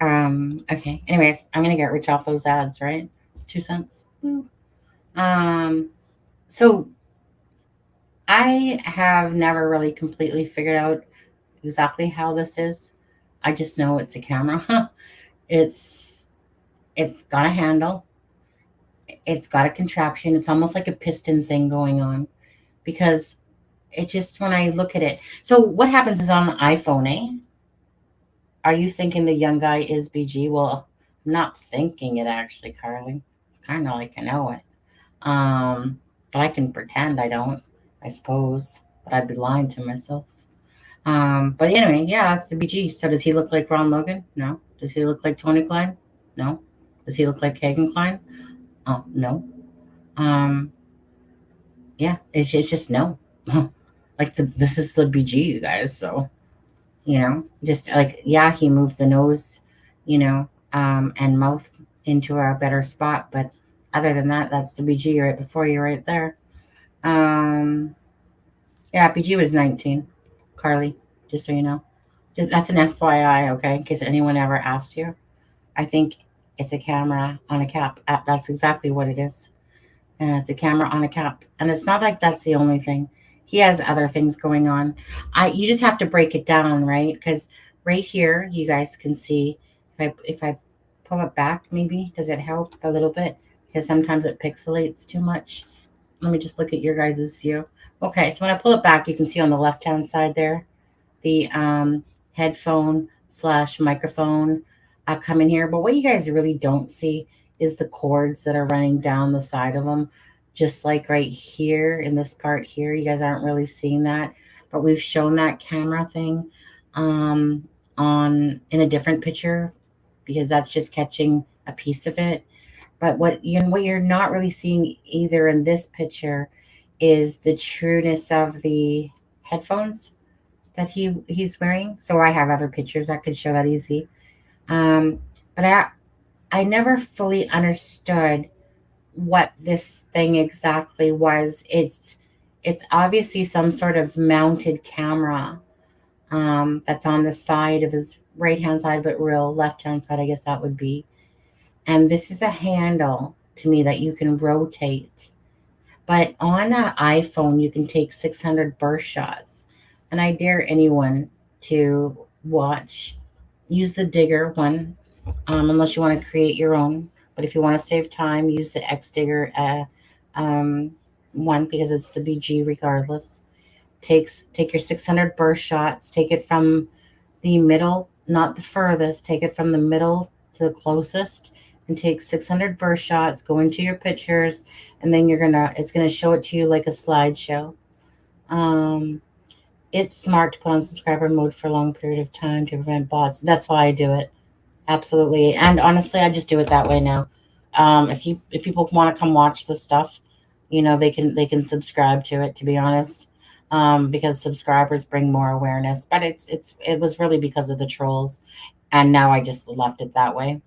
Okay, anyways, I'm gonna get rich off those ads, right? 2 cents. So I have never really completely figured out exactly how this is. I just know it's a camera. it's got a handle. It's got a contraption. It's almost like a piston thing going on, because it just, when I look at it. So what happens is on the iPhone, eh? Are you thinking the young guy is BG? Well, I'm not thinking it actually, Carly. It's kind of like I know it. But I can pretend I don't, I suppose. But I'd be lying to myself. But anyway, yeah, that's the BG. So does he look like Ron Logan? No. Does he look like Tony Kline? No. Does he look like Kegan Kline? Oh, no. Yeah, it's just no. Like this is the BG, you guys. So, just like, yeah, he moved the nose, and mouth into a better spot. But other than that, that's the BG right before you, right there. Yeah, BG was 19, Carly, just so you know. That's an FYI, okay, in case anyone ever asked you. I think it's a camera on a cap. That's exactly what it is. And it's a camera on a cap. And it's not like that's the only thing. He has other things going on. You just have to break it down, right? Because right here, you guys can see, if I pull it back, maybe, does it help a little bit? Because sometimes it pixelates too much. Let me just look at your guys' view. Okay, so when I pull it back, you can see on the left-hand side there, the headphone / microphone come in here. But what you guys really don't see is the cords that are running down the side of them, just like right here in this part here. You guys aren't really seeing that, but we've shown that camera thing in a different picture, because that's just catching a piece of it. But what you're not really seeing either in this picture is the trueness of the headphones. that he's wearing. So I have other pictures that could show that easy. But I never fully understood what this thing exactly was. It's obviously some sort of mounted camera that's on the side of his right hand side, but real left hand side, I guess that would be. And this is a handle to me that you can rotate. But on an iPhone, you can take 600 burst shots. And I dare anyone to watch, use the digger one, unless you want to create your own. But if you want to save time, use the X digger um, one because it's the BG regardless. Take your 600 burst shots, take it from the middle, not the furthest, take it from the middle to the closest, and take 600 burst shots, go into your pictures, and then it's gonna show it to you like a slideshow. Um, it's smart to put on subscriber mode for a long period of time to prevent bots. That's why I do it. Absolutely. And honestly, I just do it that way now. If people want to come watch the stuff, they can subscribe to it, to be honest. Because subscribers bring more awareness. But it was really because of the trolls. And now I just left it that way.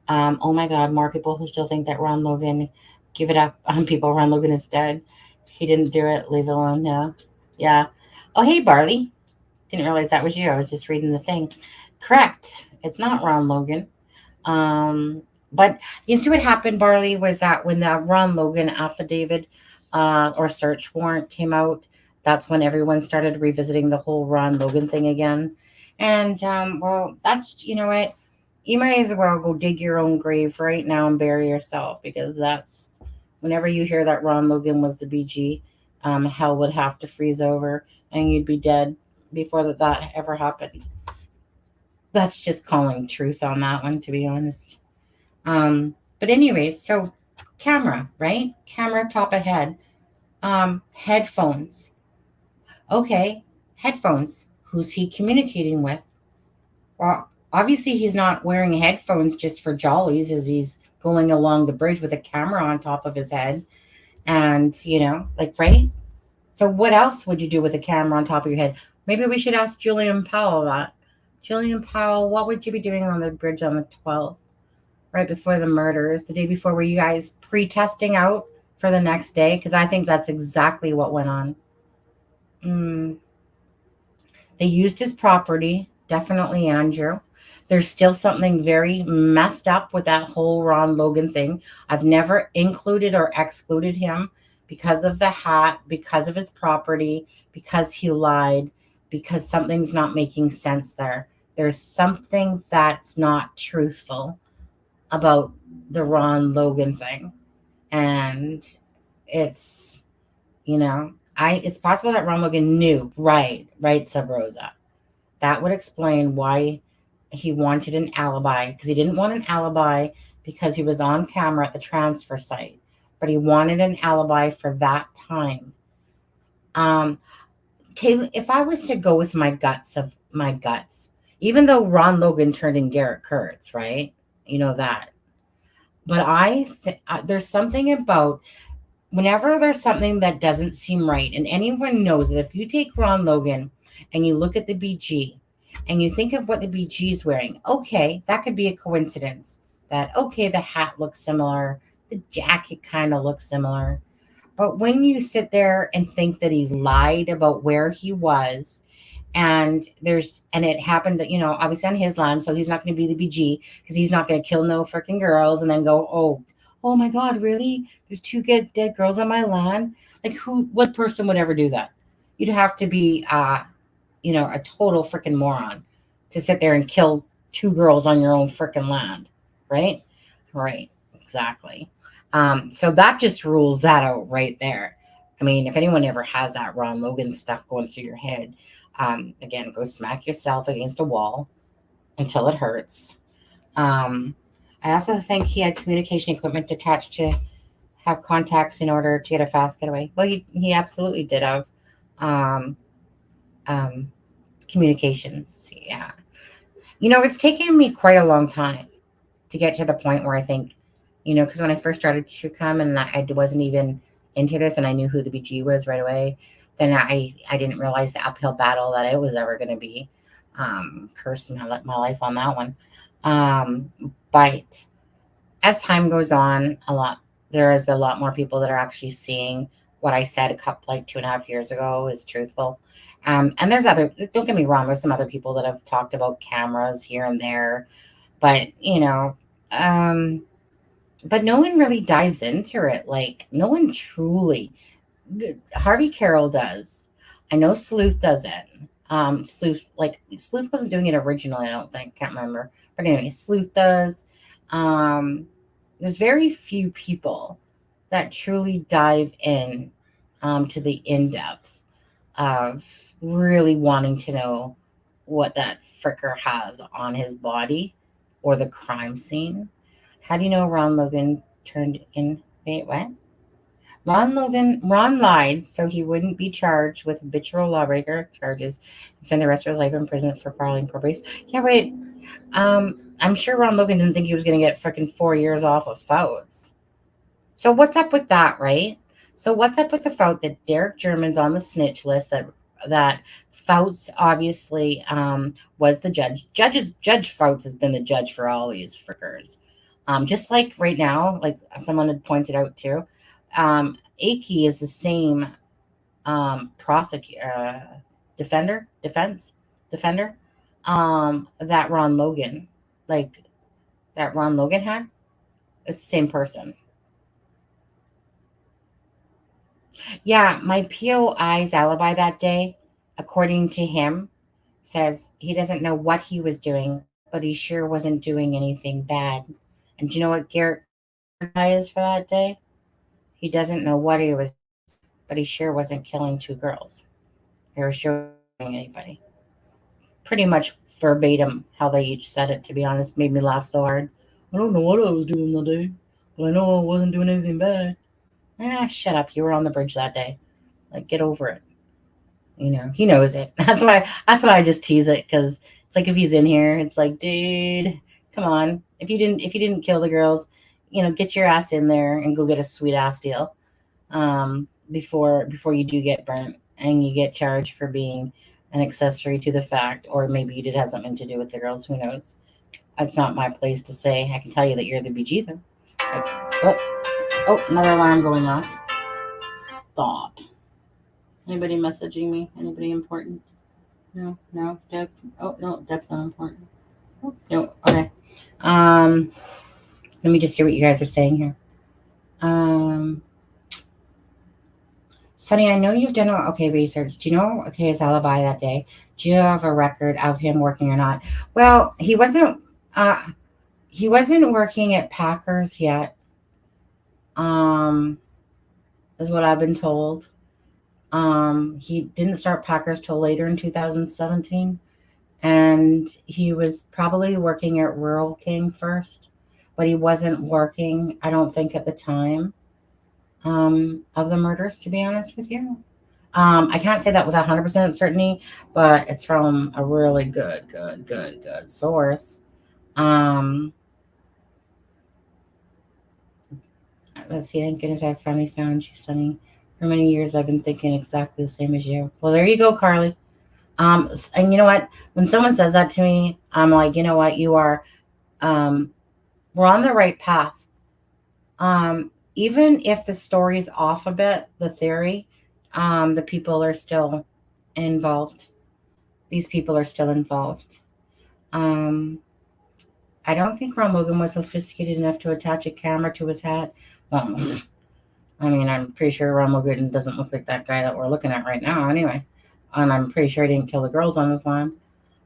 Oh my God, more people who still think that Ron Logan, give it up on people. Ron Logan is dead. He didn't do it. Leave it alone now. Yeah. Oh, hey, Barley. Didn't realize that was you. I was just reading the thing. Correct. It's not Ron Logan. But you see what happened, Barley, was that when that Ron Logan affidavit or search warrant came out, that's when everyone started revisiting the whole Ron Logan thing again. And well, that's, you know what, you might as well go dig your own grave right now and bury yourself, because that's whenever you hear that Ron Logan was the BG, hell would have to freeze over and you'd be dead before that ever happened. That's just calling truth on that one, to be honest. But anyways, so camera, right? Camera top of head. Headphones. Okay, headphones. Who's he communicating with? Well, obviously he's not wearing headphones just for jollies as he's going along the bridge with a camera on top of his head. And, right? So what else would you do with a camera on top of your head? Maybe we should ask Julian Powell that. Julian Powell, what would you be doing on the bridge on the 12th? Right before the murders, the day before? Were you guys pre-testing out for the next day? Because I think that's exactly what went on. They used his property, definitely Andrew. There's still something very messed up with that whole Ron Logan thing. I've never included or excluded him because of the hat, because of his property, because he lied, because something's not making sense there. There's something that's not truthful about the Ron Logan thing. And it's, it's possible that Ron Logan knew. Right, Sub Rosa. That would explain why he wanted an alibi, because he didn't want an alibi because he was on camera at the transfer site, but he wanted an alibi for that time. Kayla, if I was to go with my guts, even though Ron Logan turned in Garrett Kurtz, right? You know that. But there's something about whenever there's something that doesn't seem right, and anyone knows that if you take Ron Logan and you look at the BG and you think of what the BG is wearing, okay, that could be a coincidence. The hat looks similar, the jacket kind of looks similar. But when you sit there and think that he lied about where he was, and it happened, obviously on his land, so he's not going to be the BG because he's not going to kill no freaking girls and then go, oh my God, really? There's 2 dead girls on my land? Like what person would ever do that? You'd have to be, a total freaking moron to sit there and kill 2 girls on your own freaking land, right? Right, exactly. So that just rules that out right there. I mean, if anyone ever has that Ron Logan stuff going through your head, again, go smack yourself against a wall until it hurts. I also think he had communication equipment attached to have contacts in order to get a fast getaway. Well, he absolutely did have communications. Yeah. It's taken me quite a long time to get to the point where I think, because when I first started TrueCrime and I wasn't even into this and I knew who the BG was right away, then I didn't realize the uphill battle that it was ever going to be. Cursed my life on that one. But as time goes on, there is a lot more people that are actually seeing what I said a couple, like 2.5 years ago, is truthful. And there's other, don't get me wrong, there's some other people that have talked about cameras here and there, but but no one really dives into it. Like, no one truly. Harvey Carroll does. I know Sleuth does it. Sleuth wasn't doing it originally, I don't think. Can't remember. But anyway, Sleuth does. There's very few people that truly dive in to the in-depth of really wanting to know what that fricker has on his body or the crime scene. How do you know Ron Logan turned in? Wait, what? Ron lied so he wouldn't be charged with habitual lawbreaker charges and spend the rest of his life in prison for filing probation. Yeah, wait. I'm sure Ron Logan didn't think he was going to get freaking 4 years off of Fouts. So what's up with that, right? So what's up with the Fout that Derek German's on the snitch list, that Fouts obviously was the judge. Judge Fouts has been the judge for all these frickers. Just like right now, like someone had pointed out too, Akey is the same defender that Ron Logan had. It's the same person. Yeah, my POI's alibi that day, according to him, says he doesn't know what he was doing, but he sure wasn't doing anything bad. And do you know what Garrett is for that day? He doesn't know what he was, but he sure wasn't killing 2 girls. Or sure anybody. Pretty much verbatim how they each said it, to be honest. Made me laugh so hard. I don't know what I was doing that day, but I know I wasn't doing anything bad. Shut up. You were on the bridge that day. Like, get over it. He knows it. That's why I just tease it, because it's like, if he's in here, it's like, dude, come on. If you didn't kill the girls, get your ass in there and go get a sweet ass deal. Before you do get burnt and you get charged for being an accessory to the fact, or maybe you did have something to do with the girls. Who knows? That's not my place to say. I can tell you that you're the BG though. Another alarm going off. Stop. Anybody messaging me? Anybody important? No, Deb. Oh, no, Deb's not important. Oh, no, okay. Let me just hear what you guys are saying here. Sonny, I know you've done research. Do you know his alibi that day? Do you have a record of him working or not? Well, he wasn't working at Packers yet. Is what I've been told. He didn't start Packers till later in 2017, and he was probably working at Rural King first, but he wasn't working, I don't think, at the time of the murders, to be honest with you. I can't say that with 100% certainty, but it's from a really good source. Let's see. Thank goodness I finally found you, Sonny. For many years, I've been thinking exactly the same as you. Well, there you go, Carly. And you know what? When someone says that to me, I'm like, you know what? You are, we're on the right path. Even if the story's off a bit, the theory, the people are still involved. These people are still involved. I don't think Ron Logan was sophisticated enough to attach a camera to his hat. Well, I mean, I'm pretty sure Ron Logan doesn't look like that guy that we're looking at right now anyway. And I'm pretty sure he didn't kill the girls on his land.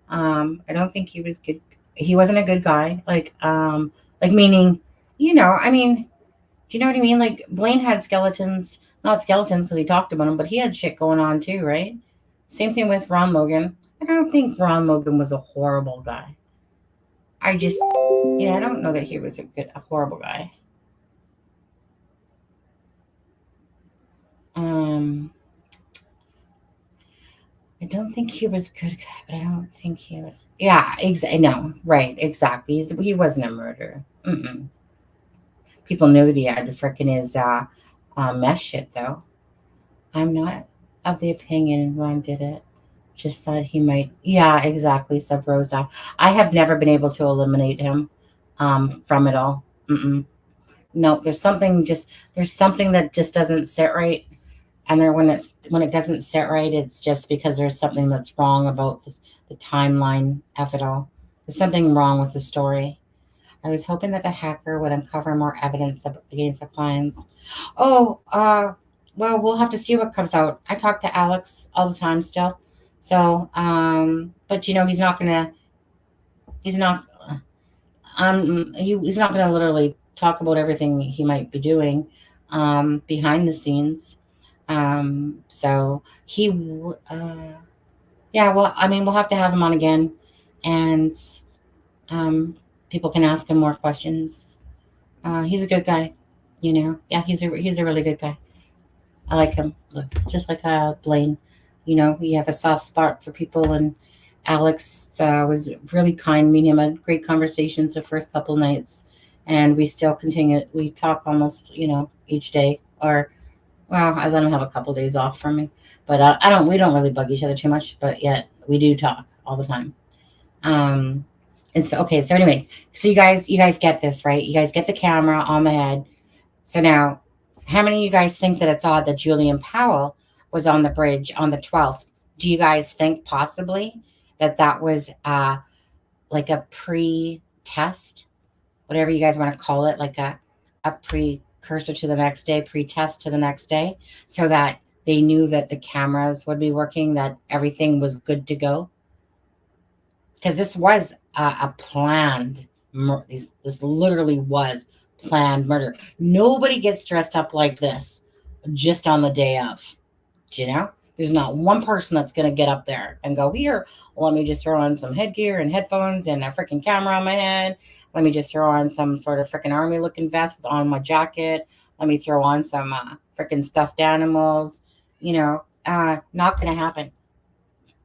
I don't think he was good. He wasn't a good guy. Meaning, I mean, do you know what I mean? Like, Blaine had skeletons, not skeletons because he talked about them, but he had shit going on too, right? Same thing with Ron Logan. I don't think Ron Logan was a horrible guy. I don't know that he was a horrible guy. I don't think he was a good guy, but I don't think he was. Yeah, no, right, exactly. He wasn't a murderer. People knew that he had to frickin' his mesh shit, though. I'm not. of the opinion Ron did it. Just thought he might. Yeah, exactly, said Rosa. I have never been able to eliminate him from it all. Mm-mm. No, there's something that just doesn't sit right. And there when it doesn't sit right, it's just because there's something that's wrong about the timeline of it all. There's something wrong with the story. I was hoping that the hacker would uncover more evidence against the clients. Oh, well, we'll have to see what comes out. I talk to Alex all the time still. So, but he's not, he's not gonna literally talk about everything he might be doing, behind the scenes. So yeah, well, I mean, we'll have to have him on again, and um, people can ask him more questions. He's a good guy, you know. Yeah, he's a really good guy. I like him. Look, just like Blaine, you know, we have a soft spot for people, and Alex was really kind. Me and him had great conversations the first couple nights, and we still continue. We talk almost, you know, each day. Or well, I let him have a couple days off from me, but I don't. We don't really bug each other too much, but yet we do talk all the time. Um, it's okay. So, anyways, so you guys get this, right? You guys get the camera on the head. So now, how many of you guys think that it's odd that Julian Powell was on the bridge on the 12th? Do you guys think possibly that that was like a pre-test, whatever you guys want to call it, like a precursor to the next day, pre-test to the next day, so that they knew that the cameras would be working, that everything was good to go? Because this was a planned this literally was planned murder. Nobody gets dressed up like this just on the day of. Do you know? There's not one person that's going to get up there and go, here, let me just throw on some headgear and headphones and a freaking camera on my head. Let me just throw on some sort of freaking army looking vest with on my jacket. Let me throw on some freaking stuffed animals. You know, not going to happen.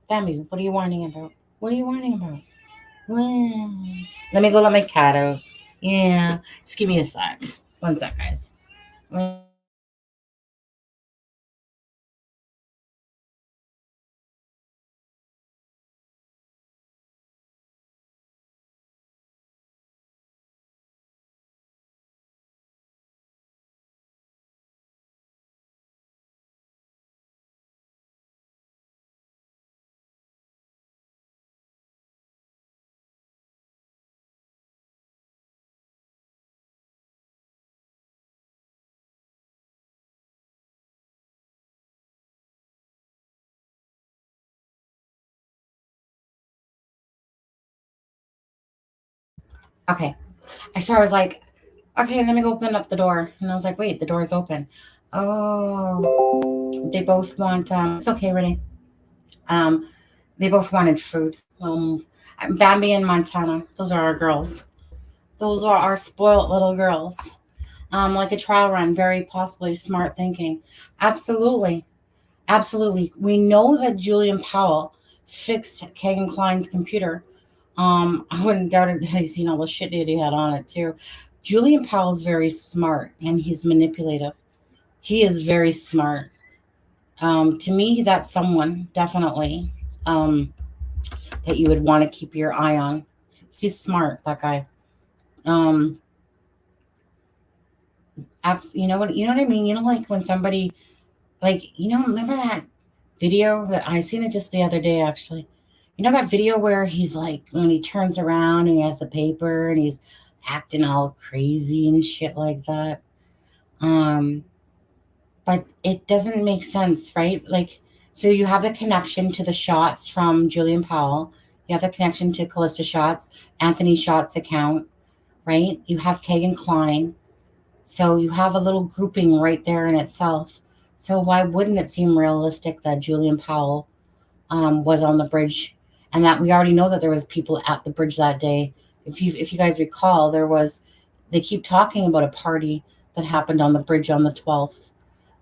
Bambi, what are you whining about? What are you whining about? Well, let me go let my cat out. Yeah, just give me a sec. One sec, guys. Okay. I was like, okay, let me go open up the door. And I was like, wait, the door's open. Oh, they both want, it's okay, Renee. Um, they both wanted food. Bambi and Montana, those are our girls. Those are our spoiled little girls. Like a trial run, very possibly smart thinking. Absolutely. Absolutely. We know that Julian Powell fixed Kegan Kline's computer. I wouldn't doubt it that he's seen all the shit that he had on it too. Julian Powell's very smart and he's manipulative. He is very smart. To me, that's someone definitely that you would want to keep your eye on. He's smart, that guy. Um, you know what I mean. You know, like when somebody, like, you know, remember that video that I seen it just the other day, actually. You know that video where he's like when he turns around and he has the paper and he's acting all crazy and shit like that. Um, but it doesn't make sense, right? Like, so you have the connection to the shots from Julian Powell. You have the connection to Callista Shots, Anthony Shots account, right? You have Kegan Kline. So you have a little grouping right there in itself. So why wouldn't it seem realistic that Julian Powell was on the bridge, and that we already know that there was people at the bridge that day? If you guys recall, they keep talking about a party that happened on the bridge on the 12th,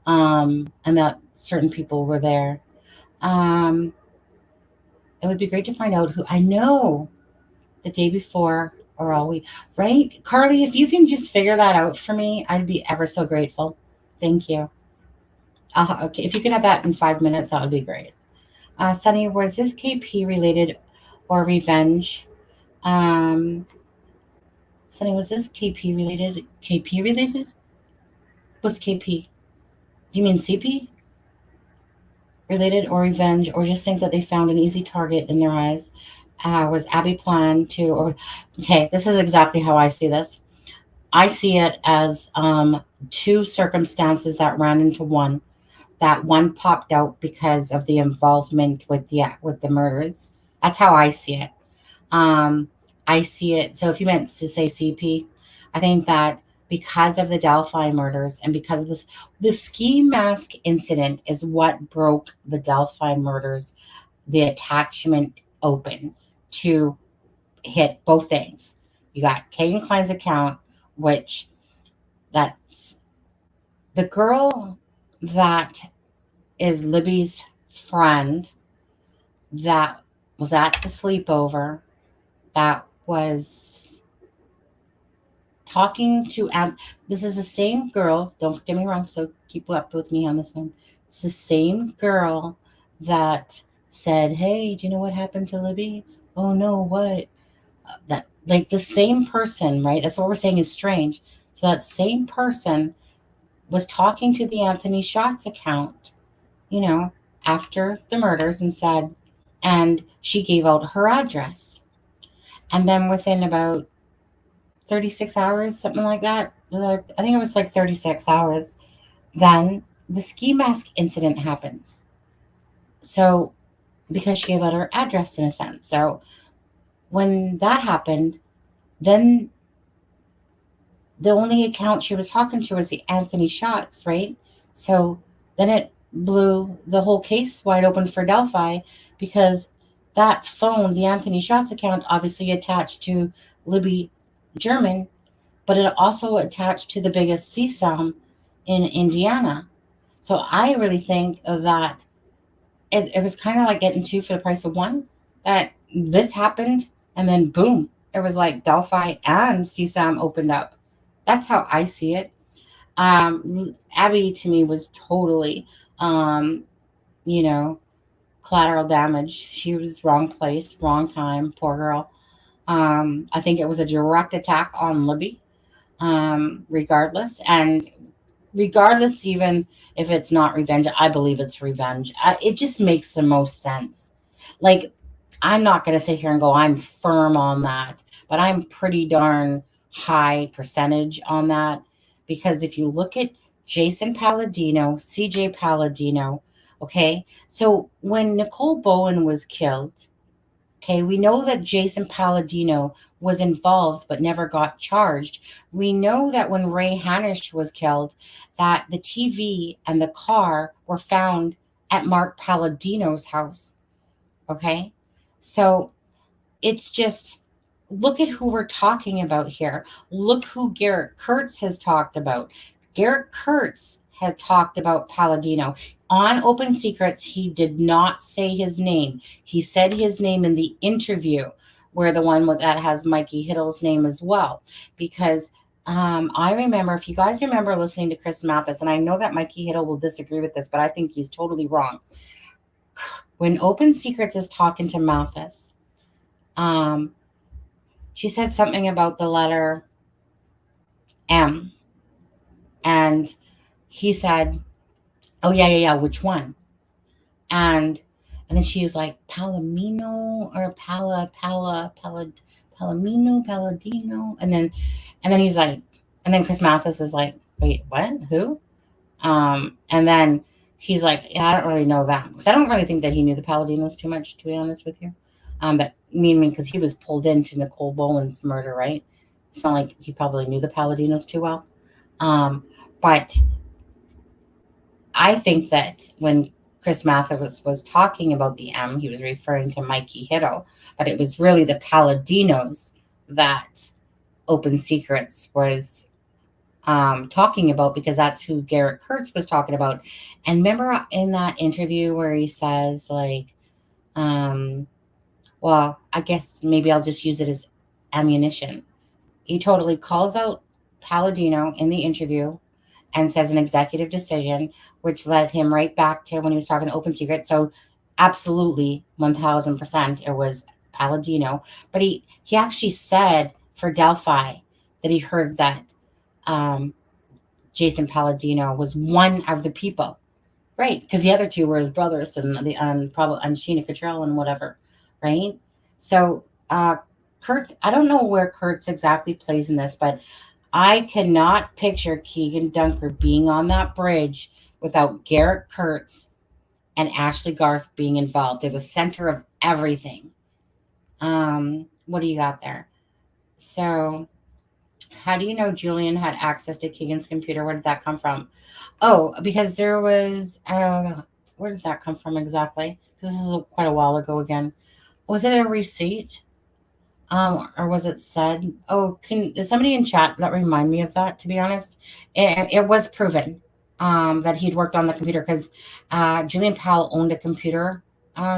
and that certain people were there. Um, it would be great to find out who. I know the day before or all week, right, Carly? If you can just figure that out for me, I'd be ever so grateful. Thank you. Okay, if you could have that in 5 minutes, that would be great. Sunny, was this KP related or revenge? Um, Sunny, was this KP related? KP related? What's KP? Do you mean CP related or revenge, or just think that they found an easy target in their eyes? Was Abby planned to, or okay, this is exactly how I see this. I see it as two circumstances that ran into one. That one popped out because of the involvement with the murders. That's how I see it. Um, I see it. So if you meant to say CP, I think that because of the Delphi murders and because of this, the ski mask incident is what broke the Delphi murders, the attachment open to hit both things. You got Kegan Kline's account, which that's the girl that is Libby's friend that was at the sleepover that was talking to this is the same girl, don't get me wrong, so keep up with me on this one. It's the same girl that said, hey, do you know what happened to Libby? Oh no, what? That, like, the same person, right? That's what we're saying is strange. So that same person was talking to the Anthony Shots account, you know, after the murders and said, and she gave out her address. And then within about 36 hours, something like that, I think it was like 36 hours, then the ski mask incident happens. So, because she gave out her address in a sense. So, when that happened, then the only account she was talking to was the Anthony Shots, right? So then it blew the whole case wide open for Delphi because that phone, the Anthony Shots account, obviously attached to Libby German, but it also attached to the biggest CSAM in Indiana. So I really think of that. It was kind of like getting two for the price of one. That this happened, and then boom, it was like Delphi and CSAM opened up. That's how I see it. Abby to me was totally, um, you know, collateral damage. She was wrong place, wrong time. Poor girl. I think it was a direct attack on Libby, regardless. And regardless, even if it's not revenge, I believe it's revenge. It just makes the most sense. Like, I'm not going to sit here and go, I'm firm on that, but I'm pretty darn high percentage on that. Because if you look at Jason Palladino, CJ Palladino, okay, so when Nicole Bowen was killed, okay, we know that Jason Palladino was involved but never got charged. We know that when Ray Hanisch was killed, that the TV and the car were found at Mark Palladino's house. Okay, so it's just, look at who we're talking about here. Look who Garrett Kurtz has talked about. Garrett Kurtz had talked about Palladino. On Open Secrets, he did not say his name. He said his name in the interview, where the one that has Mikey Hiddle's name as well. Because I remember, if you guys remember listening to Chris Mathis, and I know that Mikey Hiddle will disagree with this, but I think he's totally wrong. When Open Secrets is talking to Mathis, she said something about the letter M. And he said, oh, yeah, which one? And then she's like, Palomino or Palomino, Palladino. And then he's like, and then Chris Mathis is like, wait, what? Who? And then he's like, yeah, I don't really know that. Because I don't really think that he knew the Palladinos too much, to be honest with you. But meaning because he was pulled into Nicole Bowen's murder, right? It's not like he probably knew the Palladinos too well. But I think that when Chris Mathis was talking about the M, he was referring to Mikey Hiddle, but it was really the Palladinos that Open Secrets was talking about, because that's who Garrett Kurtz was talking about. And remember in that interview where he says, like, well, I guess maybe I'll just use it as ammunition. He totally calls out Palladino in the interview and says an executive decision, which led him right back to when he was talking open secret. So absolutely 1000% it was Palladino. But he actually said for Delphi that he heard that um, Jason Palladino was one of the people. Right, because the other two were his brothers and the probably and Sheena Cottrell and whatever, right? So Kurtz, I don't know where Kurtz exactly plays in this, but I cannot picture Keegan Dunker being on that bridge without Garrett Kurtz and Ashley Garth being involved. They're the center of everything. What do you got there? So, how do you know Julian had access to Keegan's computer? Where did that come from? Oh, because there was. Where did that come from exactly? Because this is quite a while ago again. Was it a receipt? Or was it said? Oh, is somebody in chat that remind me of that? To be honest, it was proven that he'd worked on the computer because Julian Powell owned a computer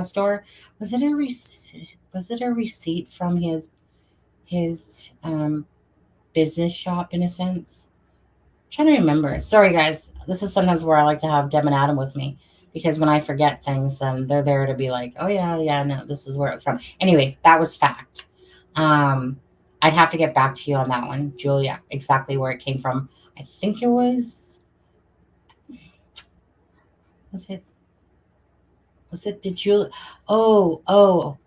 store. Was it a receipt? Was it a receipt from his business shop in a sense? I'm trying to remember. Sorry, guys. This is sometimes where I like to have Deb and Adam with me because when I forget things, then they're there to be like, "Oh yeah, no, this is where it's from." Anyways, that was fact. I'd have to get back to you on that one, Julia. Exactly where it came from. I think it was. Was it? Was it? Did you? Oh.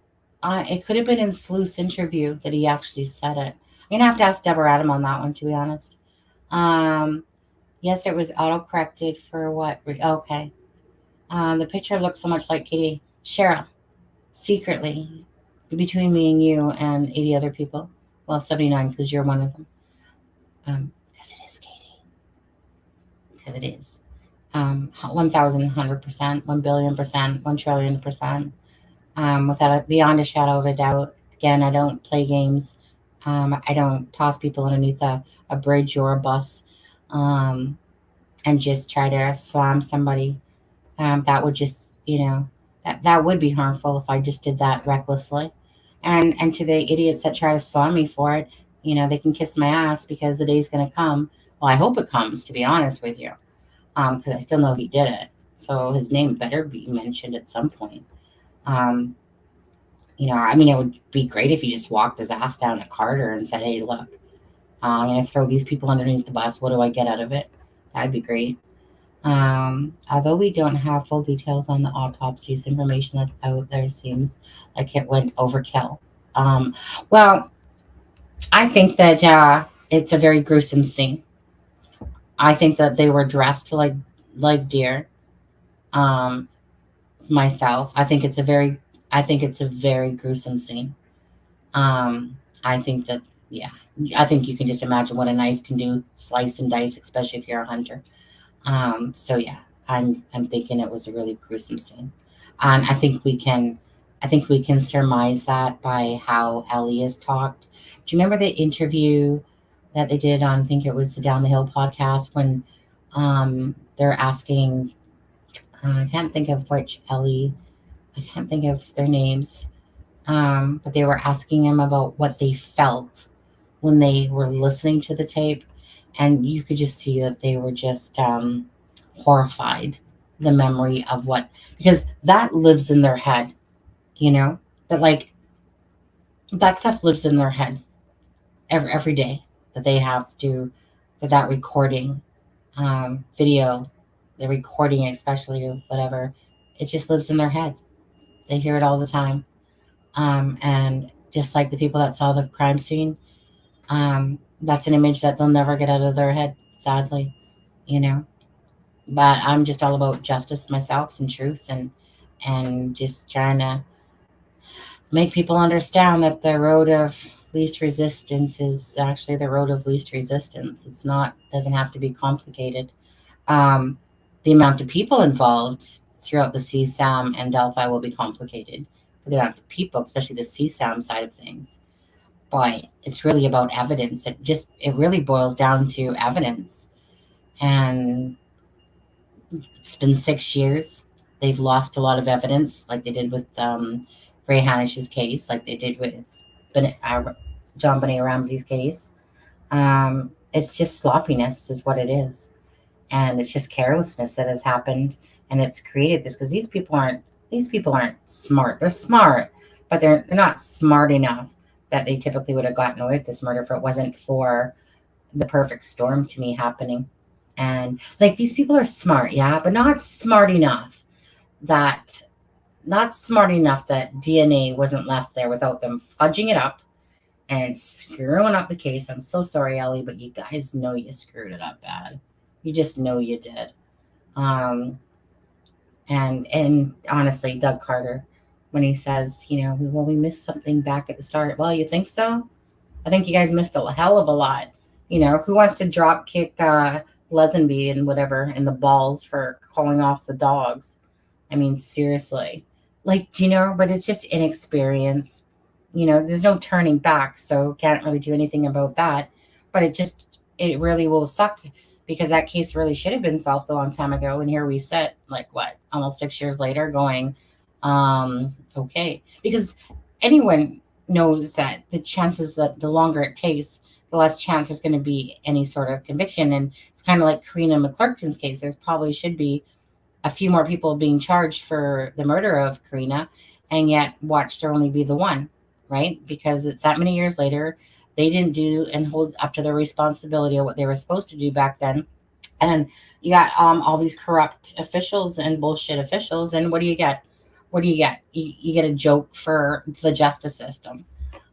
It could have been in Sleuth's interview that he actually said it. I'm gonna have to ask Deborah Adam on that one, to be honest. Yes, it was auto-corrected for what? Okay. The picture looks so much like Katie. Cheryl, secretly, between me and you and 80 other people. Well, 79, because you're one of them. Because it is Katie. Because it is. 1,100%, 1,000,000,000%, 1,000,000,000,000%. Beyond a shadow of a doubt. Again, I don't play games. I don't toss people underneath a bridge or a bus and just try to slam somebody. That would just, that would be harmful if I just did that recklessly. And to the idiots that try to slam me for it, they can kiss my ass because the day's going to come. Well, I hope it comes, to be honest with you, because I still know he did it. So his name better be mentioned at some point. It would be great if he just walked his ass down to Carter and said, "Hey, look, I'm going to throw these people underneath the bus. What do I get out of it?" That'd be great. Although we don't have full details on the autopsies, information that's out there seems like it went overkill. Well, I think that it's a very gruesome scene. I think that they were dressed like deer. Myself, I think it's a very gruesome scene. I think that, yeah, I think you can just imagine what a knife can do, slice and dice, especially if you're a hunter. So yeah, I'm thinking it was a really gruesome scene, and I think we can surmise that by how Ellie has talked. Do you remember the interview that they did on, I think it was the Down the Hill podcast, when they're asking, I can't think of which Ellie, I can't think of their names, but they were asking him about what they felt when they were listening to the tape, and you could just see that they were just horrified. The memory of because that lives in their head, that that stuff lives in their head every day, that they have to, that recording, video, the recording especially, or whatever, it just lives in their head. They hear it all the time. And just like the people that saw the crime scene, that's an image that they'll never get out of their head, sadly, But I'm just all about justice myself and truth, and just trying to make people understand that the road of least resistance is actually the road of least resistance. Doesn't have to be complicated. The amount of people involved throughout the CSAM and Delphi will be complicated for the amount of people, especially the CSAM side of things. But it's really about evidence. It really boils down to evidence. And it's been 6 years. They've lost a lot of evidence, like they did with Ray Hanish's case, like they did with John Benet Ramsey's case. It's just sloppiness is what it is. And it's just carelessness that has happened, and it's created this because these people aren't smart. They're smart, but they're not smart enough that they typically would have gotten away with this murder if it wasn't for the perfect storm to me happening. And like these people are smart, yeah, but that not smart enough that DNA wasn't left there without them fudging it up and screwing up the case. I'm so sorry, Ellie, but you guys know you screwed it up bad. You just know you did. Um, and honestly, Doug Carter, when he says, well, we missed something back at the start. Well, you think so? I think you guys missed a hell of a lot. Who wants to drop kick Lesenby and whatever in the balls for calling off the dogs? I mean, seriously. Like, but it's just inexperience. There's no turning back, so can't really do anything about that. But it really will suck because that case really should have been solved a long time ago. And here we sit, like, what, almost 6 years later going, okay. Because anyone knows that the chances that the longer it takes, the less chance there's going to be any sort of conviction. And it's kind of like Karina McClurkin's case. There's probably should be a few more people being charged for the murder of Karina, and yet watch there only be the one, right? Because it's that many years later. They didn't do and hold up to their responsibility of what they were supposed to do back then. And you got all these corrupt officials and bullshit officials. And what do you get? What do you get? You get a joke for the justice system.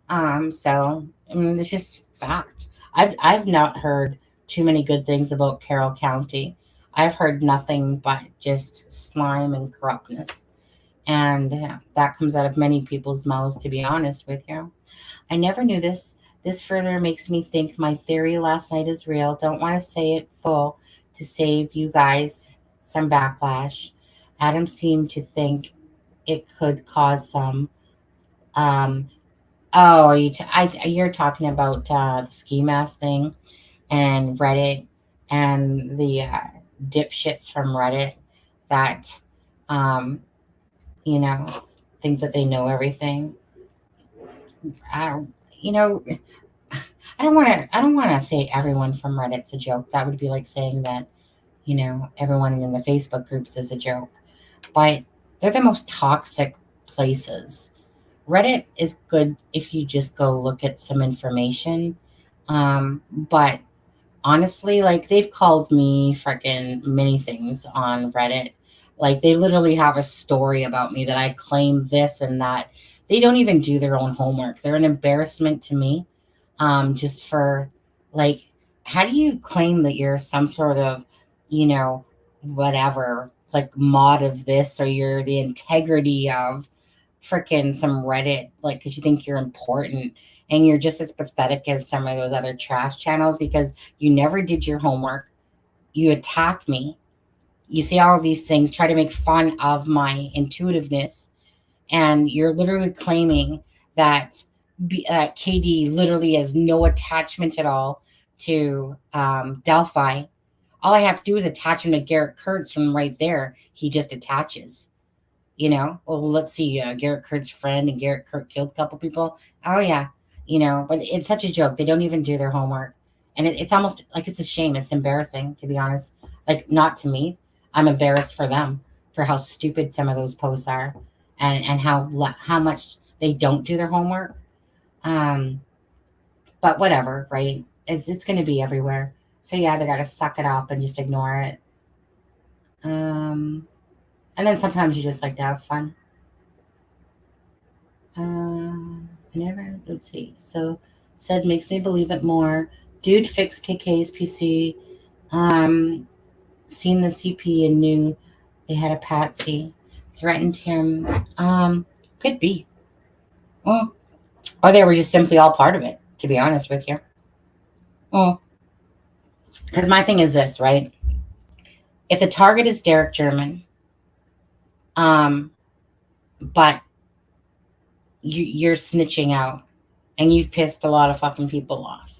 So I mean, it's just fact. I've not heard too many good things about Carroll County. I've heard nothing but just slime and corruptness. And that comes out of many people's mouths, to be honest with you. I never knew this. This further makes me think my theory last night is real. Don't want to say it full to save you guys some backlash. Adam seemed to think it could cause some. Oh, you're talking about the ski mask thing and Reddit and the dipshits from Reddit that, um, you know, think that they know everything. You know, I don't want to say everyone from Reddit's a joke. That would be like saying that, everyone in the Facebook groups is a joke. But they're the most toxic places. Reddit is good if you just go look at some information. But honestly, like they've called me freaking many things on Reddit. Like they literally have a story about me that I claim this and that. They don't even do their own homework. They're an embarrassment to me. Just for like, how do you claim that you're some sort of, whatever, like mod of this, or you're the integrity of freaking some Reddit, like, because you think you're important and you're just as pathetic as some of those other trash channels because you never did your homework. You attack me. You see all of these things, try to make fun of my intuitiveness. And you're literally claiming that KD literally has no attachment at all to Delphi. All I have to do is attach him to Garrett Kurtz from right there. He just attaches. Well, let's see. Garrett Kurtz's friend and Garrett Kurt killed a couple people. Oh, yeah. But it's such a joke. They don't even do their homework. And it's almost like it's a shame. It's embarrassing, to be honest. Like, not to me. I'm embarrassed for them, for how stupid some of those posts are and how much they don't do their homework. But whatever, right? It's going to be everywhere. So, yeah, they got to suck it up and just ignore it. And then sometimes you just like to have fun. Let's see. So, said makes me believe it more. Dude fixed KK's PC. Seen the CP and knew they had a patsy. Threatened him. Could be. Well, or they were just simply all part of it, to be honest with you. Well, because my thing is this, right? If the target is Derek German, but you're snitching out and you've pissed a lot of fucking people off.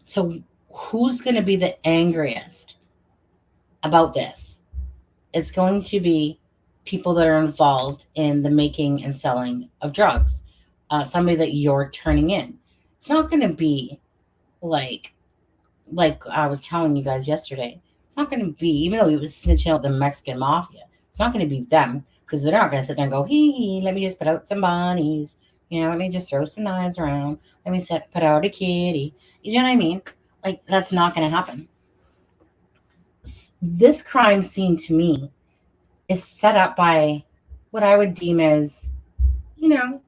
So who's going to be the angriest about this? It's going to be people that are involved in the making and selling of drugs. Somebody that you're turning in. It's not going to be like, like I was telling you guys yesterday, it's not going to be, even though he was snitching out the Mexican mafia, it's not going to be them because they're not going to sit there and go, hee, let me just put out some bunnies. Let me just throw some knives around. Let me put out a kitty. You know what I mean? Like, that's not going to happen. This crime scene to me is set up by what I would deem as, you know,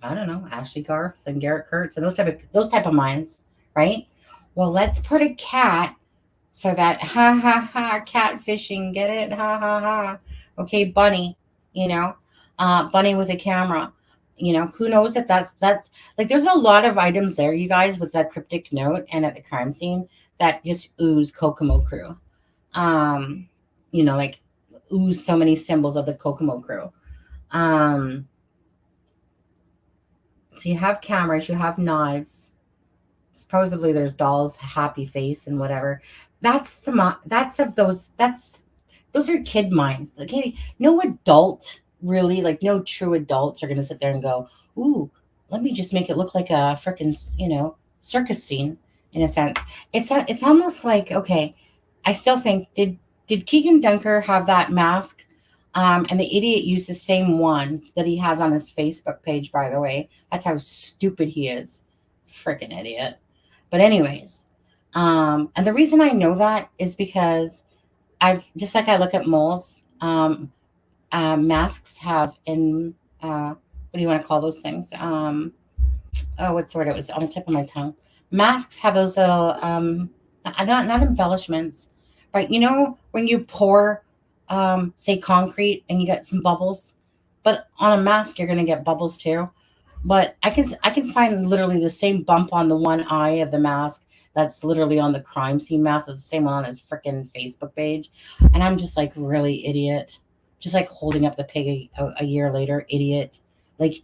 I don't know, Ashley Garth and Garrett Kurtz and those type of minds, right? Well, let's put a cat so that ha ha ha catfishing, get it? Ha ha ha. Okay, bunny, bunny with a camera. Who knows if that's like there's a lot of items there, you guys, with that cryptic note and at the crime scene that just ooze Kokomo crew. Um, like ooze so many symbols of the Kokomo crew. Um, so you have cameras, you have knives. Supposedly there's dolls, happy face and whatever. That's those are kid minds. Like, hey, no adult really, like no true adults are gonna sit there and go, ooh, let me just make it look like a freaking circus scene in a sense. It's almost like, okay, I still think, did Keegan Dunker have that mask? And the idiot used the same one that he has on his Facebook page, by the way. That's how stupid he is. Freaking idiot. But anyways, and the reason I know that is because I've just like I look at moles. Masks have in what do you want to call those things? Oh, what's the word? It was on the tip of my tongue. Masks have those little not embellishments, but when you pour say concrete and you get some bubbles, but on a mask you're gonna get bubbles too. But I can find literally the same bump on the one eye of the mask that's literally on the crime scene mask. It's the same one on his freaking Facebook page. And I'm just like, really, idiot. Just like holding up the pig a year later, idiot. Like,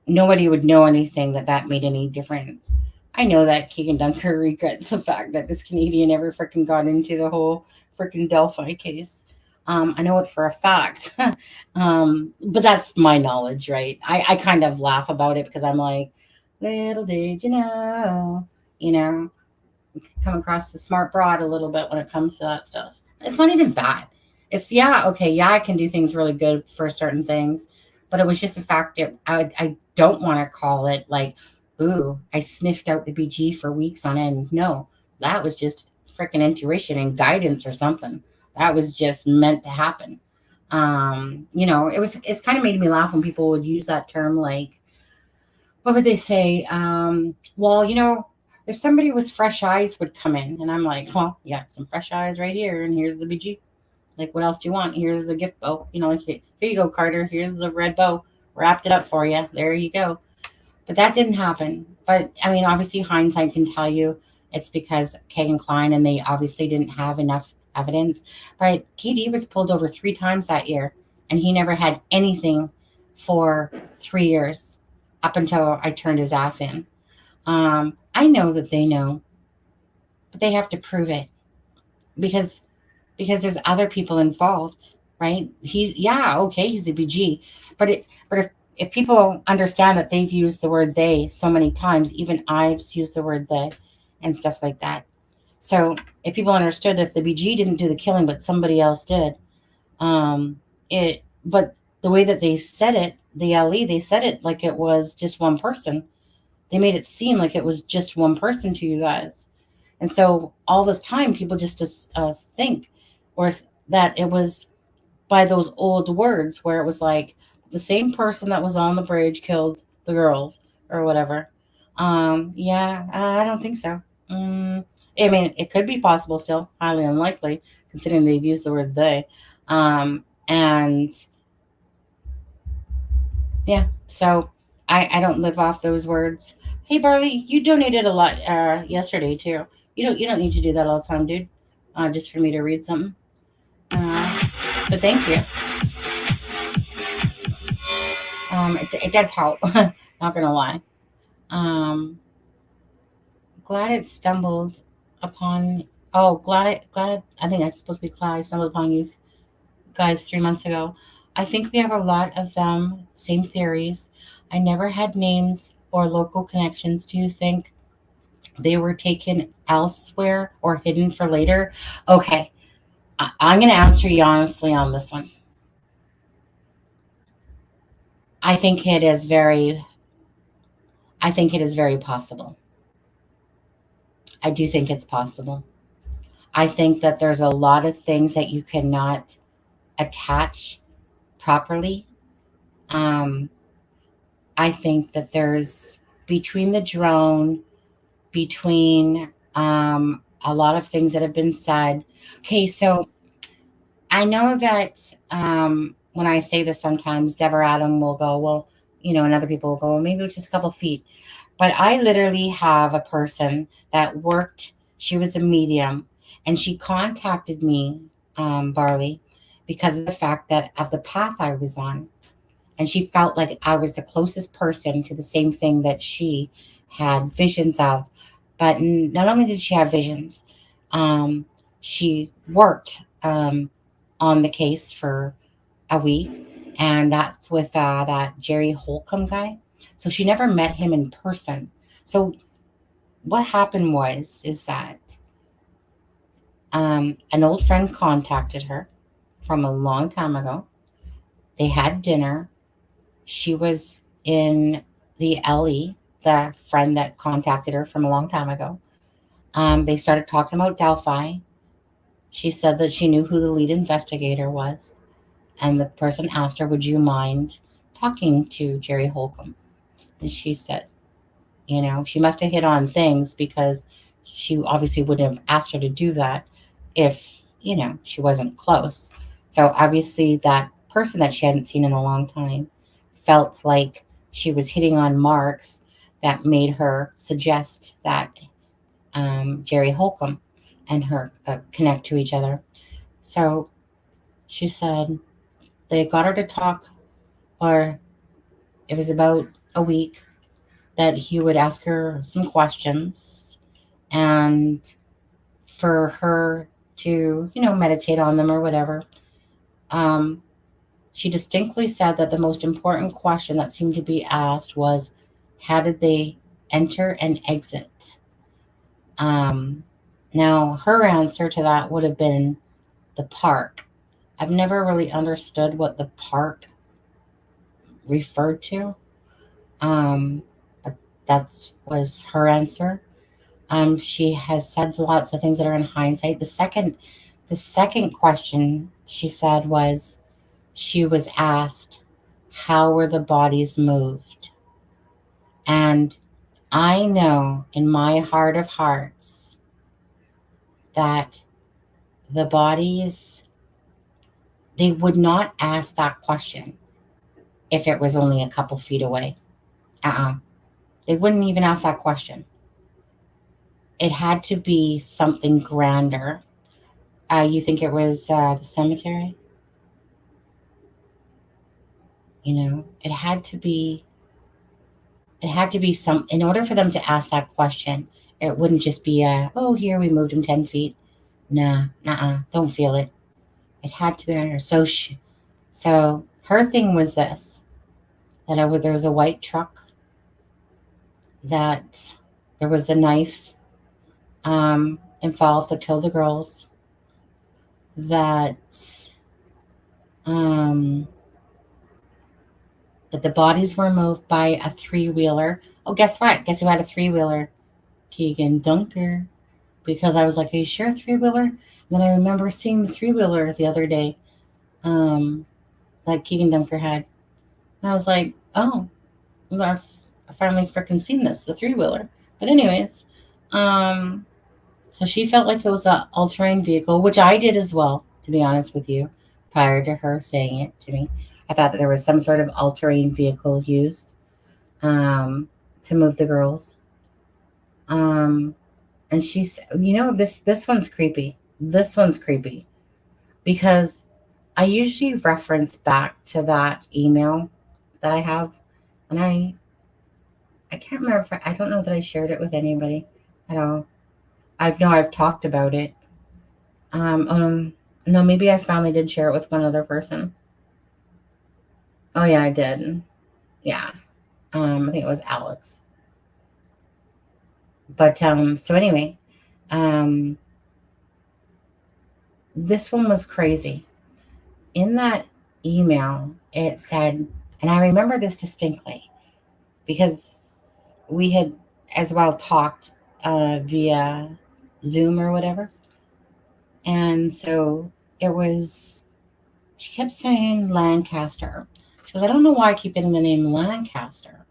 nobody would know anything that made any difference. I know that Keegan Dunker regrets the fact that this Canadian ever freaking got into the whole freaking Delphi case. I know it for a fact. But that's my knowledge, right? I kind of laugh about it because I'm like, little did you know, come across the smart broad a little bit when it comes to that stuff. It's not even that. It's, yeah, okay, yeah, I can do things really good for certain things, but it was just a fact that I don't want to call it like, ooh, I sniffed out the BG for weeks on end. No, that was just freaking intuition and guidance or something. That was just meant to happen. It's kind of made me laugh when people would use that term, like, what would they say? Well, if somebody with fresh eyes would come in, and I'm like, well, yeah, some fresh eyes right here, and here's the BG. Like, what else do you want? Here's a gift bow. Like, here you go, Carter. Here's the red bow. Wrapped it up for you. There you go. But that didn't happen. But I mean, obviously, hindsight can tell you it's because Kegan Kline and they obviously didn't have enough evidence. But KD was pulled over 3 times that year, and he never had anything for 3 years up until I turned his ass in. I know that they know, but they have to prove it because there's other people involved, right? He's the BG, but if people understand that they've used the word they so many times, even I've used the word they and stuff like that. So if people understood, if the BG didn't do the killing, but somebody else did, but the way that they said it, the LE, they said it like it was just one person. They made it seem like it was just one person to you guys. And so all this time, people just think that it was by those old words where it was like the same person that was on the bridge killed the girls or whatever. I don't think so. I mean, it could be possible still, highly unlikely, considering they've used the word they. And yeah, so I don't live off those words. Hey, Barley, you donated a lot yesterday too. You don't need to do that all the time, dude. Just for me to read something. But thank you. It does help. Not gonna lie. Glad it stumbled upon. Oh, glad. I think that's supposed to be glad I stumbled upon you guys 3 months ago. I think we have a lot of them. Same theories. I never had names or local connections. Do you think they were taken elsewhere or hidden for later. Okay, I'm going to answer you honestly on this one. I think it is very, I think it is very possible. I do think it's possible. I think that there's a lot of things that you cannot attach properly. Um, I think that there's between the drone, between a lot of things that have been said. Okay, so I know that when I say this, sometimes Deborah Adam will go, well, and other people will go, well, maybe it's just a couple feet. But I literally have a person that worked, she was a medium, and she contacted me, Barley, because of the fact that of the path I was on. And she felt like I was the closest person to the same thing that she had visions of. But not only did she have visions, um, she worked on the case for a week, and that's with that Jerry Holcomb guy. So she never met him in person. So what happened is that an old friend contacted her from a long time ago. They had dinner. She was in the LE, the friend that contacted her from a long time ago. They started talking about Delphi. She said that she knew who the lead investigator was. And the person asked her, would you mind talking to Jerry Holcomb? And she said, she must have hit on things because she obviously wouldn't have asked her to do that if, she wasn't close. So obviously that person that she hadn't seen in a long time felt like she was hitting on marks that made her suggest that Jerry Holcomb and her connect to each other. So she said they got her to talk, or it was about a week that he would ask her some questions and for her to, meditate on them or whatever. Um, she distinctly said that the most important question that seemed to be asked was, how did they enter and exit? Um, Now, her answer to that would have been the park. I've never really understood what the park referred to. But that was her answer. She has said lots of things that are in hindsight. The second question she said was she was asked, how were the bodies moved? And I know in my heart of hearts that the bodies, they would not ask that question if it was only a couple feet away. They wouldn't even ask that question. It had to be something grander. You think it was the cemetery? It had to be. It had to be some. In order for them to ask that question, it wouldn't just be oh, here we moved him 10 feet. Nah, don't feel it. It had to be under. So her thing was this: that there was a white truck, that there was a knife involved that killed the girls, that um, that the bodies were moved by a three-wheeler. Oh, guess what? Guess who had a three-wheeler? Kegan Dunker. Because I was like, are you sure three-wheeler? And then I remember seeing the three-wheeler the other day that Kegan Dunker had. And I was like, oh, I finally freaking seen this, the three-wheeler. But anyways, so she felt like it was an all-terrain vehicle, which I did as well, to be honest with you, prior to her saying it to me. I thought that there was some sort of all-terrain vehicle used to move the girls. And she's, this one's creepy. This one's creepy because I usually reference back to that email that I have, and I can't remember if I don't know that I shared it with anybody at all. I've talked about it. No, maybe I finally did share it with one other person. Oh yeah, I did. Yeah. I think it was Alex. But so anyway, um, this one was crazy. In that email, it said, and I remember this distinctly because we had as well talked via Zoom or whatever. And so it was, she kept saying Lancaster. She goes, I don't know why I keep getting the name Lancaster,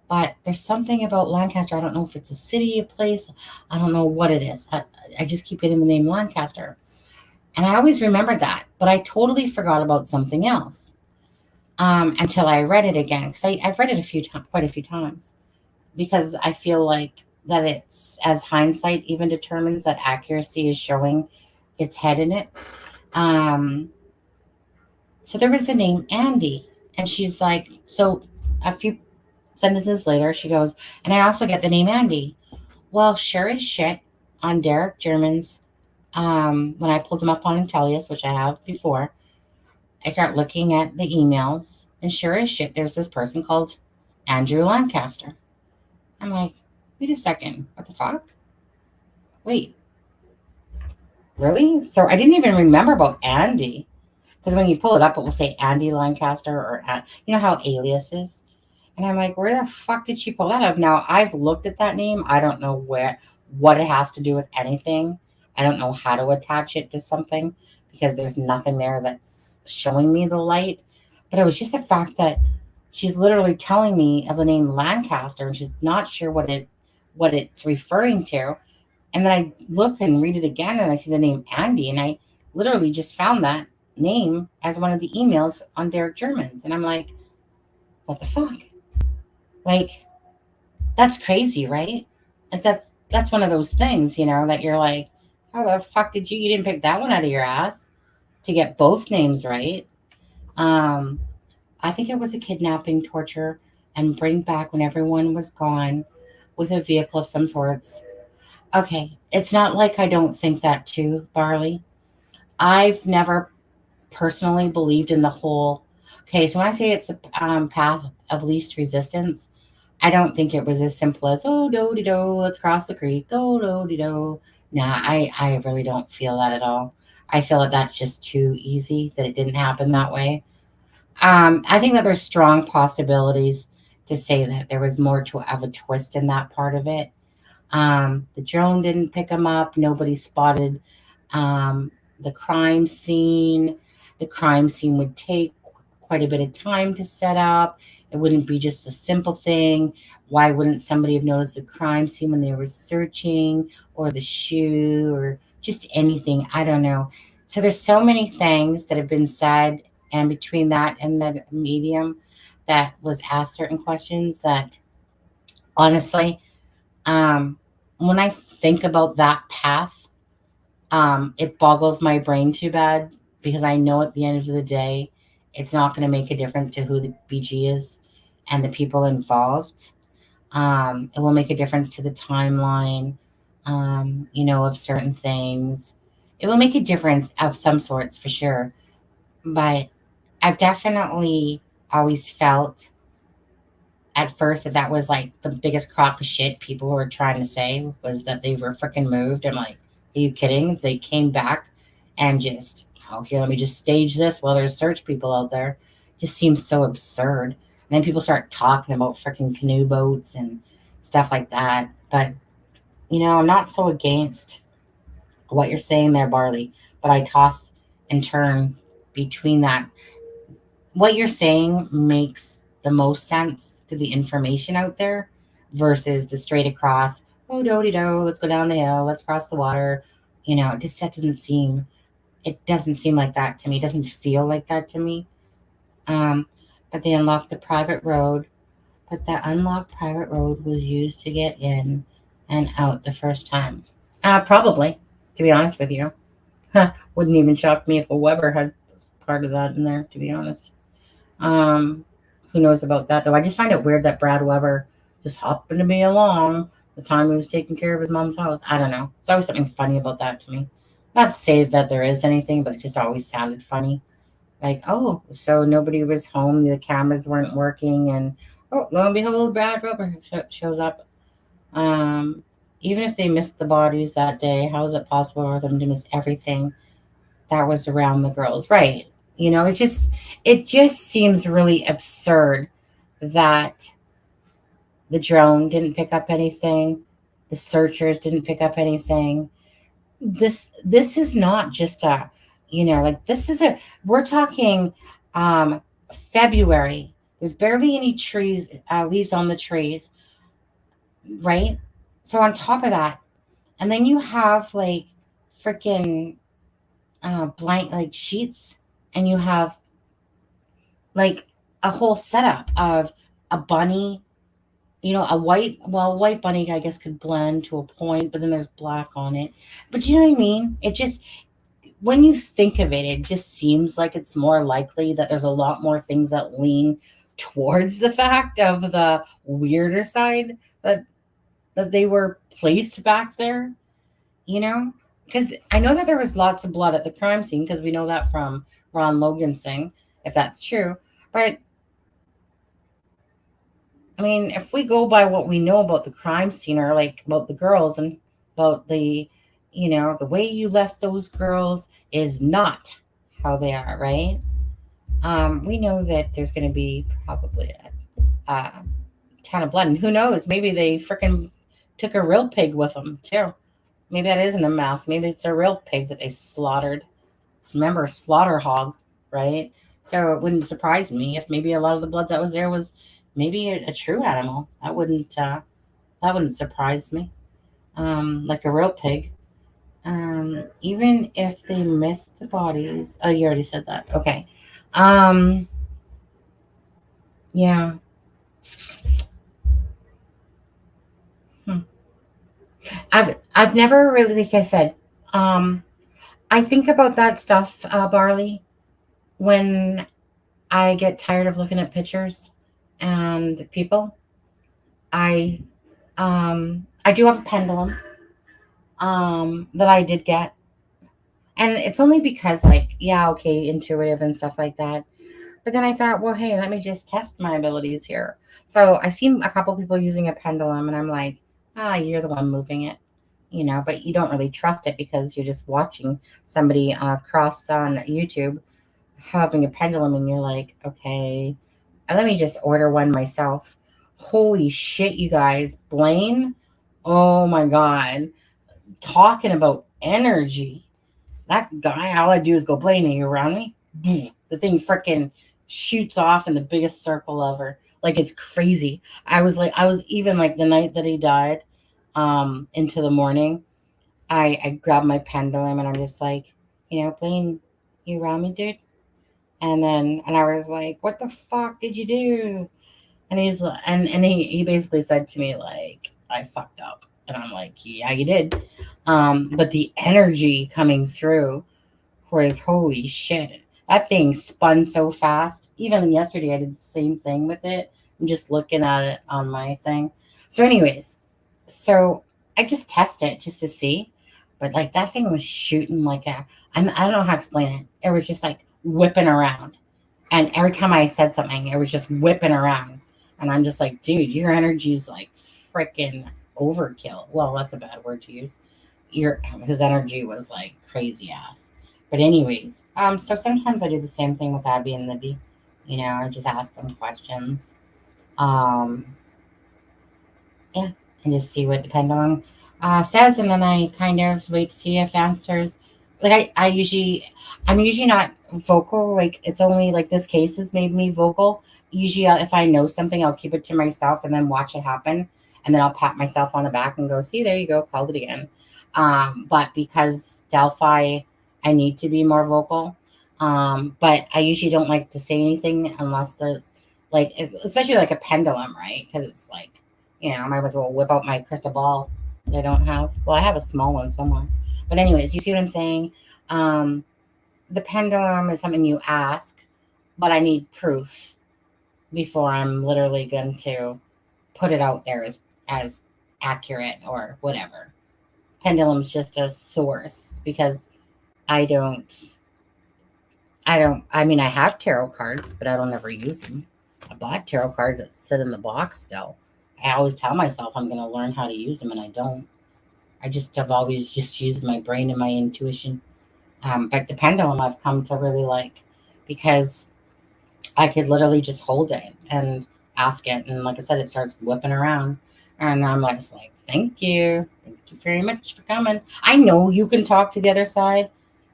but there's something about Lancaster. I don't know if it's a city, a place. I don't know what it is. I just keep getting the name Lancaster. And I always remembered that, but I totally forgot about something else until I read it again. Because I've read it quite a few times, because I feel like that it's, as hindsight even determines, that accuracy is showing its head in it. Um, so there was the name Andy, and she's like, so a few sentences later, she goes, and I also get the name Andy. Well, sure as shit, on Derek German's, when I pulled him up on Intellius, which I have before, I start looking at the emails, and sure as shit, there's this person called Andrew Lancaster. I'm like, wait a second, what the fuck? Wait, really? So I didn't even remember about Andy, because when you pull it up, it will say Andy Lancaster, or you know how alias is. And I'm like, where the fuck did she pull that up? Now I've looked at that name. I don't know what it has to do with anything. I don't know how to attach it to something, because there's nothing there that's showing me the light. But it was just the fact that she's literally telling me of the name Lancaster, and she's not sure what it's referring to. And then I look and read it again, and I see the name Andy, and I literally just found that name as one of the emails on Derek German's, and I'm like, what the fuck? Like, that's crazy, right? Like, that's one of those things, that you're like, how the fuck you didn't pick that one out of your ass to get both names right? Um, I think it was a kidnapping, torture, and bring back when everyone was gone with a vehicle of some sorts. Okay, it's not like I don't think that too, Barley. I've never personally believed in the whole. Okay, so when I say it's the path of least resistance, I don't think it was as simple as, oh, do de do, let's cross the creek, go do de do. Nah, I really don't feel that at all. I feel that that's just too easy, that it didn't happen that way. I think that there's strong possibilities to say that there was more to of a twist in that part of it. The drone didn't pick him up. Nobody spotted um, the crime scene. The crime scene would take quite a bit of time to set up. It wouldn't be just a simple thing. Why wouldn't somebody have noticed the crime scene when they were searching, or the shoe, or just anything? I don't know. So there's so many things that have been said, and between that and the medium that was asked certain questions, that honestly, um, when I think about that path, it boggles my brain too bad, because I know at the end of the day, it's not going to make a difference to who the BG is and the people involved. It will make a difference to the timeline, of certain things. It will make a difference of some sorts for sure. But I've definitely always felt at first that was like the biggest crock of shit people were trying to say, was that they were freaking moved. I'm like, are you kidding? They came back and just, oh, here, let me just stage this while there's search people out there. Just seems so absurd. And then people start talking about freaking canoe boats and stuff like that. But, I'm not so against what you're saying there, Barley, but I toss and turn between that. What you're saying makes the most sense to the information out there versus the straight across, oh, do do, let's go down the hill, let's cross the water. It just, that doesn't seem like that to me. It doesn't feel like that to me. Um, but they unlocked the private road, but that unlocked private road was used to get in and out the first time. Probably, to be honest with you. Wouldn't even shock me if a Weber had part of that in there, to be honest. Um, who knows about that though? I just find it weird that Brad Weber just happened to be along the time he was taking care of his mom's house. I don't know. It's always something funny about that to me. Not to say that there is anything, but it just always sounded funny. Like, oh, so nobody was home, the cameras weren't working, and oh, lo and behold, Brad Weber shows up. Um, Even if they missed the bodies that day, how is it possible for them to miss everything that was around the girls? Right. It just seems really absurd that the drone didn't pick up anything, the searchers didn't pick up anything. This is not just a, like this is a we're talking um February. There's barely any trees, leaves on the trees, right? So on top of that, and then you have like freaking blank like sheets, and you have like a whole setup of a bunny, a white bunny, I guess, could blend to a point, but then there's black on it. But you know what I mean? It just, when you think of it, it just seems like it's more likely that there's a lot more things that lean towards the fact of the weirder side that they were placed back there, you know? Because I know that there was lots of blood at the crime scene, because we know that from Ron Logan's thing, if that's true. But I mean, if we go by what we know about the crime scene, or like about the girls, and about the way you left those girls is not how they are, right? We know that there's going to be probably a ton of blood, and who knows? Maybe they freaking took a real pig with them too. Maybe that isn't a mouse. Maybe it's a real pig that they slaughtered. Remember, slaughter hog, right? So it wouldn't surprise me if maybe a lot of the blood that was there was maybe a true animal. That wouldn't surprise me. Like a real pig. Even if they missed the bodies. Oh, you already said that. Okay. Um, yeah. Hmm. I've never really, like I said, um, I think about that stuff, Barley, when I get tired of looking at pictures and people. I I do have a pendulum that I did get, and it's only because, like, yeah, okay, intuitive and stuff like that. But then I thought, well, hey, let me just test my abilities here. So I seen a couple people using a pendulum, and I'm like, you're the one moving it, but you don't really trust it because you're just watching somebody cross on YouTube having a pendulum, and you're like, okay, let me just order one myself. Holy shit, you guys. Blaine, oh my God. Talking about energy. That guy, all I do is go, Blaine, are you around me? The thing freaking shoots off in the biggest circle ever. Like, it's crazy. I was even like the night that he died, into the morning, I grabbed my pendulum, and I'm just like, Blaine, you around me, dude? And I was like, what the fuck did you do? And he basically said to me, like, I fucked up. And I'm like, yeah, you did. But the energy coming through was, holy shit. That thing spun so fast. Even yesterday, I did the same thing with it. I'm just looking at it on my thing. So, anyways, so I just test it just to see. But like that thing was shooting like I don't know how to explain it. It was just like whipping around. And every time I said something, it was just whipping around. And I'm just like, dude, your energy's like freaking overkill. Well, that's a bad word to use. His energy was like crazy ass. But anyways, so sometimes I do the same thing with Abby and Libby. I just ask them questions. Um, yeah, and just see what the pendulum says, and then I kind of wait to see if answers. Like I'm usually not vocal. Like it's only like this case has made me vocal. Usually, if I know something, I'll keep it to myself and then watch it happen, and then I'll pat myself on the back and go, "See, there you go, called it again." But because Delphi, I need to be more vocal. But I usually don't like to say anything unless there's like, especially like a pendulum, right? Because it's like, I might as well whip out my crystal ball that I don't have. Well, I have a small one somewhere. But anyways, you see what I'm saying? Um, the pendulum is something you ask, but I need proof before I'm literally going to put it out there as accurate or whatever. Pendulum's just a source because I don't I mean, I have tarot cards, but I don't ever use them. I bought tarot cards that sit in the box still. I always tell myself I'm going to learn how to use them, and I don't. I just have always just used my brain and my intuition. But the pendulum I've come to really like, because I could literally just hold it and ask it. And like I said, it starts whipping around. And I'm just like, thank you. Thank you very much for coming. I know you can talk to the other side,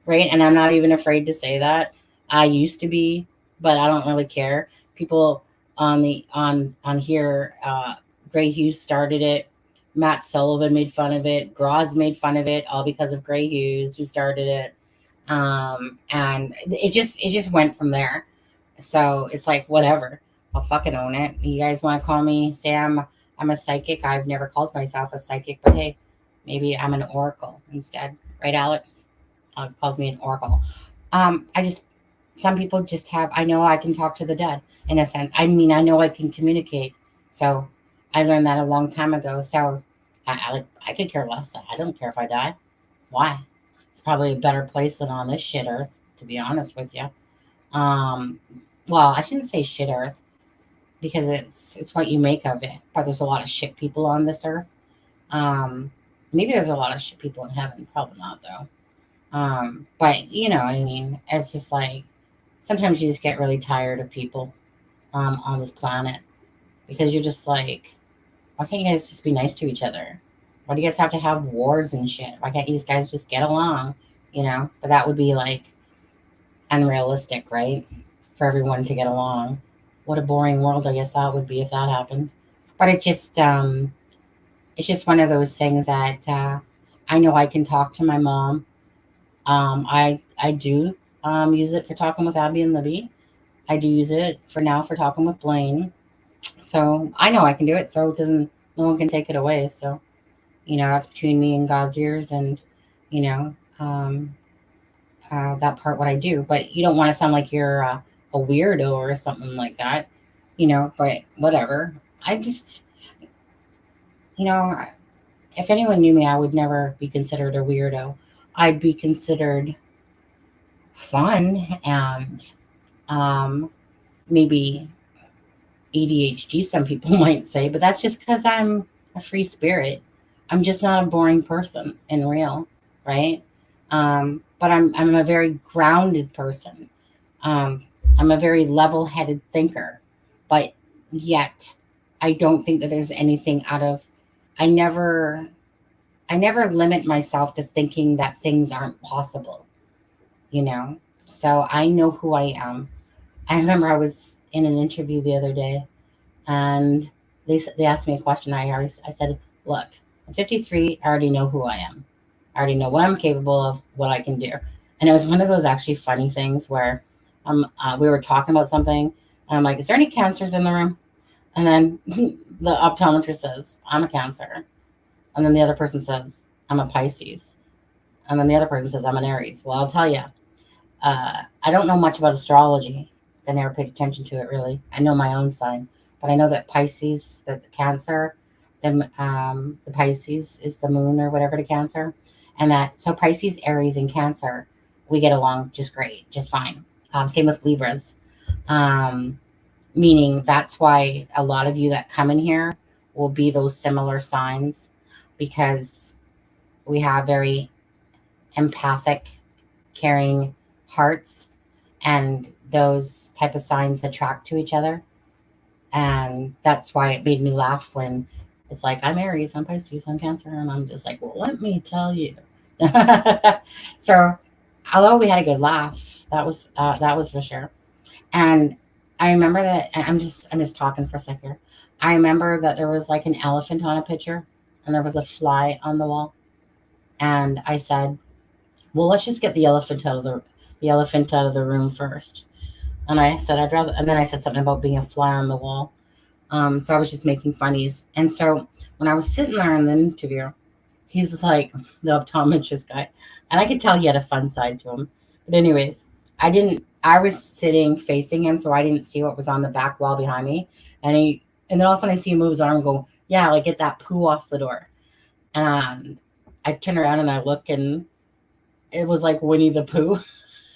right? And I'm not even afraid to say that. I used to be, but I don't really care. People on here, Gray Hughes started it. Matt Sullivan made fun of it. Graz made fun of it, all because of Gray Hughes, who started it. And it just went from there. So it's like, whatever, I'll fucking own it. You guys want to call me, say I'm a psychic? I've never called myself a psychic, but hey, maybe I'm an oracle instead, right, Alex? Alex calls me an oracle. I just, some people just have, I know I can talk to the dead in a sense. I mean, I know I can communicate. So I learned that a long time ago. So I could care less. I don't care if I die. Why? It's probably a better place than on this shit earth, to be honest with you. Um, well, I shouldn't say shit earth, because it's what you make of it. But there's a lot of shit people on this earth. Um, Maybe there's a lot of shit people in heaven. Probably not, though. But you know what I mean? It's just like, sometimes you just get really tired of people on this planet, because you're just like, why can't you guys just be nice to each other? Why do you guys have to have wars and shit? Why can't you guys just get along? But that would be like unrealistic, right? For everyone to get along. What a boring world, I guess that would be if that happened. But it's just one of those things that I know I can talk to my mom. I do use it for talking with Abby and Libby. I do use it for now for talking with Blaine. So I know I can do it. So it doesn't, no one can take it away. So that's between me and God's ears, and you know that part what I do. But you don't want to sound like you're a weirdo or something like that, But whatever. I just, you know, if anyone knew me, I would never be considered a weirdo. I'd be considered fun and maybe ADHD, some people might say, but that's just because I'm a free spirit. I'm just not a boring person in real, right? But I'm a very grounded person. I'm a very level-headed thinker, but yet I don't think that there's anything out of. I never limit myself to thinking that things aren't possible, So I know who I am. I remember I was in an interview the other day, and they asked me a question. I said, look, I'm 53. I already know who I am. I already know what I'm capable of, what I can do. And it was one of those actually funny things where we were talking about something, and I'm like, is there any cancers in the room? And then the optometrist says, I'm a Cancer. And then the other person says, I'm a Pisces. And then the other person says, I'm an Aries. Well, I'll tell you, I don't know much about astrology. I never paid attention to it, really. I know my own sign. But I know that Pisces, that the Cancer, the Pisces is the moon or whatever to Cancer. And so Pisces, Aries, and Cancer, we get along just great, just fine. Same with Libras. Meaning that's why a lot of you that come in here will be those similar signs, because we have very empathic, caring hearts, and those type of signs attract to each other. And that's why it made me laugh when it's like, I'm Aries, I'm Pisces, I'm Cancer, and I'm just like, well, let me tell you. So although we had a good laugh, that was for sure. And I remember that, and I'm just talking for a second here. I remember that there was like an elephant on a picture, and there was a fly on the wall. And I said, well, let's just get the elephant out of the room first. And I said, and then I said something about being a fly on the wall. So I was just making funnies. And so when I was sitting there in the interview, he's like the optometrist guy, and I could tell he had a fun side to him. But anyways, I was sitting facing him, so I didn't see what was on the back wall behind me. And then all of a sudden I see him move his arm and go, yeah, like get that poo off the door. And I turn around and I look, and it was like Winnie the Pooh.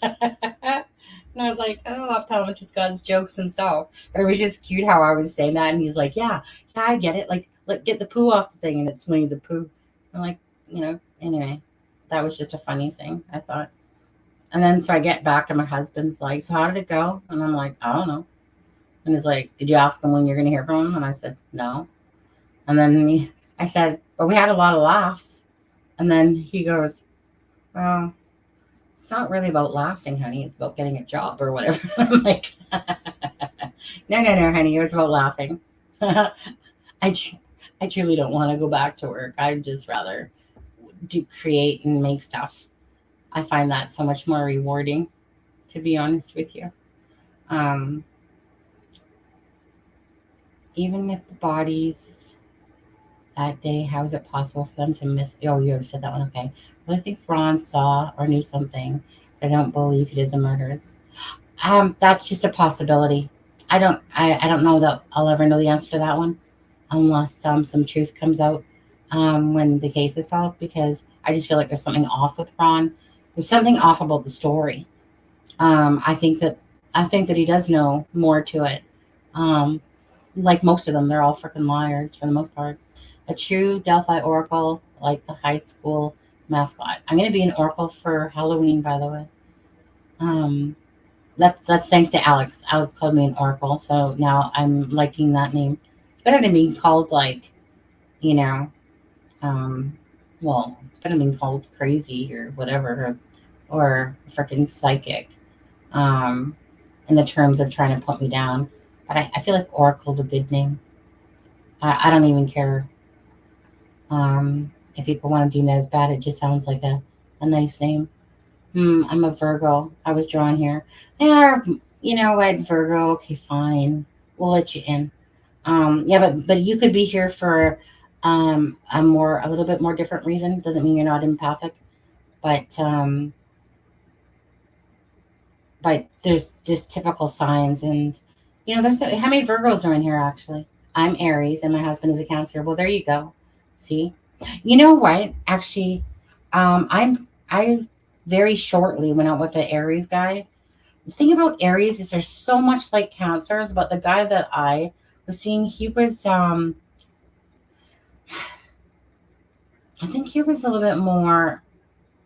And I was like, oh, optometrist got his jokes himself. But it was just cute how I was saying that. And he's like, yeah, I get it. Like, get the poo off the thing. And it's Winnie the Pooh. I'm like, Anyway, that was just a funny thing, I thought. And then so I get back and my husband's like, so how did it go? And I'm like, I don't know. And he's like, did you ask him when you're going to hear from him? And I said, no. And then I said, but we had a lot of laughs. And then he goes, well, it's not really about laughing, honey. It's about getting a job or whatever. I'm like, no, honey. It was about laughing. I truly don't want to go back to work. I'd just rather create and make stuff. I find that so much more rewarding, to be honest with you. Even if the bodies that day, how is it possible for them to miss? Oh, you already said that one. Okay. Well, I think Ron saw or knew something, but I don't believe he did the murders. That's just a possibility. I don't know that I'll ever know the answer to that one, unless some truth comes out when the case is solved. Because I just feel like there's something off with Ron. There's something off about the story. I think that he does know more to it. Like most of them, they're all freaking liars for the most part. A true Delphi Oracle, like the high school mascot. I'm going to be an Oracle for Halloween, by the way. That's thanks to Alex. Alex called me an Oracle, so now I'm liking that name. It's better than being called well, it's better than being called crazy or whatever, or freaking psychic, in the terms of trying to put me down. But I feel like Oracle's a good name. I don't even care if people want to deem that as bad. It just sounds like a nice name. I'm a Virgo. I was drawn here. Yeah, what, Virgo? Okay, fine. We'll let you in. But you could be here for a little bit more different reason. Doesn't mean you're not empathic, but there's just typical signs, and there's how many Virgos are in here actually. I'm Aries and my husband is a Cancer. Well, there you go. See, you know what? Actually, I very shortly went out with the Aries guy. The thing about Aries is they're so much like Cancers, but the guy that I was seeing, he was I think he was a little bit more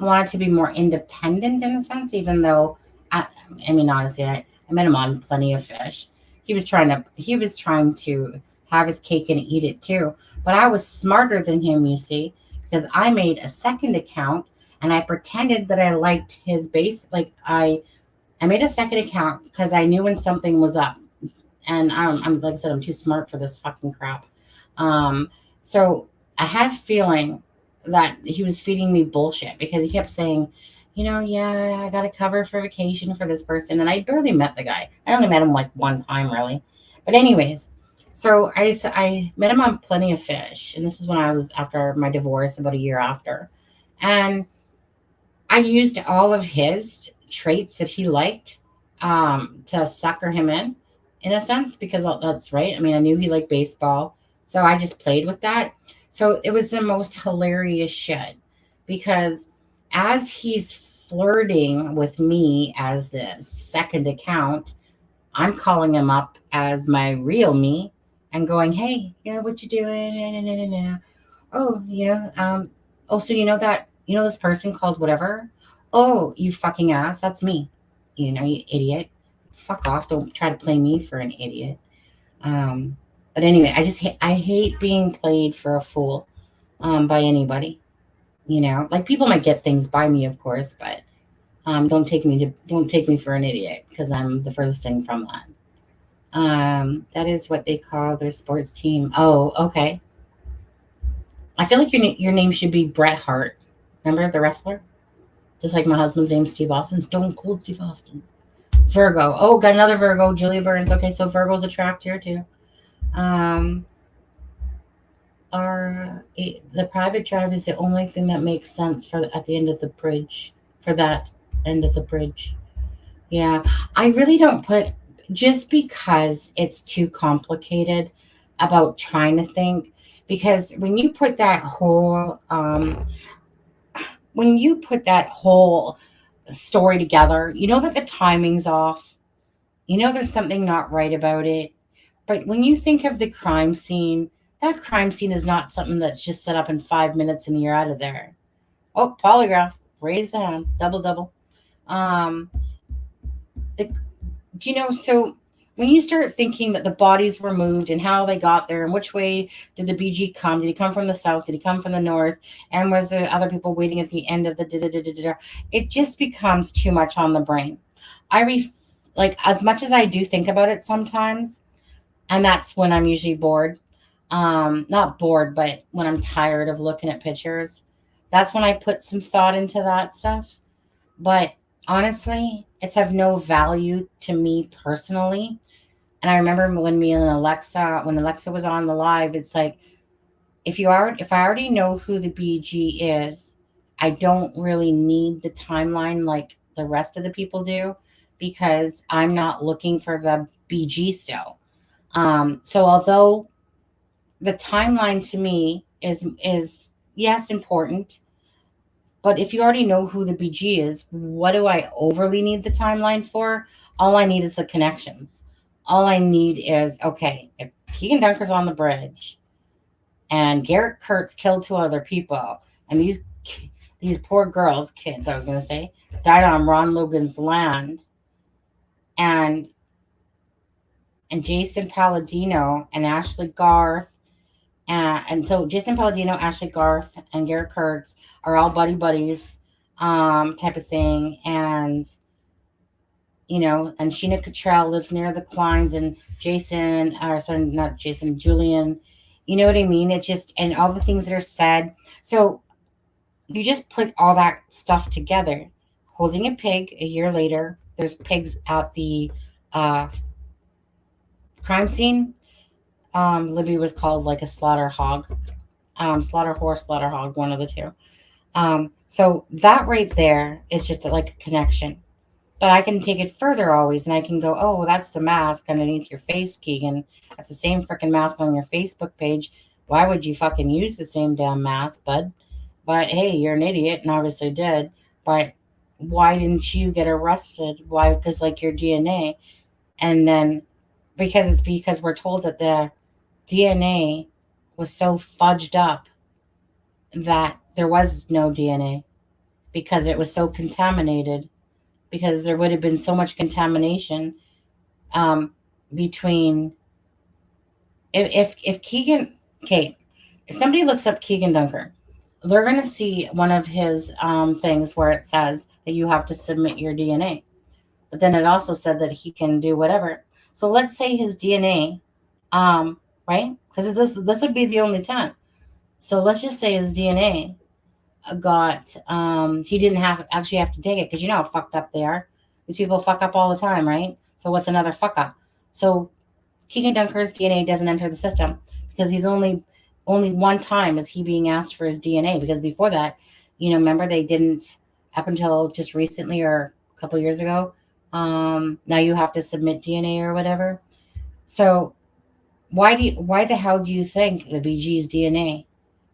wanted to be more independent in a sense, even though I mean honestly, I met him on Plenty of Fish. He was trying to have his cake and eat it too. But I was smarter than him, you see, because I made a second account and I pretended that I liked his base. Like I made a second account because I knew when something was up. And I'm like I said, I'm too smart for this fucking crap. So I had a feeling that he was feeding me bullshit because he kept saying, I got a cover for vacation for this person. And I barely met the guy. I only met him like one time, really. But anyways, so I met him on Plenty of Fish. And this is when I was after my divorce, about a year after. And I used all of his traits that he liked to sucker him in a sense, because that's right. I mean, I knew he liked baseball. So I just played with that. So it was the most hilarious shit because as he's flirting with me as the second account, I'm calling him up as my real me and going, hey, what you doing? Oh, so this person called whatever? Oh, you fucking ass. That's me. You idiot. Fuck off. Don't try to play me for an idiot. But anyway, I hate being played for a fool by anybody. Like people might get things by me, of course, but don't take me for an idiot because I'm the furthest thing from that. That is what they call their sports team. Oh, okay. I feel like your name should be Bret Hart. Remember the wrestler? Just like my husband's name, Steve Austin. Stone Cold Steve Austin. Virgo. Oh, got another Virgo. Julia Burns. Okay, so Virgos attract here too. The private drive is the only thing that makes sense at the end of the bridge. For that end of the bridge. Yeah, I really don't put, just because it's too complicated about trying to think, because when you put that whole story together, that the timing's off, there's something not right about it. But when you think of the crime scene, that crime scene is not something that's just set up in 5 minutes and you're out of there. Oh, polygraph. Raise the hand. Double, double. Um, the, do you know? So when you start thinking that the bodies were moved and how they got there and which way did the BG come? Did he come from the south? Did he come from the north? And was there other people waiting at the end of the da-da-da-da-da? It just becomes too much on the brain. Like as much as I do think about it sometimes, and that's when I'm usually bored. Not bored, but when I'm tired of looking at pictures, that's when I put some thought into that stuff. But honestly, it's of no value to me personally. And I remember when Alexa was on the live, it's like if I already know who the BG is, I don't really need the timeline like the rest of the people do because I'm not looking for the BG still. So although the timeline to me is yes important, but if you already know who the BG is, what do I overly need the timeline for? All I need is the connections. All I need is okay, if Kegan Dunker's on the bridge and Garrett Kurtz killed two other people, and these poor kids, I was gonna say, died on Ron Logan's land, and Jason Palladino and Ashley Garth. And so Jason Palladino, Ashley Garth, and Garrett Kurtz are all buddies, type of thing. And, and Sheena Cottrell lives near the Klines and not Jason, Julian. You know what I mean? It just, and all the things that are said. So you just put all that stuff together. Holding a pig a year later, there's pigs at the crime scene. Libby was called like a slaughter hog, slaughter horse, slaughter hog, one of the two. So that right there is just like a connection. But I can take it further always, and I can go, oh, that's the mask underneath your face, Kegan. That's the same freaking mask on your Facebook page. Why would you fucking use the same damn mask, bud? But hey, you're an idiot, and obviously did. But why didn't you get arrested? Why? Because like your DNA, and then because we're told that the DNA was so fudged up that there was no DNA because it was so contaminated, because there would have been so much contamination between if Kegan, okay, if somebody looks up Kegan Dunker, they're going to see one of his things where it says that you have to submit your DNA, but then it also said that he can do whatever. So let's say his DNA, right? Because this would be the only time. So let's just say his DNA got he didn't actually have to take it, because you know how fucked up they are. These people fuck up all the time, right? So what's another fuck up? So Kegan Dunker's DNA doesn't enter the system because he's only one time is he being asked for his DNA, because before that, remember they didn't, up until just recently or a couple years ago. Now you have to submit DNA or whatever. So why the hell do you think the BG's DNA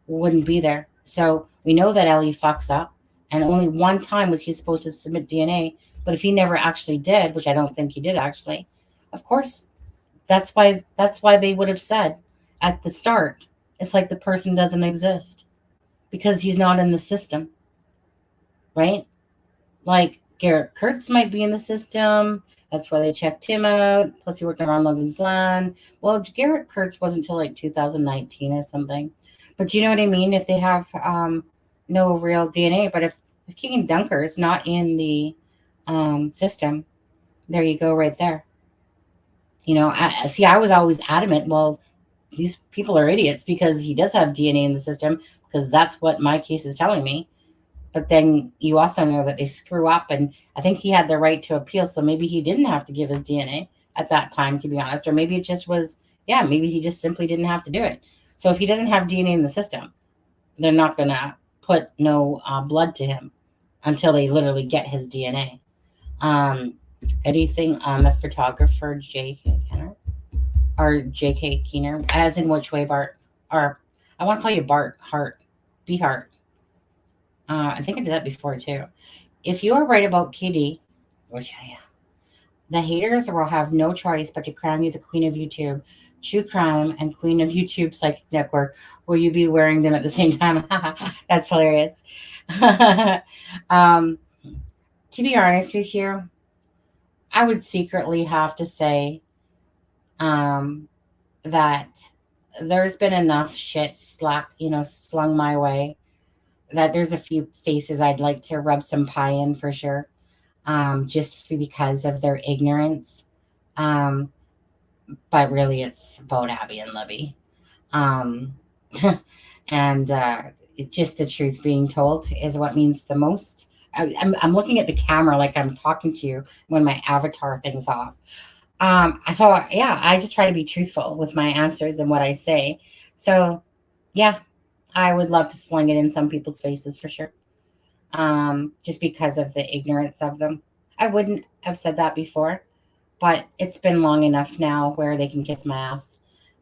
wouldn't be there? So we know that Ellie fucks up, and only one time was he supposed to submit DNA. But if he never actually did, which I don't think he did actually, of course, that's why they would have said at the start, it's like the person doesn't exist because he's not in the system, right? Like Garrett Kurtz might be in the system. That's why they checked him out. Plus, he worked on Ron Logan's land. Well, Garrett Kurtz wasn't until like 2019 or something. But you know what I mean? If they have no real DNA, but if Kegan Dunker is not in the system, there you go, right there. I was always adamant. Well, these people are idiots because he does have DNA in the system, because that's what my case is telling me. But then you also know that they screw up, and I think he had the right to appeal. So maybe he didn't have to give his DNA at that time, to be honest. Or maybe it just was, maybe he just simply didn't have to do it. So if he doesn't have DNA in the system, they're not going to put no blood to him until they literally get his DNA. Anything on the photographer, J.K. Keener? Or J.K. Keener? As in which way, Bart? Or I want to call you Bart Hart. Beehart. I think I did that before too. If you are right about Kitty, which I am, the haters will have no choice but to crown you the queen of YouTube. true crime and queen of YouTube psychic network. Will you be wearing them at the same time? That's hilarious. um, to be honest with you, I would secretly have to say um, that there's been enough shit slung my way that there's a few faces I'd like to rub some pie in for sure, just because of their ignorance. Um, but really, it's about Abby and Libby. Um, and just the truth being told is what means the most. I'm looking at the camera like I'm talking to you when my avatar thing's off. So yeah, I just try to be truthful with my answers and what I say. So yeah, I would love to sling it in some people's faces for sure. Just because of the ignorance of them. I wouldn't have said that before, but it's been long enough now where they can kiss my ass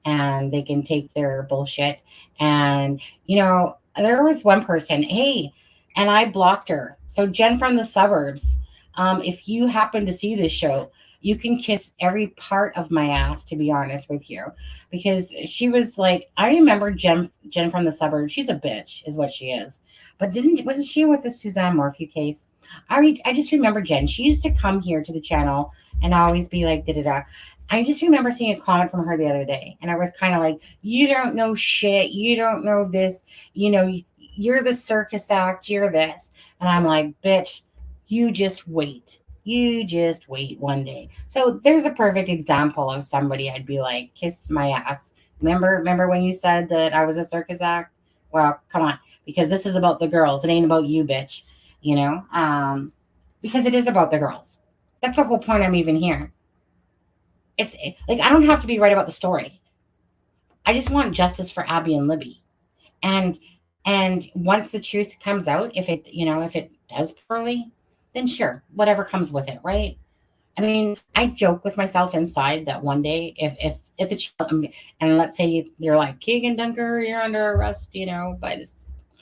and they can take their bullshit. And, there was one person, hey, and I blocked her. So, Jen from the suburbs, if you happen to see this show, you can kiss every part of my ass, to be honest with you, because she was like, I remember Jen from the suburbs. She's a bitch, is what she is. But wasn't she with the Suzanne Morphew case? I just remember Jen. She used to come here to the channel and always be like, da da da. I just remember seeing a comment from her the other day, and I was kind of like, you don't know shit. You don't know this. You're the circus act. You're this. And I'm like, bitch, you just wait. You just wait one day. So there's a perfect example of somebody I'd be like, kiss my ass. Remember when you said that I was a circus act? Well, come on, because this is about the girls. It ain't about you, bitch. Because it is about the girls. That's the whole point I'm even here. It's like I don't have to be right about the story. I just want justice for Abby and Libby. And once the truth comes out, if it does poorly, then sure, whatever comes with it, right? I mean, I joke with myself inside that one day, if the and let's say you're like Kegan Dunker, you're under arrest, but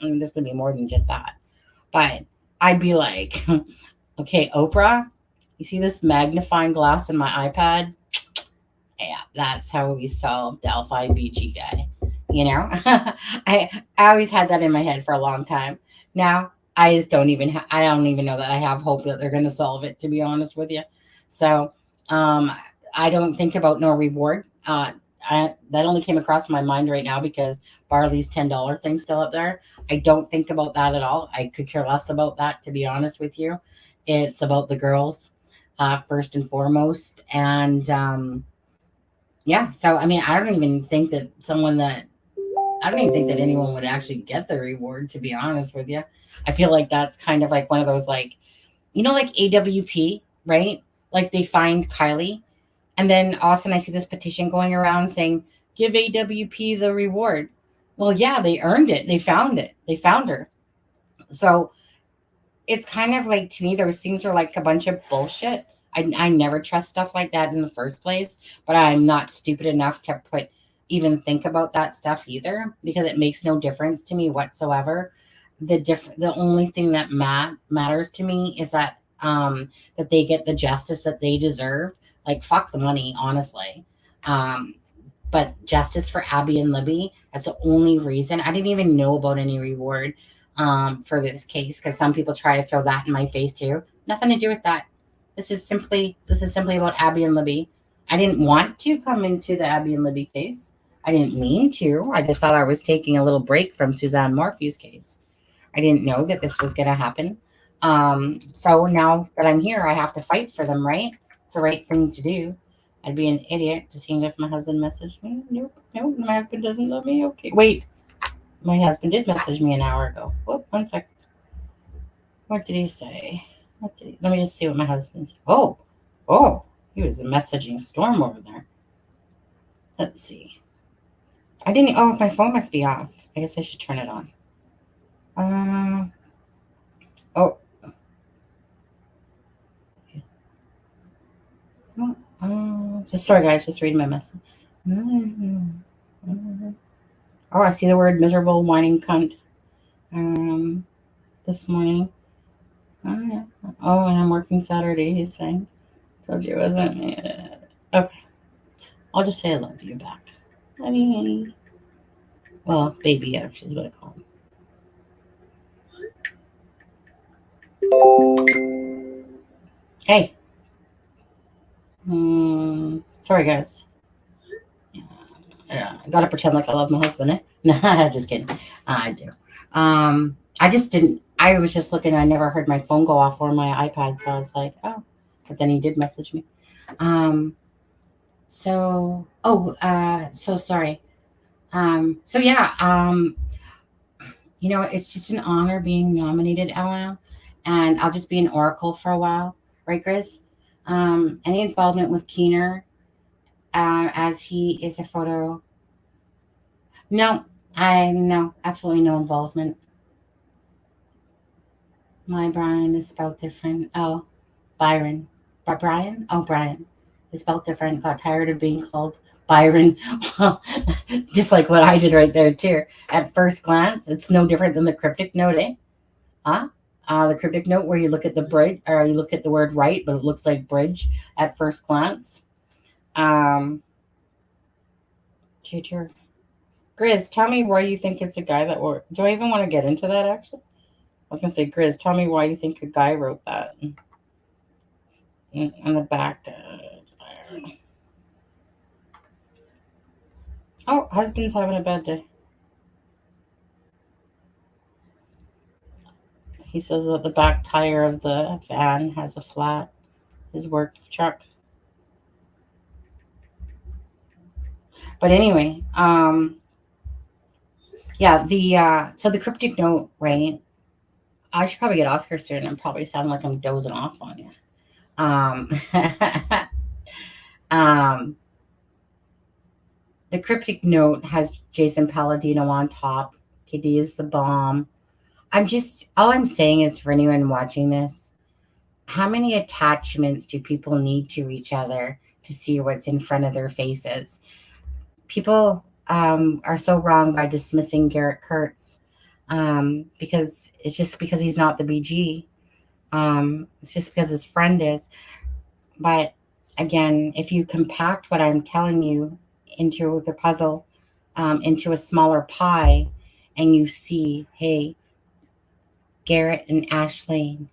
there's gonna be more than just that. But I'd be like, okay, Oprah, you see this magnifying glass in my iPad? Yeah, that's how we solved Delphi BG guy. I always had that in my head for a long time. Now I just I don't even know that I have hope that they're going to solve it, to be honest with you. So I don't think about no reward. That only came across my mind right now because Barley's $10 thing's still up there. I don't think about that at all. I could care less about that, to be honest with you. It's about the girls first and foremost. And yeah, so I mean, I don't even think that anyone would actually get the reward, to be honest with you. I feel like that's kind of like one of those, like, like AWP, right? Like they find Kylie, and then all of a sudden I see this petition going around saying, give AWP the reward. Well, yeah, they earned it. They found it. They found her. So it's kind of like, to me, those things are like a bunch of bullshit. I never trust stuff like that in the first place, but I'm not stupid enough to even think about that stuff either, because it makes no difference to me whatsoever. The only thing that matters to me is that that they get the justice that they deserve. Like, fuck the money, honestly. But justice for Abby and Libby, that's the only reason. I didn't even know about any reward for this case, because some people try to throw that in my face too. Nothing to do with that. This is simply about Abby and Libby. I didn't want to come into the Abby and Libby case. I didn't mean to. I just thought I was taking a little break from Suzanne Morphew's case. I didn't know that this was going to happen. So now that I'm here, I have to fight for them, right? It's the right thing to do. I'd be an idiot just seeing if my husband messaged me. Nope, my husband doesn't love me. Okay, wait. My husband did message me an hour ago. Whoop, 1 sec. What did he say? Let me just see what my husband's. Oh, he was a messaging storm over there. Let's see. I didn't. Oh, my phone must be off. I guess I should turn it on. Just sorry, guys. Just reading my message. Oh, I see the word miserable, whining cunt. This morning. Oh, and I'm working Saturday, he's saying. Told you it wasn't. Okay. I'll just say I love you back. Honey. Well, baby actually is what I call him. Hey. Sorry, guys. I gotta pretend like I love my husband, eh? No, just kidding. I do. I just didn't. I was just looking. I never heard my phone go off or my iPad, so I was like, oh. But then he did message me. Um. So sorry. So yeah. It's just an honor being nominated, Ella, and I'll just be an oracle for a while, right, Grizz? Any involvement with Keener, as he is a photo. No, I no, absolutely no involvement. My Brian is spelled different. Oh, Byron. Brian? Oh, Brian. It's spelled different. Got tired of being called Byron. Well, just like what I did right there, too. At first glance, it's no different than the cryptic note, eh? Huh? The cryptic note where you look at the bridge, or you look at the word right, but it looks like bridge at first glance. Teacher. Grizz, tell me why you think it's a guy that wrote. Do I even want to get into that, actually? I was going to say, Grizz, tell me why you think a guy wrote that. On the back. Oh, husband's having a bad day. He says that the back tire of the van has a flat. His work truck. But anyway, yeah, so the cryptic note, right? I should probably get off here soon and probably sound like I'm dozing off on you. Um, the cryptic note has Jason Palladino on top. KD is the bomb. All I'm saying is for anyone watching this, how many attachments do people need to each other to see what's in front of their faces? People are so wrong by dismissing Garrett Kurtz because it's just because he's not the BG. It's just because his friend is. But again, if you compact what I'm telling you into the puzzle, into a smaller pie, and you see, hey, Garrett and Ashley,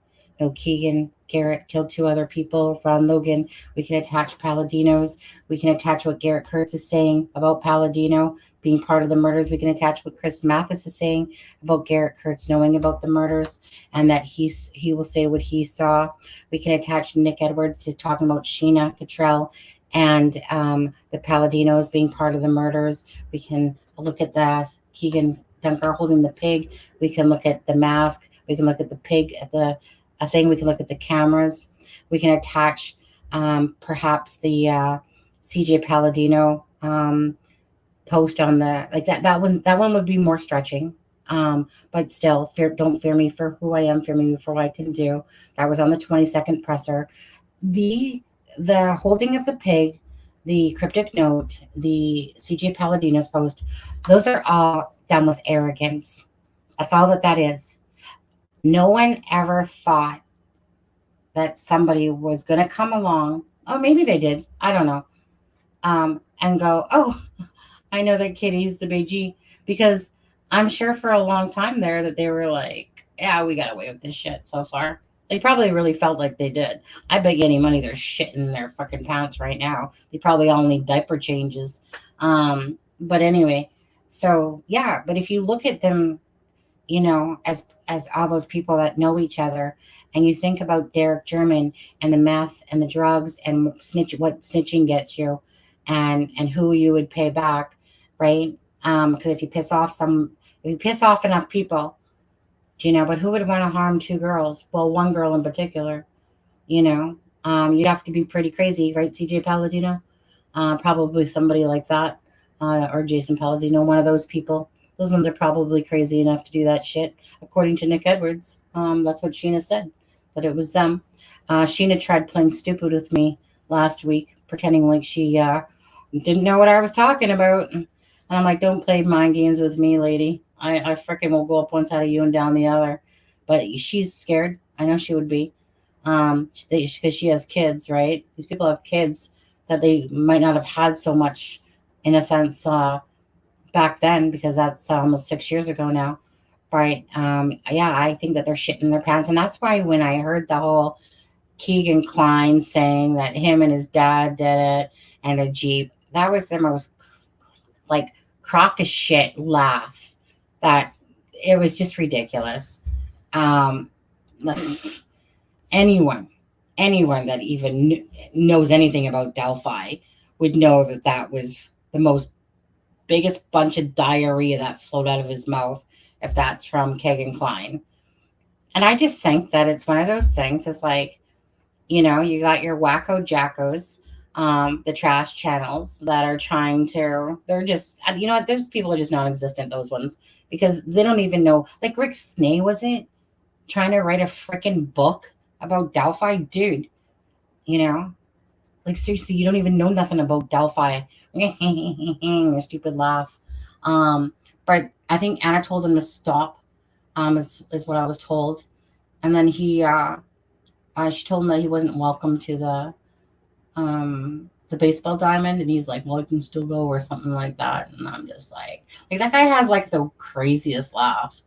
Keegan, Garrett killed 2 other people, Ron Logan. We can attach Palladino's. We can attach what Garrett Kurtz is saying about Palladino being part of the murders. We can attach what Chris Mathis is saying about Garrett Kurtz knowing about the murders and that he will say what he saw. We can attach Nick Edwards to talking about Sheena Cottrell and the Palladinos being part of the murders. We can look at the Keegan Dunker holding the pig. We can look at the mask. We can look at the pig at the thing. We can look at the cameras. We can attach perhaps the CJ Palladino post on the like that. That one would be more stretching. But still, don't fear me for who I am. Fear me for what I can do. That was on the 22nd presser. The holding of the pig, the cryptic note, the CJ Palladino's post. Those are all done with arrogance. That's all that is. No one ever thought that somebody was going to come along. Oh, maybe they did. I don't know. And go, oh, I know that Kitty's the BG. Because I'm sure for a long time there that they were like, yeah, we got away with this shit so far. They probably really felt like they did. I bet you any money they're shitting their fucking pants right now. They probably all need diaper changes. But anyway, so yeah, but if you look at them, as all those people that know each other, and you think about Derek German and the meth and the drugs and what snitching gets you, and who you would pay back, right? Because if you piss off enough people, but who would want to harm 2 girls? Well, one girl in particular, you'd have to be pretty crazy, right, CJ Palladino? Probably somebody like that, or Jason Palladino, one of those people. Those ones are probably crazy enough to do that shit, according to Nick Edwards. That's what Sheena said, that it was them. Sheena tried playing stupid with me last week, pretending like she didn't know what I was talking about. And I'm like, don't play mind games with me, lady. I freaking will go up one side of you and down the other. But she's scared. I know she would be. Because she has kids, right? These people have kids that they might not have had so much in a sense, back then, because that's almost 6 years ago now. But yeah, I think that they're shitting their pants. And that's why when I heard the whole Kegan Kline saying that him and his dad did it and a Jeep, that was the most like crock of shit laugh. That it was just ridiculous. Like, anyone, anyone that even knows anything about Delphi would know that that was the most biggest bunch of diarrhea that flowed out of his mouth, if that's from Kegan Kline. And I just think that it's one of those things. It's like, you got your wacko jackos, the trash channels that are trying to, they're just, what, those people are just non-existent, those ones, because they don't even know. Like Rick Snay, was it? Trying to write a freaking book about Delphi? Dude, like seriously, you don't even know nothing about Delphi. Your stupid laugh. But I think Anna told him to stop, is what I was told. And then she told him that he wasn't welcome to the baseball diamond, and he's like, well, I can still go, or something like that. And I'm just like that guy has like the craziest laugh.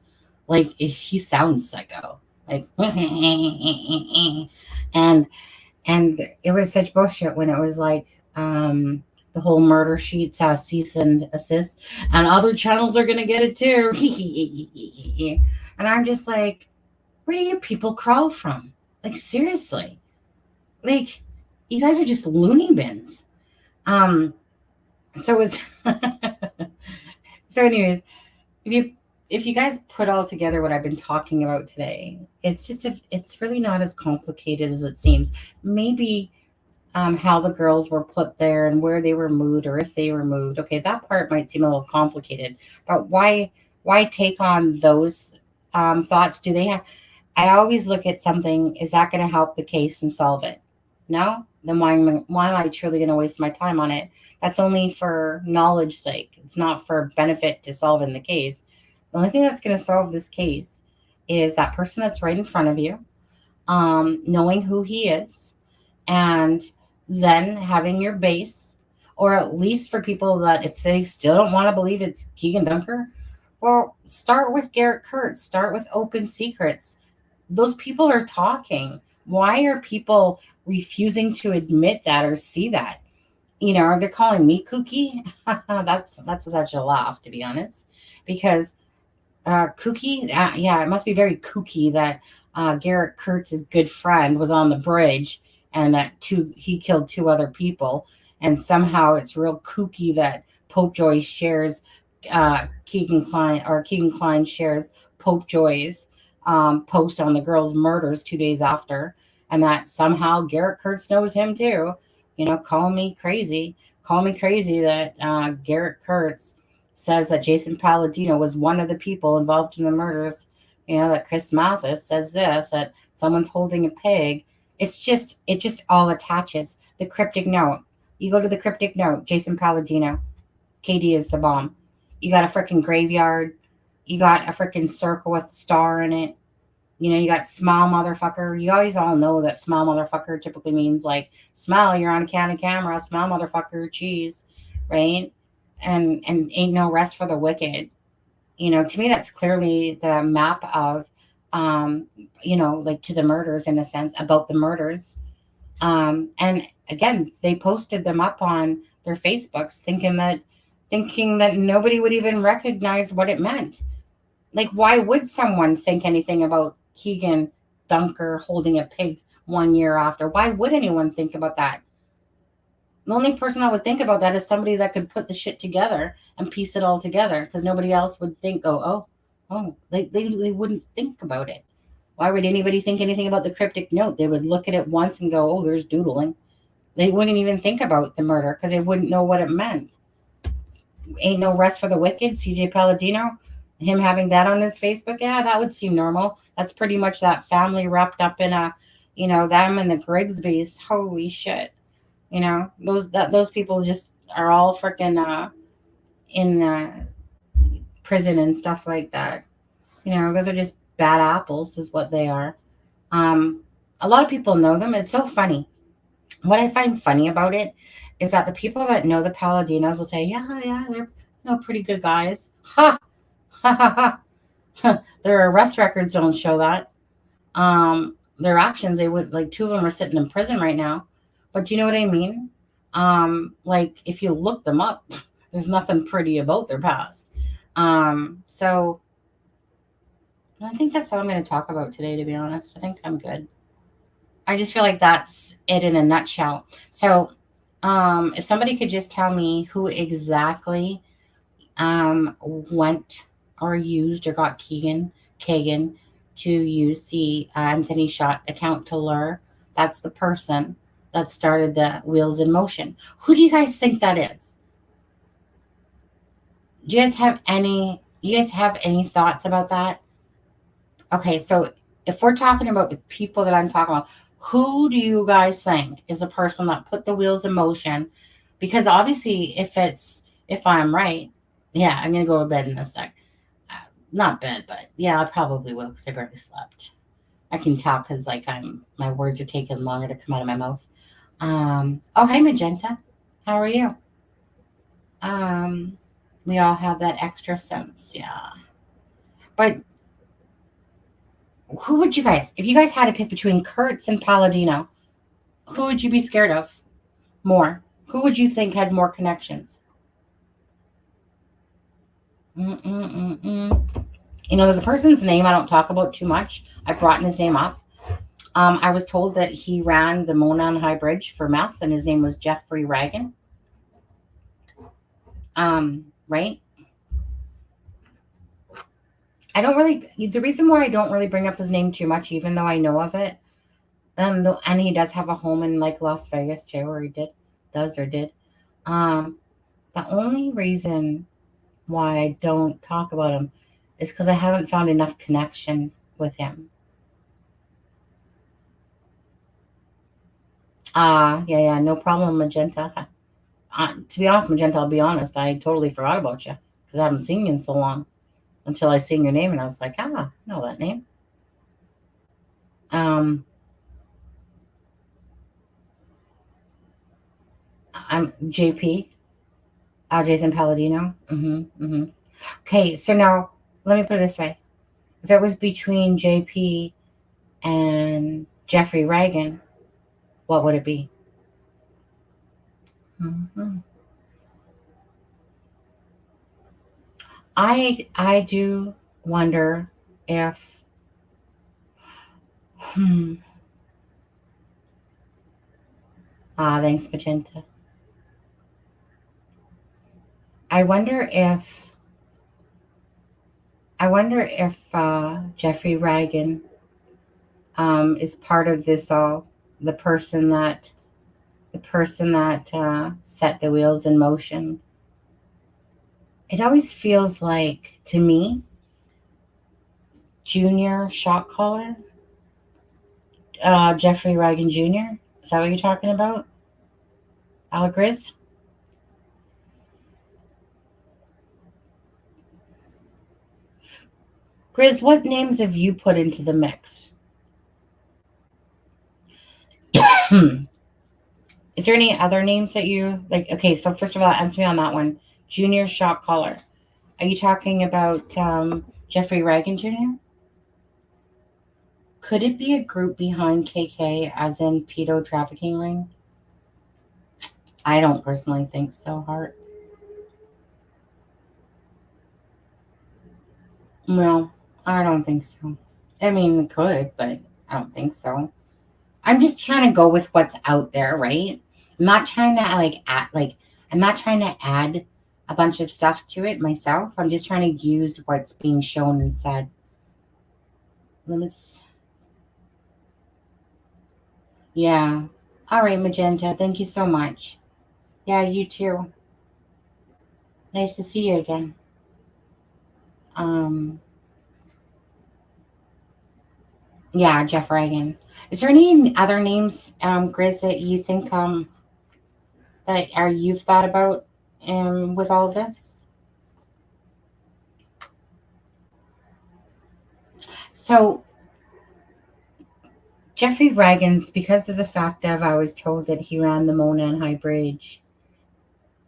Like he sounds psycho. Like and it was such bullshit when it was like the whole murder sheets cease and assist, and other channels are gonna get it too. And I'm just like, where do you people crawl from? Like seriously, like you guys are just loony bins. So it's so anyways, if you guys put all together what I've been talking about today, it's really not as complicated as it seems. Maybe how the girls were put there and where they were moved, or if they were moved. Okay, that part might seem a little complicated, but why take on those thoughts? Do they have? I always look at something. Is that going to help the case and solve it? No? Then why am I truly going to waste my time on it? That's only for knowledge sake. It's not for benefit to solving the case. The only thing that's going to solve this case is that person that's right in front of you, knowing who he is, and then having your base, or at least for people that if they still don't want to believe it's Kegan Dunker, well, start with Garrett Kurtz, start with Open Secrets. Those people are talking. Why are people refusing to admit that or see that? Are they calling me kooky? That's such a laugh, to be honest, because kooky, yeah, it must be very kooky that Garrett Kurtz's good friend was on the bridge and that he killed 2 other people, and somehow it's real kooky that Pope Joy shares Kegan Kline shares Pope Joy's post on the girls' murders 2 days after, and that somehow Garrett Kurtz knows him too. Call me crazy that Garrett Kurtz says that Jason Palladino was one of the people involved in the murders. That Chris Mathis says this, that someone's holding a pig. It just all attaches. The cryptic note. You go to the cryptic note, Jason Palladino. KD is the bomb. You got a freaking graveyard. You got a freaking circle with a star in it. You got smile motherfucker. You guys all know that smile motherfucker typically means like smile, you're on a camera, smile motherfucker, cheese, right? And ain't no rest for the wicked. To me, that's clearly the map of, like to the murders, in a sense, about the murders. And again, they posted them up on their Facebooks thinking that nobody would even recognize what it meant. Like, why would someone think anything about Kegan Dunker holding a pig 1 year after? Why would anyone think about that? The only person that would think about that is somebody that could put the shit together and piece it all together, because nobody else would think, oh, they wouldn't think about it. Why would anybody think anything about the cryptic note? They would look at it once and go, oh, there's doodling. They wouldn't even think about the murder because they wouldn't know what it meant. Ain't no rest for the wicked, CJ Palladino, him having that on his Facebook, yeah, that would seem normal. That's pretty much that family wrapped up in a, them and the Grigsbys. Holy shit. Those people just are all freaking in prison and stuff like that. Those are just bad apples is what they are. A lot of people know them. It's so funny what I find funny about it is that the people that know the Paladinos will say, yeah, they're pretty good guys. Ha ha ha. Their arrest records don't show that. Their actions, they would, like, two of them are sitting in prison right now. But you know what I mean? Like, if you look them up, there's nothing pretty about their past. So I think that's all I'm going to talk about today, to be honest. I think I'm good. I just feel like that's it in a nutshell. So, if somebody could just tell me who exactly went or used or got Kegan to use the Anthony Shot account to lure, that's the person that started the wheels in motion. Who do you guys think that is? Do you guys have any thoughts about that? Okay, so if we're talking about the people that I'm talking about, who do you guys think is the person that put the wheels in motion? Because obviously, if I'm right, yeah, I'm gonna go to bed in a sec. Not bed, but yeah, I probably will because I barely slept. I can tell because like my words are taking longer to come out of my mouth. Oh, hey Magenta, how are you? Um, we all have that extra sense, yeah. But who would you guys, if you guys had to pick between Kurtz and Palladino, who would you be scared of more? Who would you think had more connections? There's a person's name I don't talk about too much. I brought his name up. I was told that he ran the Monon High Bridge for meth, and his name was Jeffrey Reagan. Right? The reason why I don't really bring up his name too much, even though I know of it, and he does have a home in like Las Vegas too, or he did. The only reason why I don't talk about him is because I haven't found enough connection with him. Yeah, no problem, Magenta. To be honest, Magenta, I'll be honest, I totally forgot about you because I haven't seen you in so long until I seen your name and I was like, I know that name. I'm JP, Jason Palladino. Okay, so now let me put it this way. If it was between JP and Jeffrey Reagan, what would it be? I do wonder if thanks, Magenta. I wonder if Jeffrey Reagan is part of this all, the person that set the wheels in motion. It always feels like, to me, Junior shot caller, Jeffrey Reagan Jr. Is that what you're talking about, Grizz? Grizz, what names have you put into the mix? Is there any other names that you like? Okay, so first of all, answer me on that one. Junior shot caller. Are you talking about Jeffrey Reagan Jr.? Could it be a group behind KK, as in pedo trafficking ring? I don't personally think so, Hart. No, I don't think so. I mean, it could, but I don't think so. I'm just trying to go with what's out there, right? I'm not trying to I'm not trying to add a bunch of stuff to it myself. I'm just trying to use what's being shown and said. Limits. Yeah. All right, Magenta. Thank you so much. Yeah, you too. Nice to see you again. Yeah, Jeff Reagan. Is there any other names, Grizz, that you think that you've thought about with all of this? So Jeffrey Reagan's, because of the fact of I was told that he ran the Mona and High Bridge.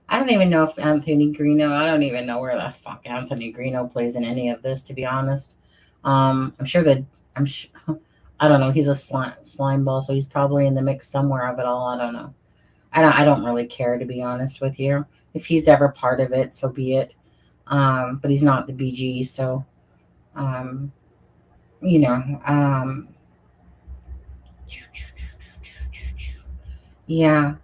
I don't even know if Anthony Greeno, I don't even know where the fuck Anthony Greeno plays in any of this, to be honest. I'm sure that, I don't know, he's a slime ball, so he's probably in the mix somewhere of it all. I don't know. I don't really care, to be honest with you. If he's ever part of it, so be it. But he's not the BG, so, um, you know, yeah.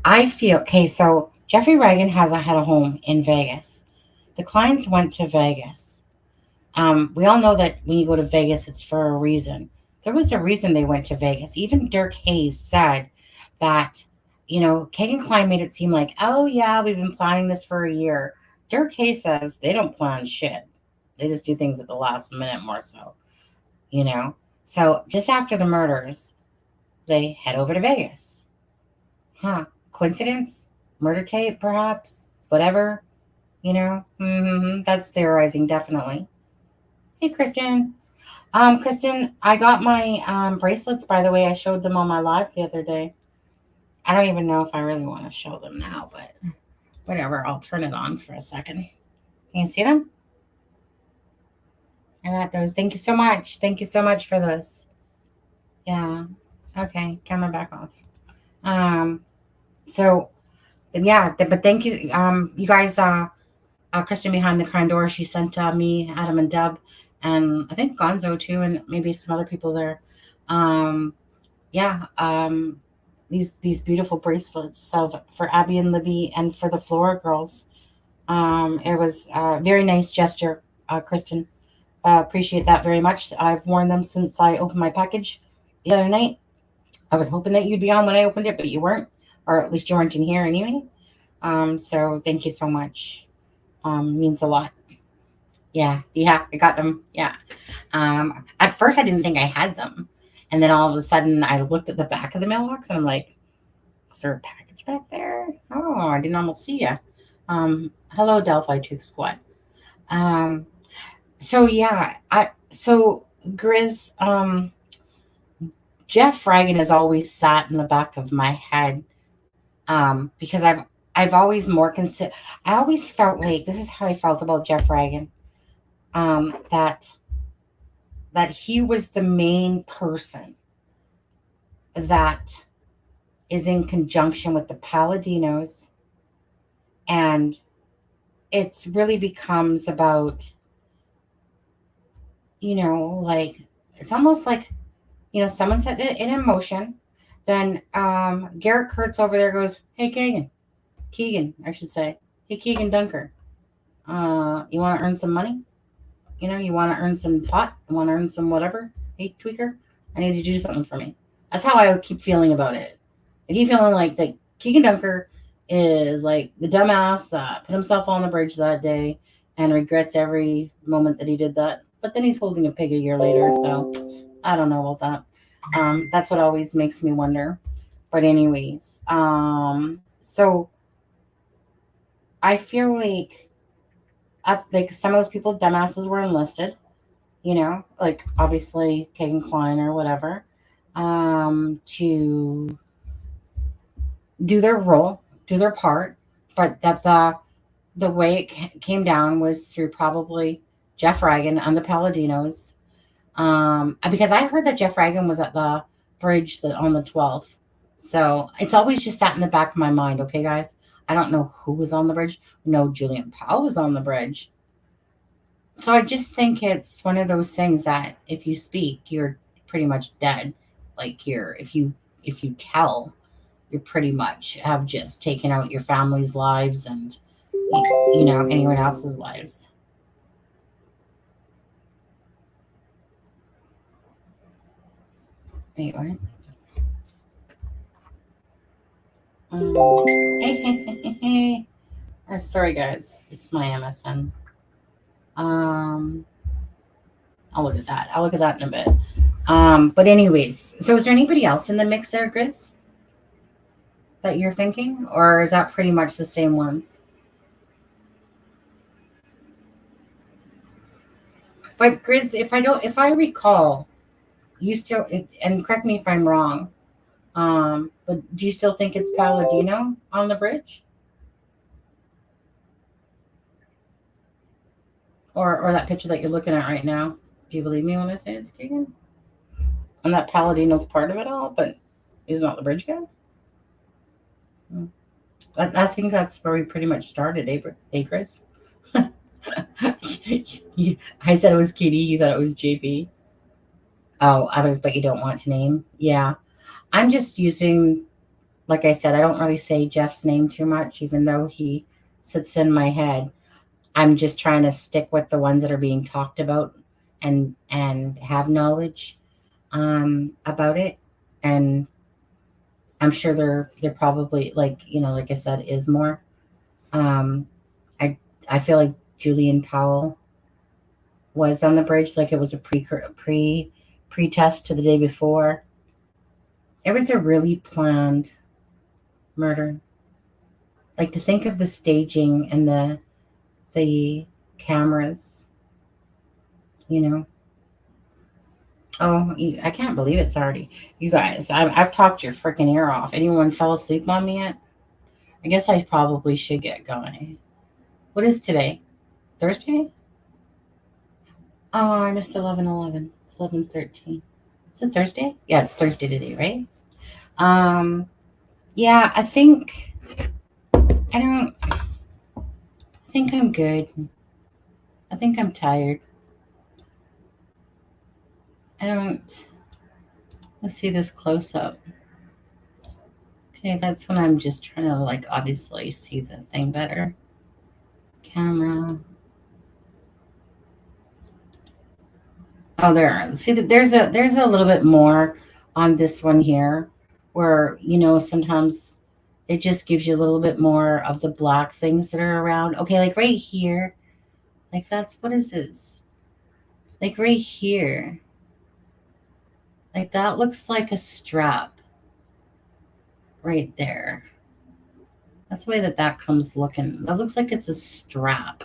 I feel okay. So Jeffrey Reagan had a home in Vegas. The Klines went to Vegas. We all know that when you go to Vegas, it's for a reason. There was a reason they went to Vegas. Even Dirk Hayes said that, Kegan Kline made it seem like, oh yeah, we've been planning this for a year. Dirk Hayes says they don't plan shit. They just do things at the last minute more so, you know. So just after the murders, they head over to Vegas. Huh? Coincidence? Murder tape, perhaps? Whatever. That's theorizing, definitely. Hey, Kristen. Kristen, I got my bracelets, by the way. I showed them on my live the other day. I don't even know if I really want to show them now, but whatever. I'll turn it on for a second. Can you see them? I got those. Thank you so much. Thank you so much for those. Yeah. Okay. Camera back off. So, yeah, but thank you. You guys, Kristen behind the kind door, she sent me, Adam, and Deb, and I think Gonzo too, and maybe some other people there. These beautiful bracelets for Abby and Libby and for the Flora girls. It was a very nice gesture, Kristen. Appreciate that very much. I've worn them since I opened my package the other night. I was hoping that you'd be on when I opened it, but you weren't, or at least you weren't in here anyway. So thank you so much. Means a lot. Yeah, I got them. Yeah. At first I didn't think I had them. And then all of a sudden I looked at the back of the mailbox and I'm like, is there a package back there? Oh, I didn't almost see you. Hello, Delphi Tooth Squad. So yeah, Grizz, Jeff Reagan has always sat in the back of my head. Because I've always I always felt like, this is how I felt about Jeff Reagan. That he was the main person that is in conjunction with the Paladinos, and it's really becomes about, it's almost like, someone set it in motion. Then Garrett Kurtz over there goes, hey, Kegan, I should say. Hey, Kegan Dunker, you want to earn some money? You want to earn some pot? You want to earn some whatever? Hey, tweaker, I need you to do something for me. That's how I keep feeling about it. I keep feeling like that Kegan Dunker is like the dumbass that put himself on the bridge that day and regrets every moment that he did that. But then he's holding a pig a year later, so I don't know about that. That's what always makes me wonder. But anyways, so I feel like some of those people, dumbasses, were enlisted, like obviously Kegan Kline or whatever, to do their role, do their part, but that the way it came down was through probably Jeff Reagan and the Paladinos. Because I heard that Jeff Reagan was at the bridge on the 12th. So it's always just sat in the back of my mind. Okay, guys, I don't know who was on the bridge. No, Julian Powell was on the bridge. So I just think it's one of those things that if you speak, you're pretty much dead. Like if you tell, you're pretty much have just taken out your family's lives and, anyone else's lives. Wait, what? Hey. Sorry, guys. It's my MSN. I'll look at that. I'll look at that in a bit. But anyways, so is there anybody else in the mix there, Grizz, that you're thinking? Or is that pretty much the same ones? But Grizz, if I recall, you still, and correct me if I'm wrong, but do you still think it's Palladino on the bridge? Or that picture that you're looking at right now? Do you believe me when I say it's Kegan? And that Palladino's part of it all, but he's not the bridge guy? I think that's where we pretty much started, Chris? I said it was Katie, you thought it was JB. Oh, others, but you don't want to name? Yeah. I'm just using, like I said, I don't really say Jeff's name too much, even though he sits in my head. I'm just trying to stick with the ones that are being talked about and have knowledge about it. And I'm sure they're probably, like, like I said, is more. I feel like Julian Powell was on the bridge, like it was a pre-test to the day before. It was a really planned murder. Like, to think of the staging and the cameras, Oh, I can't believe it's already. You guys, I've talked your freaking ear off. Anyone fell asleep on me yet? I guess I probably should get going. What is today? Thursday? Oh, I missed 11:11. It's 11:13. Is it Thursday? Yeah, it's Thursday today, right? Yeah, I think I'm good. I think I'm tired. Let's see this close up. Okay, that's when I'm just trying to, like, obviously see the thing better. Camera. Oh, there. See, there's a little bit more on this one here, where sometimes it just gives you a little bit more of the black things that are around. Okay, like right here, like what is this? Like right here, like that looks like a strap. Right there. That's the way that comes looking. That looks like it's a strap.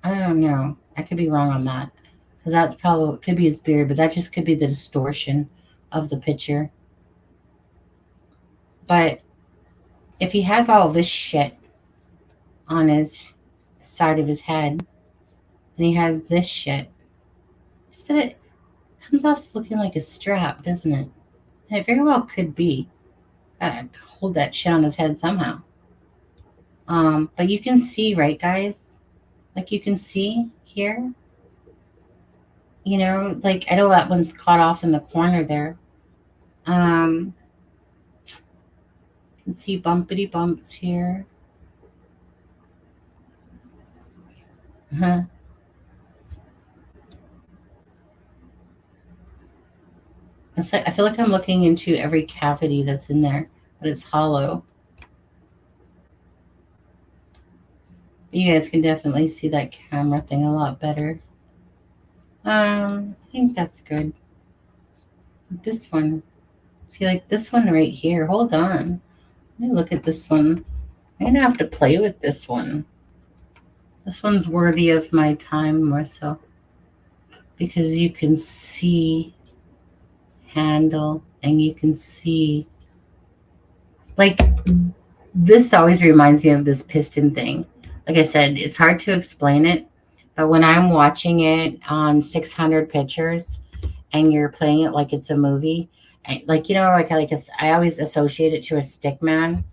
I don't know. I could be wrong on that, because that's probably, could be his beard, but that just could be the distortion of the picture. But if he has all this shit on his side of his head, and he has this shit, just that it comes off looking like a strap, doesn't it? And it very well could be. Gotta hold that shit on his head somehow. But you can see, right, guys? Like, you can see here. Like, I know that one's caught off in the corner there. You can see bumpity bumps here. It's like, I feel like I'm looking into every cavity that's in there, but it's hollow. You guys can definitely see that camera thing a lot better. I think that's good. This one. See, like this one right here. Hold on. Let me look at this one. I'm going to have to play with this one. This one's worthy of my time more so, because you can see handle and you can see, like, this always reminds me of this piston thing. Like I said, it's hard to explain it, but when I'm watching it on 600 pictures and you're playing it like it's a movie, like, I always associate it to a stick man.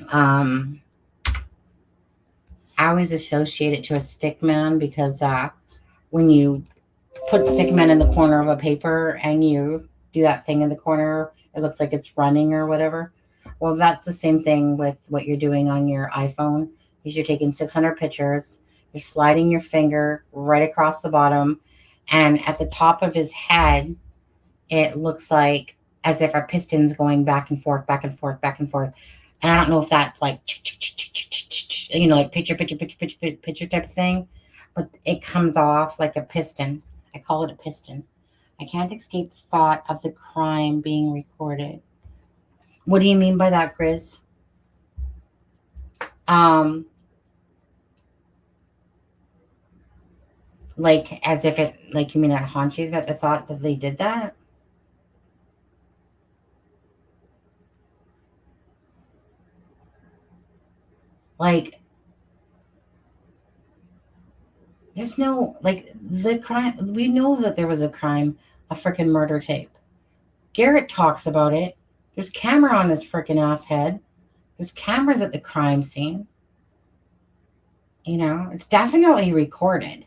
I always associate it to a stick man because when you put stick man in the corner of a paper and you do that thing in the corner, it looks like it's running or whatever. Well, that's the same thing with what you're doing on your iPhone. Is you're taking 600 pictures, you're sliding your finger right across the bottom, and at the top of his head, it looks like as if a piston's going back and forth, back and forth, back and forth. And I don't know if that's like, like picture type of thing, but it comes off like a piston. I call it a piston. I can't escape the thought of the crime being recorded. What do you mean by that, Chris? Like, as if it, like, you mean it haunts you that the thought that they did that? Like, there's no, like, the crime, we know that there was a crime, a freaking murder tape. Garrett talks about it. There's camera on his freaking ass head. There's cameras at the crime scene. You know, it's definitely recorded.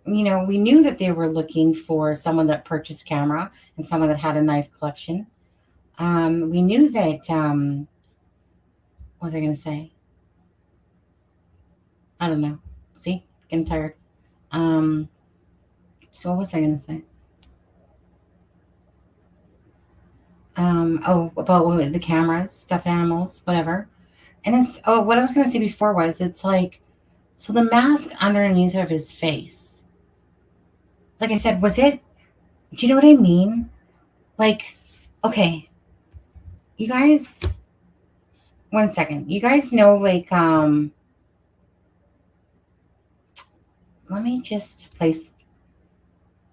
You know, we knew that they were looking for someone that purchased camera and someone that had a knife collection. We knew that, what was I going to say? I don't know. See, getting tired. So what was I going to say? About the cameras, stuffed animals, whatever. And it's, what I was going to say before was, it's like, so the mask underneath of his face, like I said, was it, do you know what I mean? Like, okay, you guys, one second. You guys know, like, let me just place,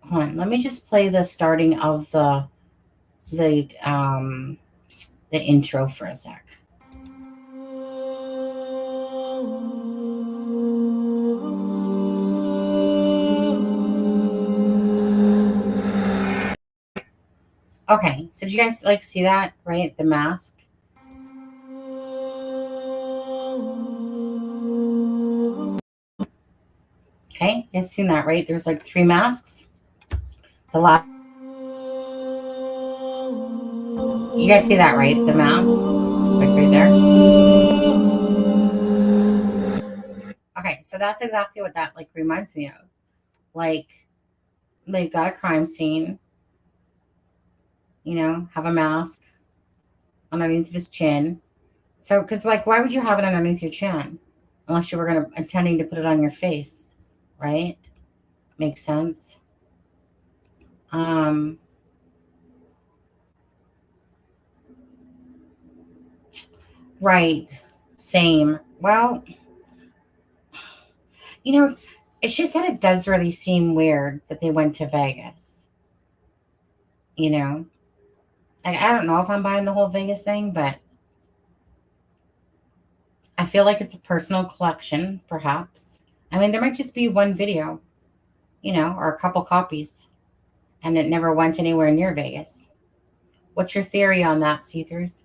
hold on, let me just play the starting of the intro for a sec. Okay, so did you guys like see that, right? The mask. Okay, you guys seen that, right? There's like 3 masks. The last, you guys see that, right? The mask, like right there. Okay, so that's exactly what that like reminds me of. Like, they got a crime scene, you know, have a mask underneath of his chin. So, because, like, why would you have it underneath your chin unless you were intending to put it on your face, right? Makes sense. Right. Same. Well, you know, it's just that it does really seem weird that they went to Vegas. You know, like, I don't know if I'm buying the whole Vegas thing, but I feel like it's a personal collection, perhaps. I mean, there might just be one video, you know, or a couple copies, and it never went anywhere near Vegas. What's your theory on that, see-throughs?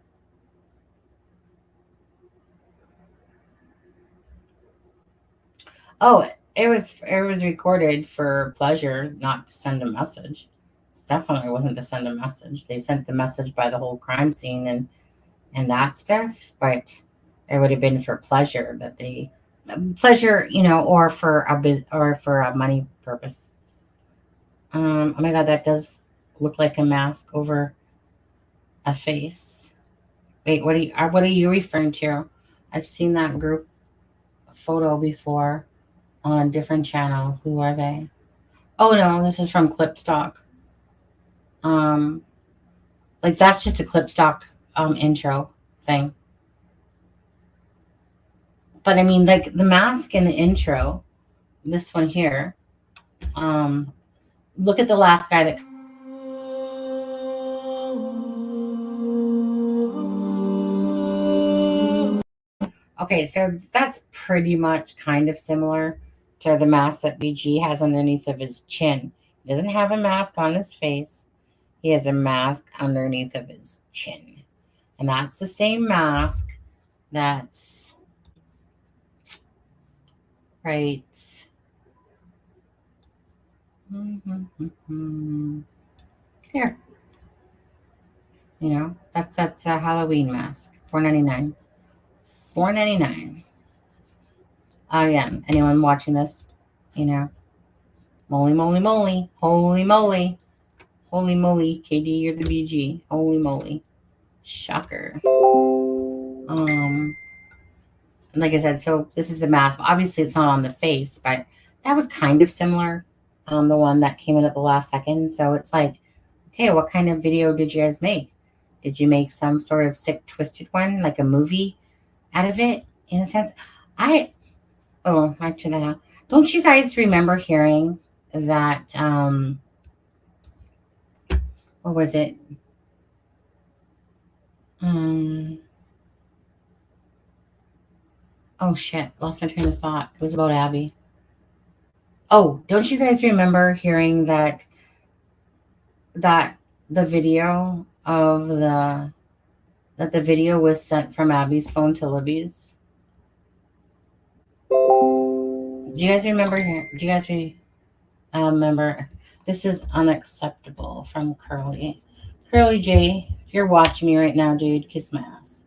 Oh, it was recorded for pleasure, not to send a message. It definitely wasn't to send a message. They sent the message by the whole crime scene and that stuff, but it would have been for pleasure that they pleasure, you know, or for a money purpose. Oh my god, that does look like a mask over a face. Wait, what are you referring to? I've seen that group photo before on a different channel. Who are they? Oh no, this is from Clipstock. Like, that's just a Clipstock intro thing. But I mean, like, the mask in the intro, this one here. Look at the last guy that. Okay, so that's pretty much kind of similar to the mask that BG has underneath of his chin. He doesn't have a mask on his face. He has a mask underneath of his chin. And that's the same mask that's right here. You know, that's a Halloween mask. $4.99. $4.99. Oh yeah. Anyone watching this? You know, moly, moly, moly, holy moly, holy moly. KD, you're the BG. Holy moly, shocker. Like I said, so this is a mask. Obviously, it's not on the face, but that was kind of similar. The one that came in at the last second. So it's like, okay, what kind of video did you guys make? Did you make some sort of sick, twisted one, like a movie out of it, in a sense? Actually, Don't you guys remember hearing that? What was it? Um, oh shit, lost my train of thought. It was about Abby. Oh, don't you guys remember hearing that the video of the video was sent from Abby's phone to Libby's? Do you guys remember? Do you guys remember? This is unacceptable from Curly. Curly J, if you're watching me right now, dude, kiss my ass.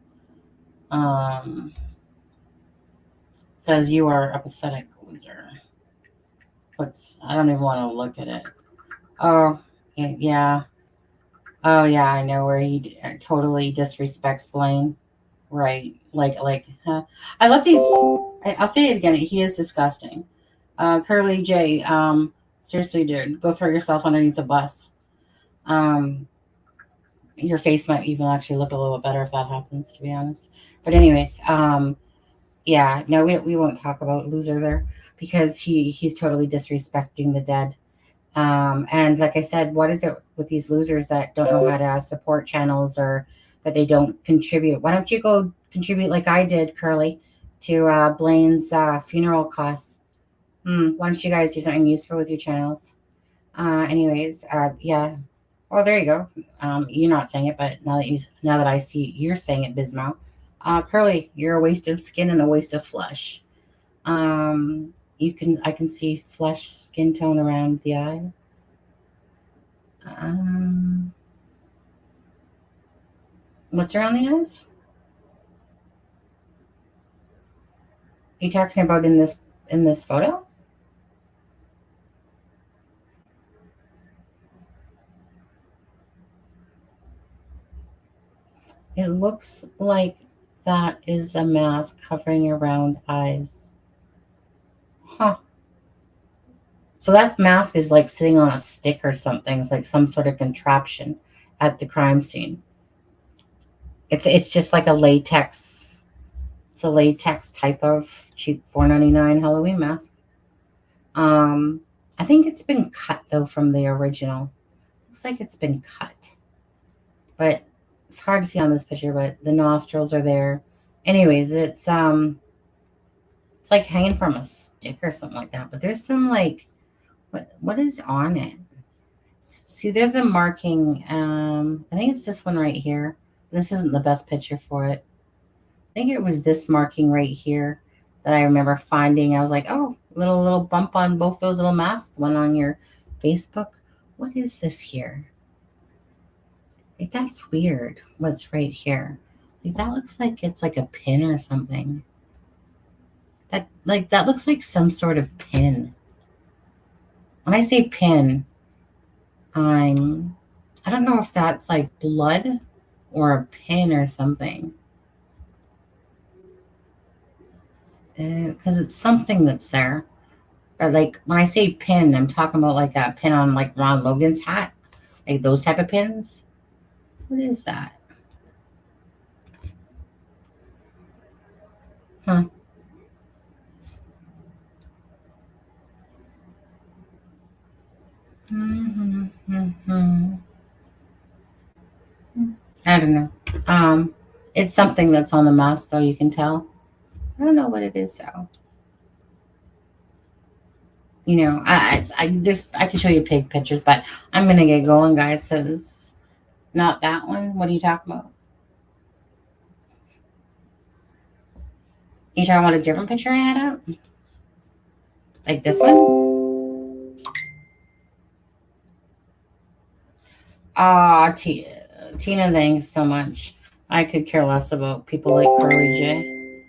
Because you are a pathetic loser. I don't even want to look at it. Oh, yeah. Oh, yeah, I know where he totally disrespects Blaine. Right. Huh? I love these. I'll say it again. He is disgusting. Curly J, seriously, dude, go throw yourself underneath the bus. Your face might even actually look a little bit better if that happens, to be honest. But anyways, yeah, no, we won't talk about loser there because he's totally disrespecting the dead. And like I said, what is it with these losers that don't know how to support channels or that they don't contribute? Why don't you go contribute like I did, Curly, to Blaine's funeral costs? Why don't you guys do something useful with your channels? Anyways, yeah. Well, there you go. You're not saying it, but now that I see you're saying it, Bismo. Curly, you're a waste of skin and a waste of flesh. I can see flesh skin tone around the eye. What's around the eyes? Are you talking about in this photo? It looks like that is a mask covering around eyes. Huh. So that mask is like sitting on a stick or something. It's like some sort of contraption at the crime scene. It's just like a latex. It's a latex type of cheap $4.99 Halloween mask. I think it's been cut though from the original. Looks like it's been cut, but it's hard to see on this picture. But the nostrils are there. Anyways, it's like hanging from a stick or something like that. But there's some like what is on it? See, there's a marking. I think it's this one right here. This isn't the best picture for it. I think it was this marking right here that I remember finding. I was like, oh, little bump on both those little masks. One on your Facebook. What is this here? Like, that's weird. What's right here? Like, that looks like it's like a pin or something. That looks like some sort of pin. When I say pin, I don't know if that's like blood or a pin or something. Because it's something that's there. But like when I say pin, I'm talking about like a pin on like Ron Logan's hat. Like those type of pins. What is that? Huh. I don't know. It's something that's on the mask, though, you can tell. I don't know what it is, though. You know, I can show you pig pictures, but I'm gonna get going, guys, because not that one. What are you talking about? You talking about a different picture I had up? Like this one? Tina, thanks so much. I could care less about people like Curly J.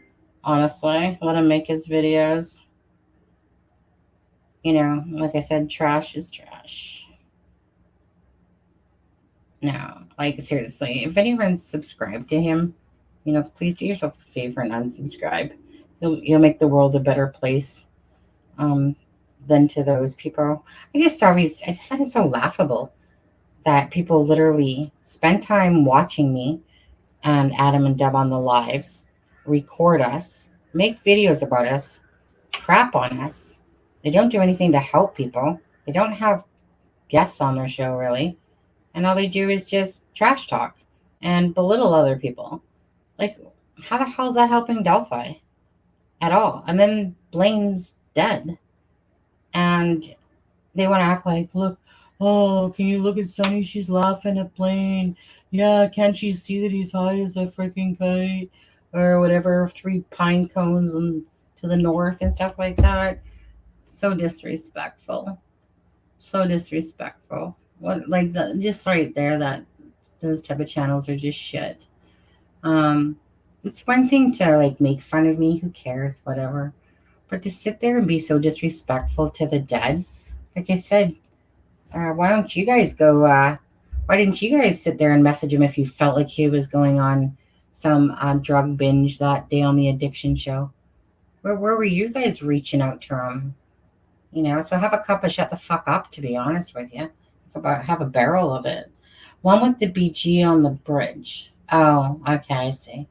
Honestly, let him make his videos. You know, like I said, trash is trash. No, like seriously, if anyone's subscribed to him, you know, please do yourself a favor and unsubscribe. You'll make the world a better place than to those people. I just find it so laughable that people literally spend time watching me and Adam and Deb on the lives, record us, make videos about us, crap on us, They don't do anything to help people. They don't have guests on their show, really. And all they do is just trash talk and belittle other people. Like, how the hell is that helping Delphi at all? And then Blaine's dead. And they want to act like, look, oh, can you look at Sunny? She's laughing at Blaine. Yeah, can't she see that he's high as a freaking kite? Or whatever, 3 pine cones and to the north and stuff like that. So disrespectful. So disrespectful. What, like, just right there, that those type of channels are just shit. It's one thing to like make fun of me, who cares, whatever. But to sit there and be so disrespectful to the dead, like I said, why don't you guys go? Why didn't you guys sit there and message him if you felt like he was going on some drug binge that day on the addiction show? Where were you guys reaching out to him? You know, so have a cup of shut the fuck up, to be honest with you. Have a barrel of it. One with the BG on the bridge. Oh, okay, I see.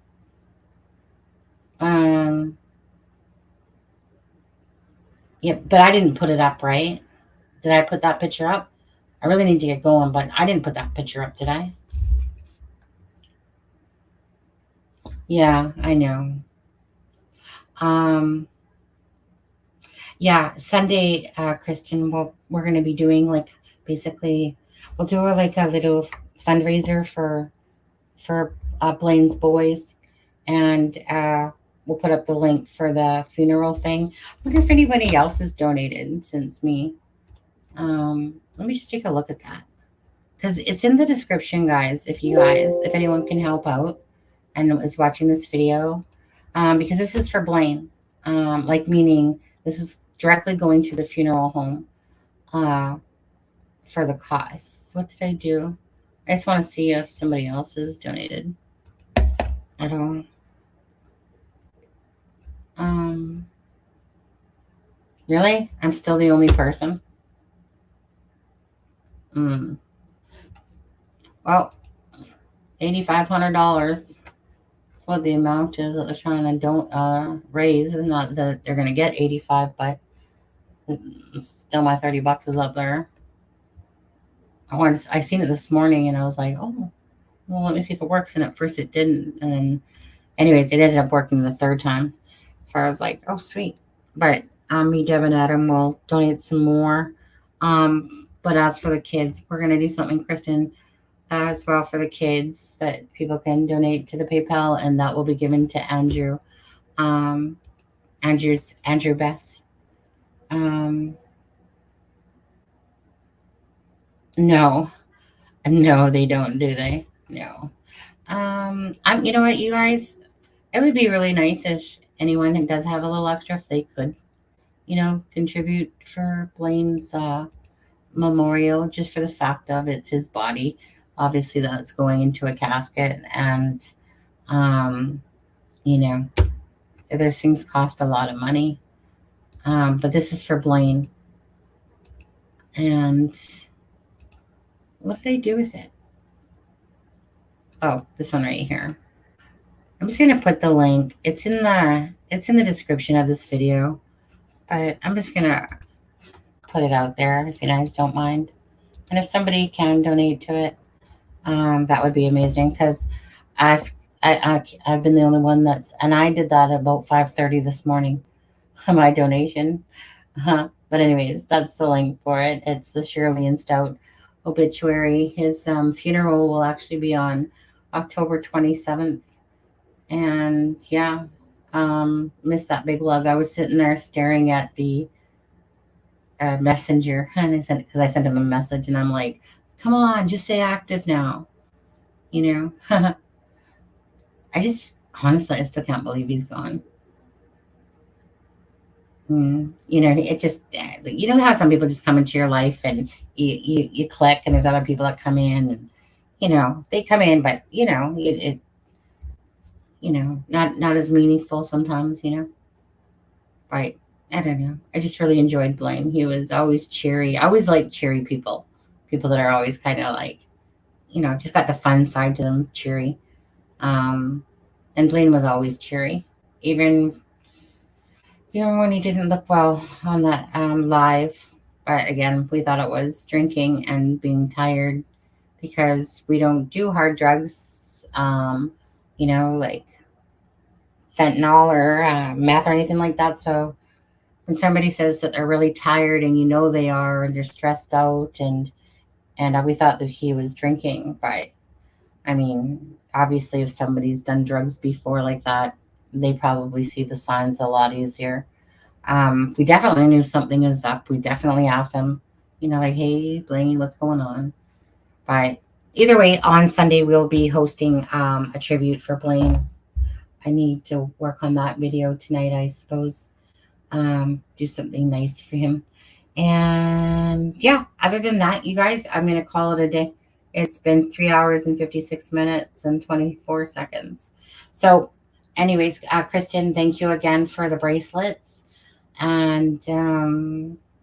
Yeah, but I didn't put it up, right? Did I put that picture up? I really need to get going, but I didn't put that picture up, did I? Yeah, I know. Yeah, Sunday, Kristen, we're going to be doing like basically, we'll do like a little fundraiser for Blaine's boys, and we'll put up the link for the funeral thing. I wonder if anybody else has donated since me. Let me just take a look at that, because it's in the description, guys. If anyone can help out and is watching this video, because this is for Blaine, like, meaning this is directly going to the funeral home for the costs. What did I do? I just want to see if somebody else has donated at all. Really? I'm still the only person? Well, $8,500 is what the amount is that they're trying to raise. Not that they're going to get 85, but still my $30 is up there. I seen it this morning and I was like, oh, well, let me see if it works. And at first it didn't. And then, anyways, it ended up working the third time. So I was like, oh, sweet. But me, Deb, and Adam will donate some more. But as for the kids, we're going to do something, Kristen, as well for the kids, that people can donate to the PayPal, and that will be given to Andrew. Andrew Bess. No, they don't, do they? No. You know what, you guys, it would be really nice if anyone who does have a little extra, if they could, contribute for Blaine's memorial, just for the fact of it's his body. Obviously, that's going into a casket, and those things cost a lot of money. But this is for Blaine. And what did I do with it? Oh, this one right here. I'm just gonna put the link. It's in the description of this video, but I'm just gonna put it out there if you guys don't mind. And if somebody can donate to it, that would be amazing, because I've been the only one and I did that at about 5:30 this morning, my donation. But anyways, that's the link for it. It's the Shirley and Stout obituary. His funeral will actually be on October 27th. And yeah, missed that big lug. I was sitting there staring at the messenger, and I sent him a message, and I'm like, come on, just say active now. I still can't believe he's gone. It just, how some people just come into your life and you click, and there's other people that come in, and they come in, but not as meaningful sometimes, Right. I don't know. I just really enjoyed Blaine. He was always cheery. I always like cheery people that are always kind of like, just got the fun side to them, cheery. And Blaine was always cheery. Even even when he didn't look well on that live. But again, we thought it was drinking and being tired because we don't do hard drugs, like fentanyl or meth or anything like that. So when somebody says that they're really tired and they are and they're stressed out and we thought that he was drinking, but I mean, obviously if somebody's done drugs before like that, they probably see the signs a lot easier. We definitely knew something was up. We definitely asked him, like, hey, Blaine, what's going on? But either way, on Sunday, we'll be hosting a tribute for Blaine. I need to work on that video tonight, I suppose. Do something nice for him. And yeah, other than that, you guys, I'm going to call it a day. It's been 3 hours and 56 minutes and 24 seconds. So anyways, Kristen, thank you again for the bracelets. And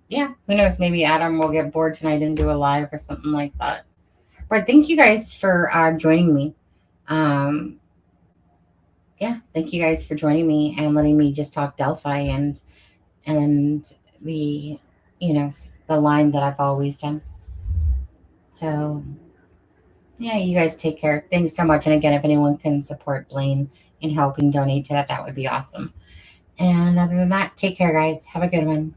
yeah, who knows, maybe Adam will get bored tonight and do a live or something like that. But thank you guys for joining me. Yeah, thank you guys for joining me and letting me just talk Delphi and the the line that I've always done. So yeah, you guys take care. Thanks so much. And again, if anyone can support Blaine in helping donate to that, that would be awesome. And other than that, take care, guys. Have a good one.